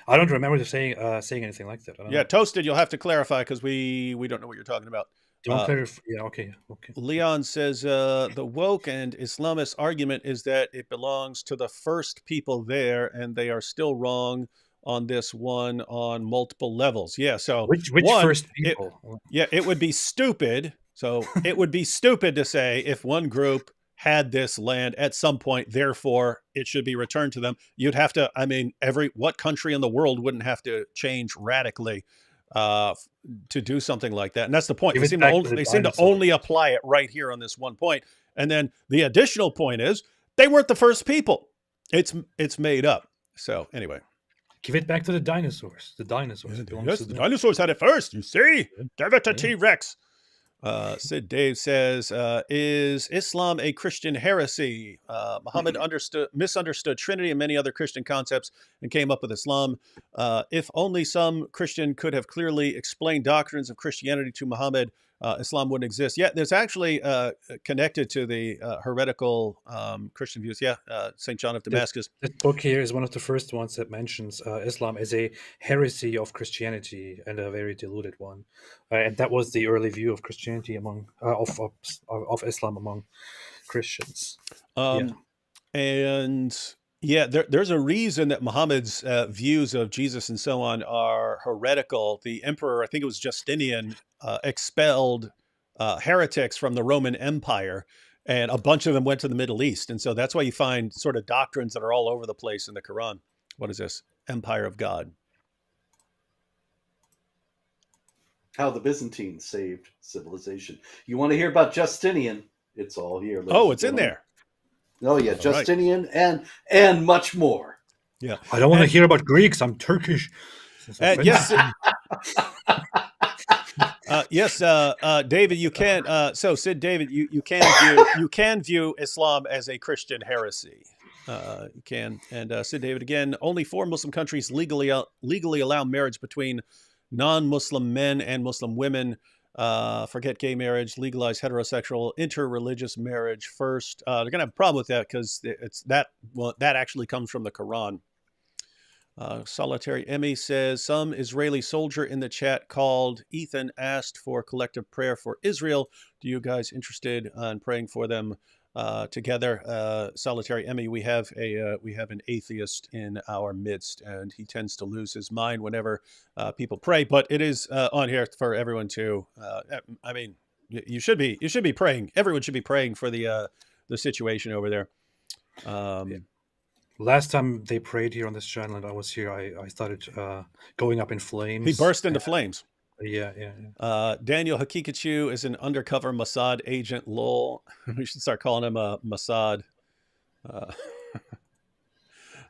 I don't remember saying anything like that. I don't Yeah, know. Toasted, you'll have to clarify because we don't know what you're talking about. Don't clarify. Yeah, okay. Leon says the woke and Islamist argument is that it belongs to the first people there, and they are still wrong on this one on multiple levels. Yeah, so Which one, first people? it would be stupid. So it would be stupid to say if one group had this land at some point, therefore it should be returned to them. You'd have to, I mean, what country in the world wouldn't have to change radically to do something like that? And that's the point. They seem to only apply it right here on this one point. And then the additional point is they weren't the first people. It's made up. So anyway. Give it back to the dinosaurs. The dinosaurs. Yes, the dinosaurs had it first. You see? Give it to T-Rex. Sid Dave says, is Islam a Christian heresy? Muhammad misunderstood Trinity and many other Christian concepts and came up with Islam. If only some Christian could have clearly explained doctrines of Christianity to Muhammad, Islam wouldn't exist. Yeah, there's actually connected to the heretical Christian views. Yeah, St. John of Damascus. This book here is one of the first ones that mentions Islam as a heresy of Christianity and a very diluted one. And that was the early view of Christianity among of Islam among Christians. And yeah, there's a reason that Muhammad's views of Jesus and so on are heretical. The emperor, I think it was Justinian, expelled heretics from the Roman Empire, and a bunch of them went to the Middle East. And so that's why you find sort of doctrines that are all over the place in the Quran. What is this? Empire of God. How the Byzantines saved civilization. You want to hear about Justinian? It's all here. Oh, it's in there. Oh yeah, Justinian and much more. Yeah, I don't want to hear about Greeks. I'm Turkish. Yes, yes, David. You can. So, Sid, David, you can view Islam as a Christian heresy. You can. And Sid, David, again, only 4 Muslim countries legally allow marriage between non-Muslim men and Muslim women. Forget gay marriage, legalize heterosexual interreligious marriage first. They're gonna have a problem with that because that actually comes from the Quran. Solitary Emmy says some Israeli soldier in the chat called Ethan asked for collective prayer for Israel. Do you guys interested in praying for them together? Solitary Emmy, we have an atheist in our midst, and he tends to lose his mind whenever people pray. But it is on here for everyone to. I mean, you should be praying. Everyone should be praying for the situation over there. Last time they prayed here on this channel and I was here, I started going up in flames. He burst into flames. Yeah. Daniel Hakikachu is an undercover Mossad agent. Lol. We should start calling him Mossad.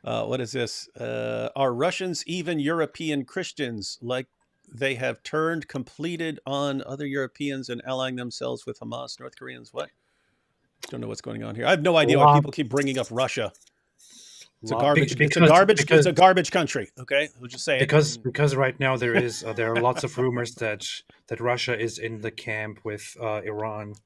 What is this? Are Russians even European Christians? Like they have completed on other Europeans and allying themselves with Hamas, North Koreans? What? Don't know what's going on here. I have no idea why people keep bringing up Russia. It's a garbage country. Okay, we'll just say it. Because right now there are lots of rumors that Russia is in the camp with Iran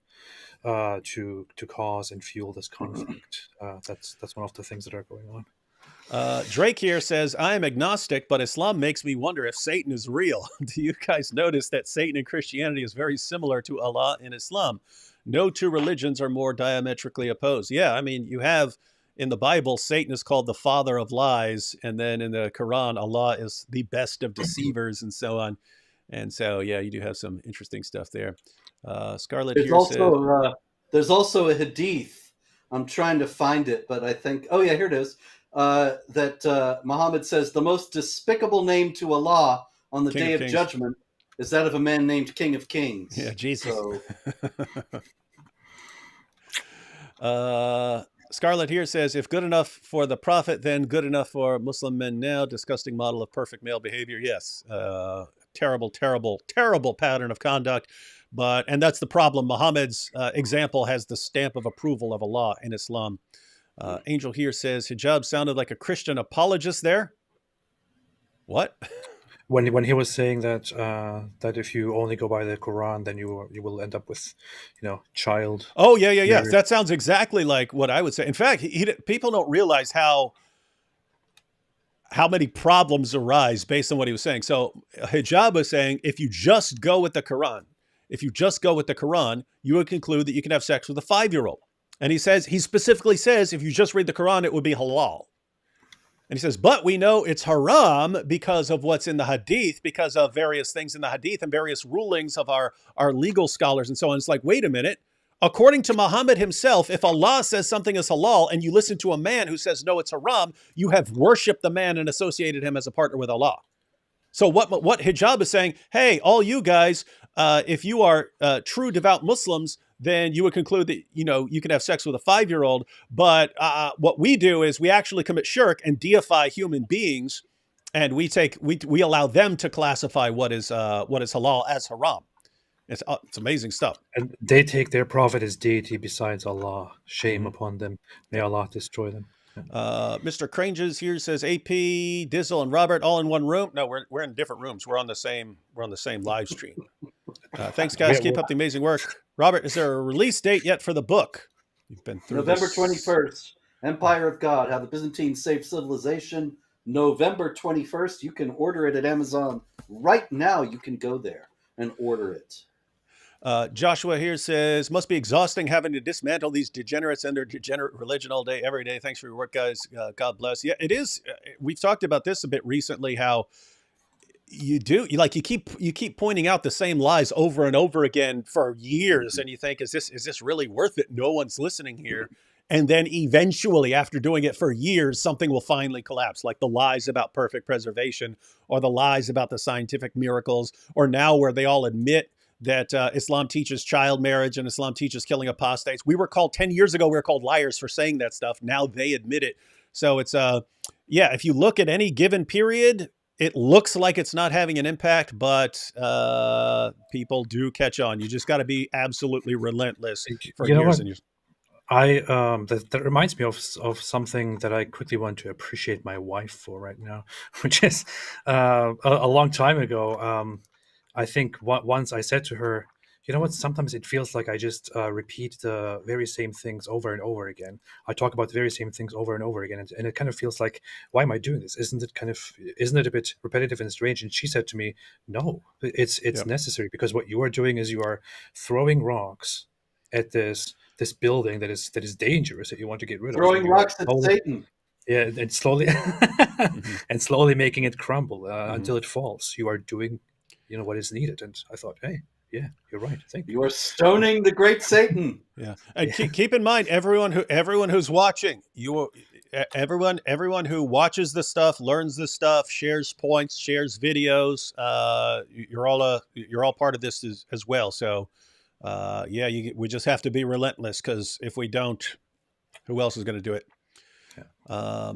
to cause and fuel this conflict. That's one of the things that are going on. Drake here says, I am agnostic, but Islam makes me wonder if Satan is real. Do you guys notice that Satan in Christianity is very similar to Allah in Islam? No two religions are more diametrically opposed. Yeah, I mean, you have in the Bible, Satan is called the father of lies. And then in the Quran, Allah is the best of deceivers and so on. And so, yeah, you do have some interesting stuff there. Scarlett there's also a hadith. I'm trying to find it, but I think, oh yeah, here it is. That Muhammad says the most despicable name to Allah on the Day of Judgment is that of a man named King of Kings. Yeah, Jesus. So. Scarlett here says, if good enough for the prophet, then good enough for Muslim men now. Disgusting model of perfect male behavior. Yes. Terrible, terrible, terrible pattern of conduct. And that's the problem. Muhammad's example has the stamp of approval of Allah in Islam. Angel here says, hijab sounded like a Christian apologist there. What? When he was saying that that if you only go by the Quran, then you will end up with, child Oh, yeah. marriage. That sounds exactly like what I would say. In fact, people don't realize how many problems arise based on what he was saying. So Hijab was saying, if you just go with the Quran, you would conclude that you can have sex with a 5-year-old. And he specifically says, if you just read the Quran, it would be halal. And he says, but we know it's haram because of what's in the hadith, because of various things in the hadith and various rulings of our legal scholars and so on. It's like, wait a minute. According to Muhammad himself, if Allah says something is halal and you listen to a man who says, no, it's haram, you have worshiped the man and associated him as a partner with Allah. So what Hijab is saying, hey, all you guys, if you are true devout Muslims, then you would conclude that, you can have sex with a 5-year-old. But what we do is we actually commit shirk and deify human beings. And we allow them to classify what is halal as haram. It's amazing stuff. And they take their prophet as deity besides Allah. Shame upon them. May Allah destroy them. Mr. Cranges here says AP, Dizzle, and Robert all in one room. No, we're in different rooms. We're on the same live stream. Thanks, guys. Keep up the amazing work. Robert, is there a release date yet for the book? You've been through November 21st. Empire of God: How the Byzantines Saved Civilization. November 21st. You can order it at Amazon right now. You can go there and order it. Joshua here says, must be exhausting having to dismantle these degenerates and their degenerate religion all day, every day. Thanks for your work, guys. God bless. Yeah, it is. We've talked about this a bit recently, how you keep pointing out the same lies over and over again for years. And you think, is this really worth it? No one's listening here. And then eventually, after doing it for years, something will finally collapse, like the lies about perfect preservation, or the lies about the scientific miracles, or now where they all admit that Islam teaches child marriage and Islam teaches killing apostates. 10 years ago, we were called liars for saying that stuff. Now they admit it. So it's, if you look at any given period, it looks like it's not having an impact, but people do catch on. You just got to be absolutely relentless for years and years. That reminds me of something that I quickly want to appreciate my wife for right now, which is a long time ago. I think once I said to her, you know what, sometimes it feels like I just repeat the very same things over and over again. I talk about the very same things over and over again. And it kind of feels like, why am I doing this? Isn't it a bit repetitive and strange? And she said to me, no, it's necessary, because what you are doing is you are throwing rocks at this building that is dangerous, that you want to get rid of. Throwing rocks at Satan. Yeah, and slowly and slowly making it crumble until it falls. You are doing what is needed. And I thought, hey, yeah, you're right. Thank you. You are stoning the great Satan. Yeah. And keep in mind, everyone who's watching, everyone who watches this stuff, learns this stuff, shares points, shares videos, you're all part of this as well. So we just have to be relentless, because if we don't, who else is going to do it? Yeah.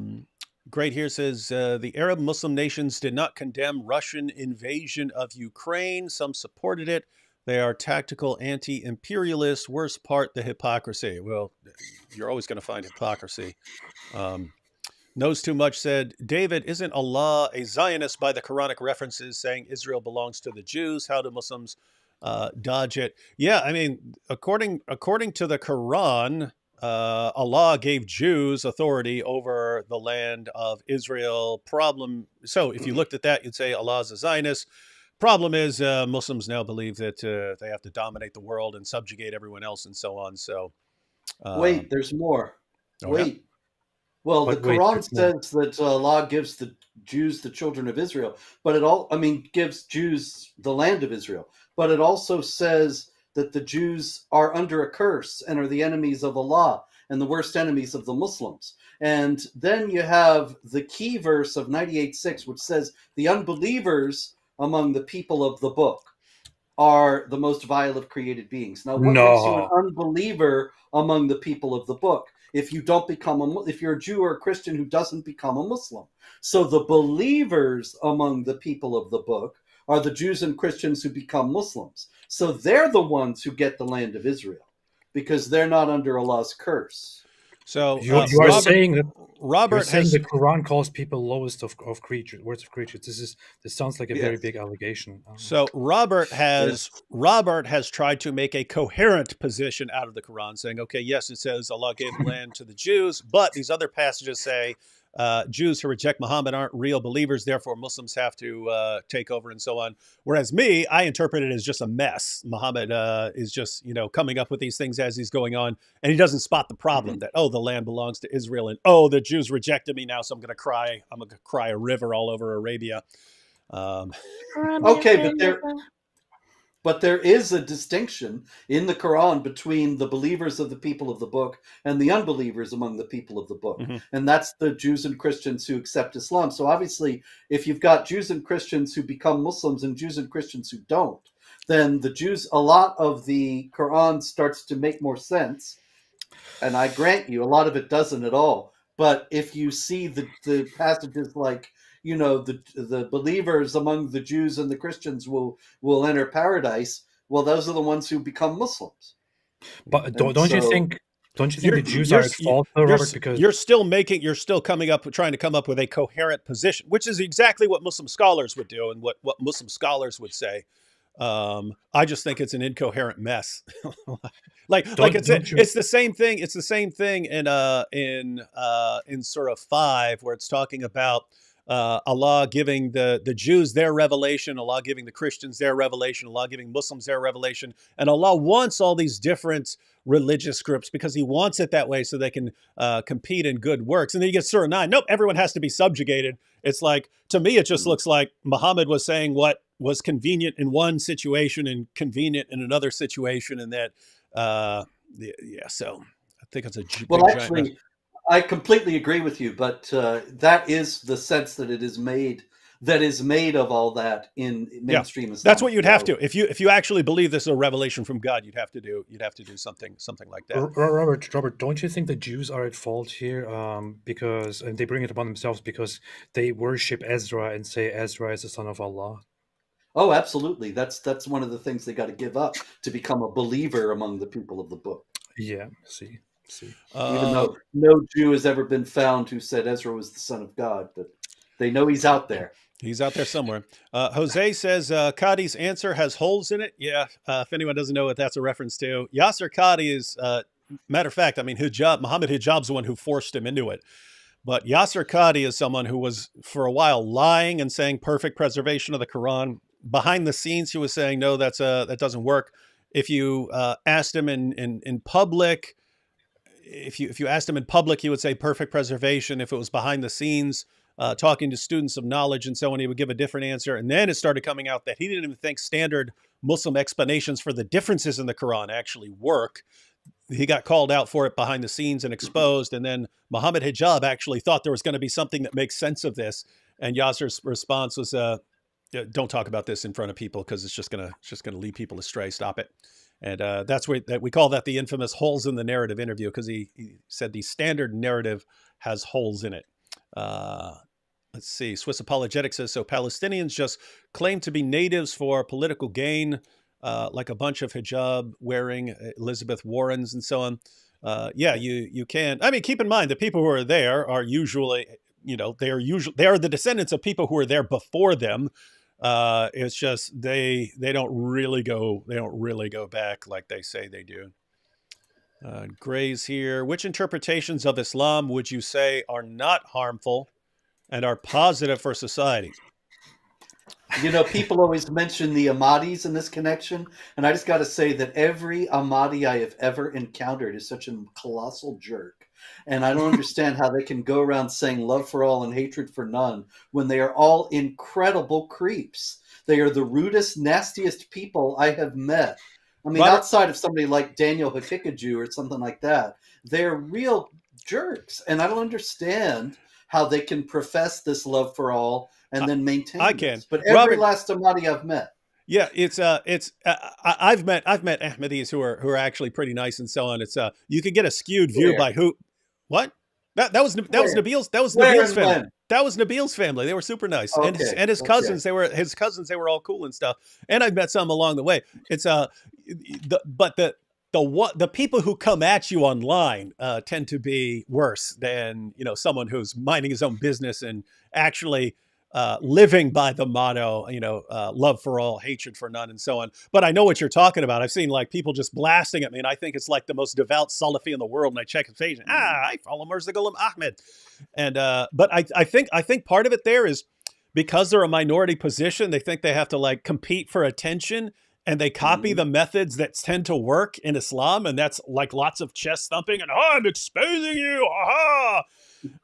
Great here says, the Arab Muslim nations did not condemn Russian invasion of Ukraine. Some supported it. They are tactical anti-imperialists. Worst part, the hypocrisy. Well, you're always going to find hypocrisy. Knows too much said, David, isn't Allah a Zionist by the Quranic references saying Israel belongs to the Jews? How do Muslims dodge it? Yeah, I mean, according to the Quran, Allah gave Jews authority over the land of Israel. So if you looked at that, you'd say Allah is a Zionist. Problem is, Muslims now believe that they have to dominate the world and subjugate everyone else and so on. So wait, there's more. Wait. Yeah? Well, the Quran says that Allah gives the Jews the children of Israel, but gives Jews the land of Israel. But it also says that the Jews are under a curse and are the enemies of Allah and the worst enemies of the Muslims. And then you have the key verse of 98:6, which says the unbelievers among the people of the book are the most vile of created beings. Now, what makes you an unbeliever among the people of the book? If you don't if you're a Jew or a Christian who doesn't become a Muslim. So the believers among the people of the book are the Jews and Christians who become Muslims. So they're the ones who get the land of Israel, because they're not under Allah's curse. So You are saying that Robert has the Quran calls people lowest of creatures, words of creatures. This sounds like a very big allegation. So Robert has tried to make a coherent position out of the Quran, saying, okay, yes, it says Allah gave the land to the Jews, but these other passages say Jews who reject Muhammad aren't real believers, therefore Muslims have to take over and so on. Whereas me, I interpret it as just a mess. Muhammad is just, coming up with these things as he's going on, and he doesn't spot the problem that, the land belongs to Israel, and the Jews rejected me now, so I'm going to cry. I'm going to cry a river all over Arabia. Okay, but there is a distinction in the Quran between the believers of the people of the book and the unbelievers among the people of the book. And that's the Jews and Christians who accept Islam. So obviously, if you've got Jews and Christians who become Muslims and Jews and Christians who don't, then a lot of the Quran starts to make more sense. And I grant you, a lot of it doesn't at all. But if you see the passages like, the believers among the Jews and the Christians will enter paradise, well, those are the ones who become Muslims. But don't you think the Jews are at fault, though, Robert? Because you're still trying to come up with a coherent position, which is exactly what Muslim scholars would do and what Muslim scholars would say. I just think it's an incoherent mess. It's the same thing. It's the same thing in Surah 5, where it's talking about Allah giving the Jews their revelation, Allah giving the Christians their revelation, Allah giving Muslims their revelation. And Allah wants all these different religious groups because he wants it that way so they can compete in good works. And then you get Surah 9. Nope, everyone has to be subjugated. It's like, to me, it just looks like Muhammad was saying what was convenient in one situation and convenient in another situation. And that, so I think it's a big giant mess. I completely agree with you, but that is the sense that it is made. That is made of all that in mainstream Islam. That's what you'd have to. If you actually believe this is a revelation from God, you'd have to do something like that. Robert, don't you think the Jews are at fault here? Because and they bring it upon themselves because they worship Ezra and say Ezra is the son of Allah. Oh, absolutely. That's one of the things they got to give up to become a believer among the people of the book. Yeah. See. Even though no Jew has ever been found who said Ezra was the son of God, but they know he's out there. He's out there somewhere. Jose says Qadi's answer has holes in it. Yeah, if anyone doesn't know what that's a reference to, Yasser Qadi is, matter of fact, I mean, Muhammad Hijab's the one who forced him into it. But Yasser Qadi is someone who was, for a while, lying and saying perfect preservation of the Quran. Behind the scenes, he was saying, no, that doesn't work. If you asked him in public, if you asked him in public, he would say perfect preservation. If it was behind the scenes, talking to students of knowledge and so on, he would give a different answer. And then it started coming out that he didn't even think standard Muslim explanations for the differences in the Quran actually work. He got called out for it behind the scenes and exposed. And then Muhammad Hijab actually thought there was going to be something that makes sense of this. And Yasser's response was, don't talk about this in front of people because it's just gonna lead people astray. Stop it. And that's where we call that the infamous holes in the narrative interview, because he said the standard narrative has holes in it. Let's see. Swiss Apologetics says, so Palestinians just claim to be natives for political gain, like a bunch of hijab wearing Elizabeth Warrens and so on. Yeah, you can. I mean, keep in mind the people who are there are usually, they are the descendants of people who were there before them. It's just they don't really go back like they say they do. Gray's here. Which interpretations of Islam would you say are not harmful and are positive for society? People always mention the Ahmadis in this connection, and I just got to say that every Ahmadi I have ever encountered is such a colossal jerk. And I don't understand how they can go around saying love for all and hatred for none when they are all incredible creeps. They are the rudest, nastiest people I have met. I mean, outside of somebody like Daniel Hakikaju or something like that, they're real jerks. And I don't understand how they can profess this love for all and then maintain I can. This. But every last Ahmadi I've met. Yeah, I've met Ahmadis who are actually pretty nice and so on. It's you could get a skewed view by who. What? That was Nabil's family. That was Nabil's family. They were super nice, and his cousins. They were all cool and stuff. And I've met some along the way. It's but the the people who come at you online tend to be worse than, you know, someone who's minding his own business and actually living by the motto, you know, love for all, hatred for none, and so on. But I know what you're talking about. I've seen like people just blasting at me, and I think it's like the most devout Salafi in the world. And I check his page, I follow Mirza Ghulam Ahmed, and but I think part of it there is because they're a minority position, they think they have to like compete for attention. And they copy the methods that tend to work in Islam, and that's like lots of chest thumping and I'm exposing you,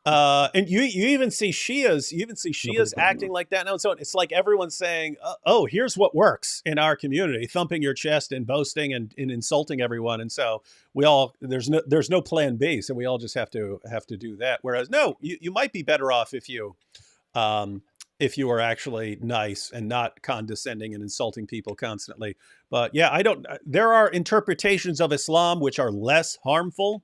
and you even see Shias, acting like that now. And so it's like everyone's saying, "Oh, here's what works in our community: thumping your chest and boasting and insulting everyone." And so we all there's no plan B, so we all just have to do that. Whereas no, you might be better off if you are actually nice and not condescending and insulting people constantly. But yeah, there are interpretations of Islam which are less harmful.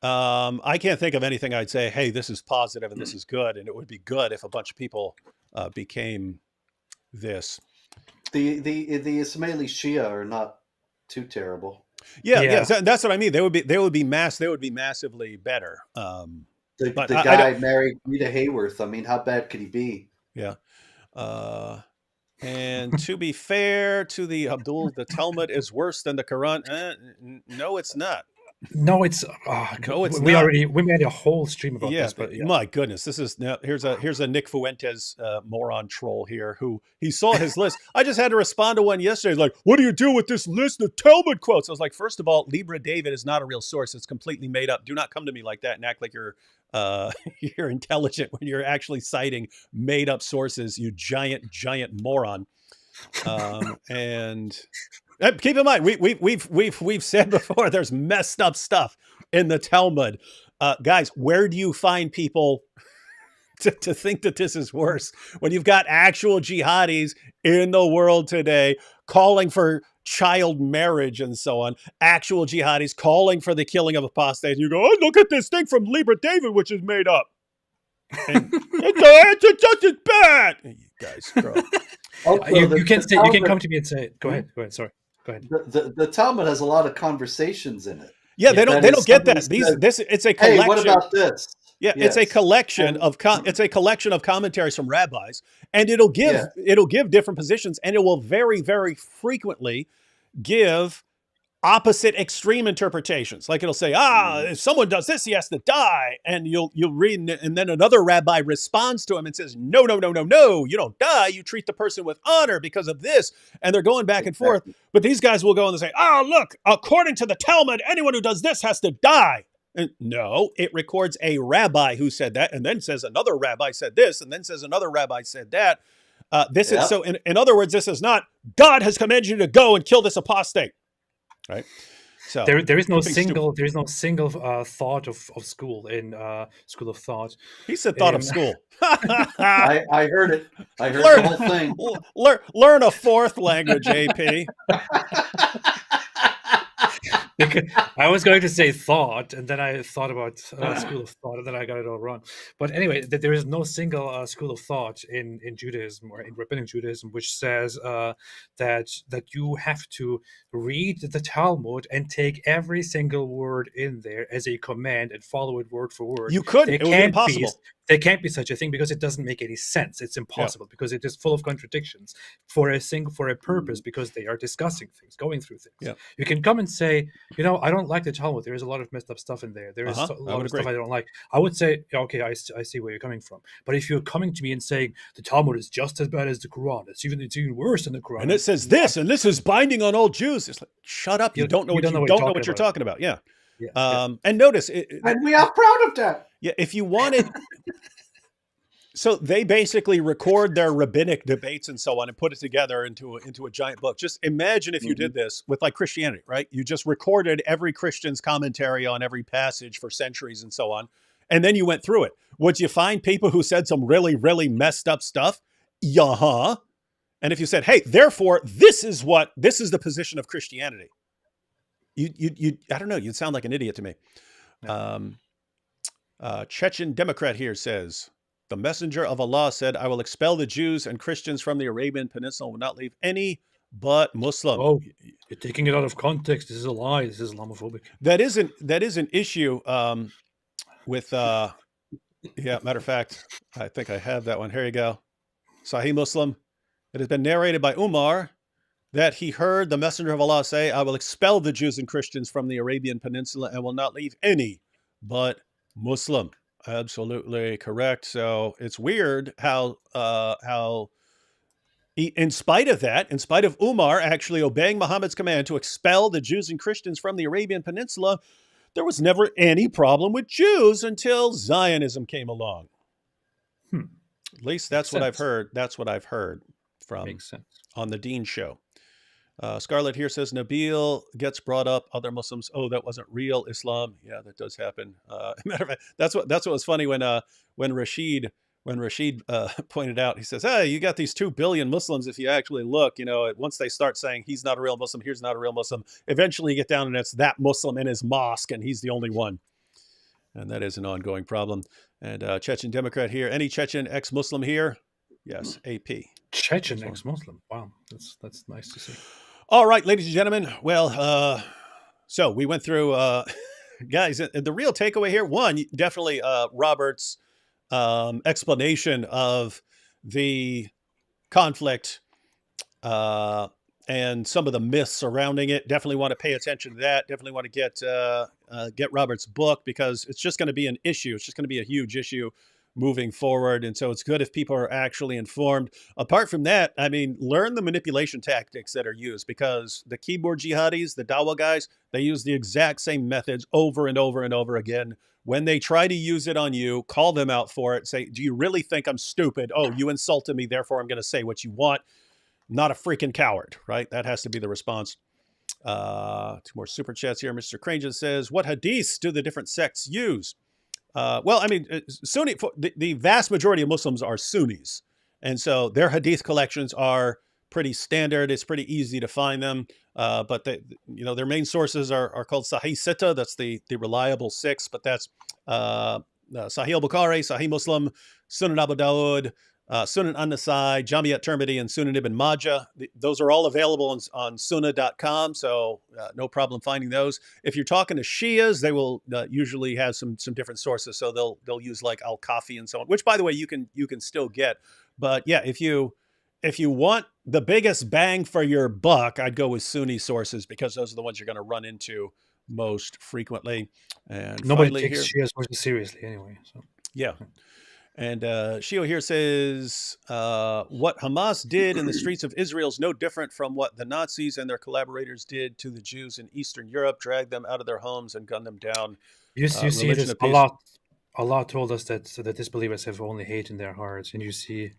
I can't think of anything I'd say, hey, this is positive and this is good. And it would be good if a bunch of people became this. The Ismaili Shia are not too terrible. Yeah. That's what I mean. They would be massively better. The guy married Rita Hayworth. I mean, how bad could he be? Yeah. And to be fair to the Abdul, the Talmud is worse than the Quran. No, it's not. No, it's No, it's we not. we made a whole stream about this. But my goodness, this is now here's a Nick Fuentes moron troll here who he saw his list. I just had to respond to one yesterday. He's like, what do you do with this list of Talmud quotes? I was like, first of all, Libra David is not a real source. It's completely made up. Do not come to me like that and act like you're intelligent when you're actually citing made up sources, you giant moron. And keep in mind, we've said before, there's messed up stuff in the Talmud. Guys, where do you find people to think that this is worse when you've got actual jihadis in the world today calling for child marriage and so on, actual jihadis calling for the killing of apostates, and you go, oh, look at this thing from Libra David, which is made up. And it's just as bad. You guys, bro. You can come to me and say it. Go ahead. Sorry. Go ahead. The Talmud has a lot of conversations in it. Yeah, they don't get that. It's a collection. Hey, what about this? Yeah, yes. It's a collection of commentaries from rabbis, and it'll give different positions, and it will very, very frequently give opposite extreme interpretations. Like it'll say, if someone does this, he has to die. And you'll read, and then another rabbi responds to him and says, no, you don't die. You treat the person with honor because of this. And they're going back and forth. But these guys will go and say, look, according to the Talmud, anyone who does this has to die. And no, it records a rabbi who said that, and then says another rabbi said this, and then says another rabbi said that. Is so. In other words, this is not God has commanded you to go and kill this apostate. Right. So there is no single thought of school in School of Thought. He said thought of school. I heard it. I heard the whole thing. Learn a fourth language, AP. I was going to say thought, and then I thought about School of Thought, and then I got it all wrong. But anyway, there is no single school of thought in Judaism or in rabbinic Judaism which says that you have to read the Talmud and take every single word in there as a command and follow it word for word. You couldn't. It would be impossible. There can't be such a thing because it doesn't make any sense. It's impossible because it is full of contradictions for a purpose, because they are discussing things, going through things. Yeah. You can come and say, I don't like the Talmud. There is a lot of messed up stuff in there. There is a lot of stuff I don't like. I would say, okay, I see where you're coming from. But if you're coming to me and saying the Talmud is just as bad as the Quran, it's even worse than the Quran, and it says this, and this is binding on all Jews. It's like, shut up! You don't know what you're talking about. Yeah. And notice, and we are proud of that. Yeah, if you wanted. So they basically record their rabbinic debates and so on and put it together into a giant book. Just imagine if you did this with like Christianity, right? You just recorded every Christian's commentary on every passage for centuries and so on. And then you went through it. Would you find people who said some really, really messed up stuff? Yeah. And if you said, hey, therefore, this is the position of Christianity. You I don't know, you'd sound like an idiot to me. Chechen Democrat here says, the messenger of Allah said, I will expel the Jews and Christians from the Arabian Peninsula and will not leave any but Muslim. Oh, you're taking it out of context. This is a lie. This is Islamophobic. That is an issue with matter of fact, I think I have that one. Here you go. Sahih Muslim. It has been narrated by Umar that he heard the Messenger of Allah say, I will expel the Jews and Christians from the Arabian Peninsula and will not leave any but Muslim. Absolutely correct. So it's weird how in spite of that, in spite of Umar actually obeying Muhammad's command to expel the Jews and Christians from the Arabian Peninsula, there was never any problem with Jews until Zionism came along. At least that's what I've heard. That's what I've heard from on the Dean show. Scarlett here says Nabil gets brought up. Other Muslims, oh, that wasn't real Islam. Yeah, that does happen. Matter of fact, that's what was funny when Rashid pointed out. He says, "Hey, you got these 2 billion Muslims. If you actually look, once they start saying he's not a real Muslim, here's not a real Muslim, eventually you get down and it's that Muslim in his mosque, and he's the only one." And that is an ongoing problem. And Chechen Democrat here. Any Chechen ex-Muslim here? Yes, AP. Chechen ex-Muslim. Wow, that's nice to see. All right, ladies and gentlemen. Well, so we went through, guys, the real takeaway here, one, definitely Robert's explanation of the conflict and some of the myths surrounding it. Definitely want to pay attention to that. Definitely want to get Robert's book, because it's just going to be an issue. It's just going to be a huge issue moving forward. And so it's good if people are actually informed. Apart from that, I mean, learn the manipulation tactics that are used, because the keyboard jihadis, the Dawa guys, they use the exact same methods over and over and over again. When they try to use it on you, call them out for it. Say, do you really think I'm stupid? Oh, you insulted me, therefore I'm going to say what you want. Not a freaking coward, right? That has to be the response. 2 more super chats here. Mr. Crangen says, what hadiths do the different sects use? Well, I mean, Sunni, the vast majority of Muslims are Sunnis. And so their hadith collections are pretty standard. It's pretty easy to find them. But their main sources are called Sahih Sitta. That's the reliable 6, but that's Sahih al-Bukhari, Sahih Muslim, Sunan Abu Dawud, Sunan An-Nasai, Jami at-Tirmidhi, and Sunan Ibn Majah. Those are all available on sunnah.com, so no problem finding those. If you're talking to Shias, they will usually have some different sources, so they'll use like Al-Kafi and so on, which, by the way, you can still get. But yeah, if you want the biggest bang for your buck, I'd go with Sunni sources, because those are the ones you're going to run into most frequently. And nobody takes Shia sources seriously anyway. So yeah. And Shio here says, what Hamas did in the streets of Israel is no different from what the Nazis and their collaborators did to the Jews in Eastern Europe, dragged them out of their homes and gunned them down. You see this Allah told us that disbelievers have only hate in their hearts, and you see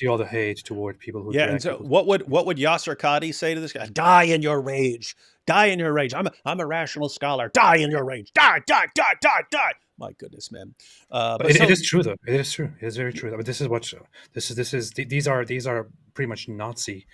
all the hate toward people who. Yeah, and so what would Yasser Qadi say to this guy? Die in your rage. Die in your rage. I'm a rational scholar. Die in your rage. Die. My goodness, man. But it is true, though. It is true. It is very true. But these are pretty much Nazi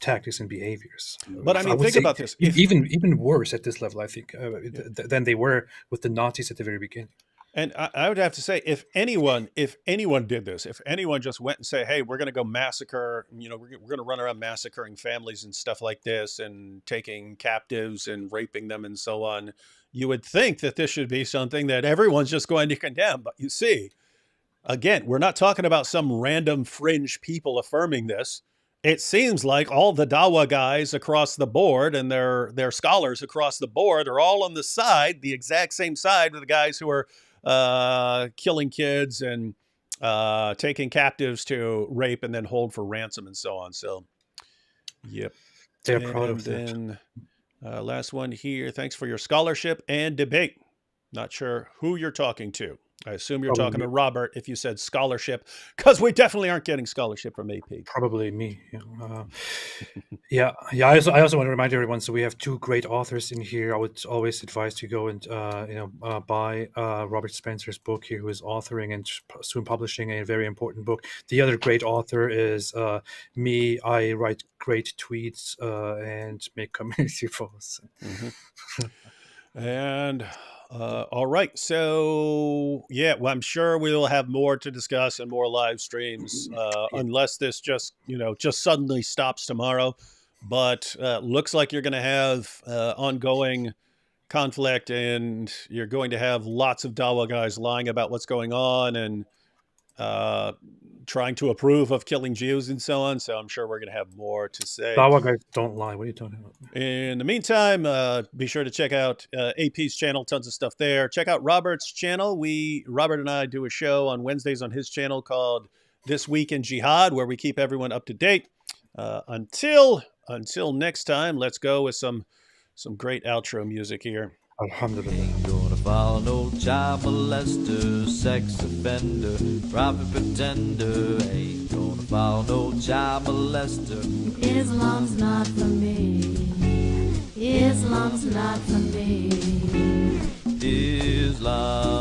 tactics and behaviors. But I mean, think about this. Even worse at this level, I think, than they were with the Nazis at the very beginning. And I would have to say, if anyone did this, if anyone just went and say, hey, we're going to go massacre, we're going to run around massacring families and stuff like this, and taking captives and raping them and so on, you would think that this should be something that everyone's just going to condemn. But you see, again, we're not talking about some random fringe people affirming this. It seems like all the Dawa guys across the board and their scholars across the board are all on the exact same side of the guys who are killing kids and taking captives to rape and then hold for ransom and so on. So, yep. They're proud of that. Then last one here. Thanks for your scholarship and debate. Not sure who you're talking to. I assume you're talking to Robert if you said scholarship, because we definitely aren't getting scholarship from AP. Probably me. Yeah. I also want to remind everyone. So we have 2 great authors in here. I would always advise to go and buy Robert Spencer's book here, who is authoring and soon publishing a very important book. The other great author is me. I write great tweets and make community posts. And All right. So, yeah, well, I'm sure we will have more to discuss and more live streams, unless this just suddenly stops tomorrow. But looks like you're going to have ongoing conflict, and you're going to have lots of Dawa guys lying about what's going on and trying to approve of killing Jews and so on. So I'm sure we're going to have more to say. Dawa guys don't lie. What are you talking about? In the meantime, be sure to check out AP's channel. Tons of stuff there. Check out Robert's channel. Robert and I do a show on Wednesdays on his channel called This Week in Jihad, where we keep everyone up to date. Until next time, let's go with some great outro music here. Alhamdulillah. Ain't gonna follow no child molester, sex offender, private pretender. Ain't gonna follow no child molester. Islam's not for me. Islam's not for me. Islam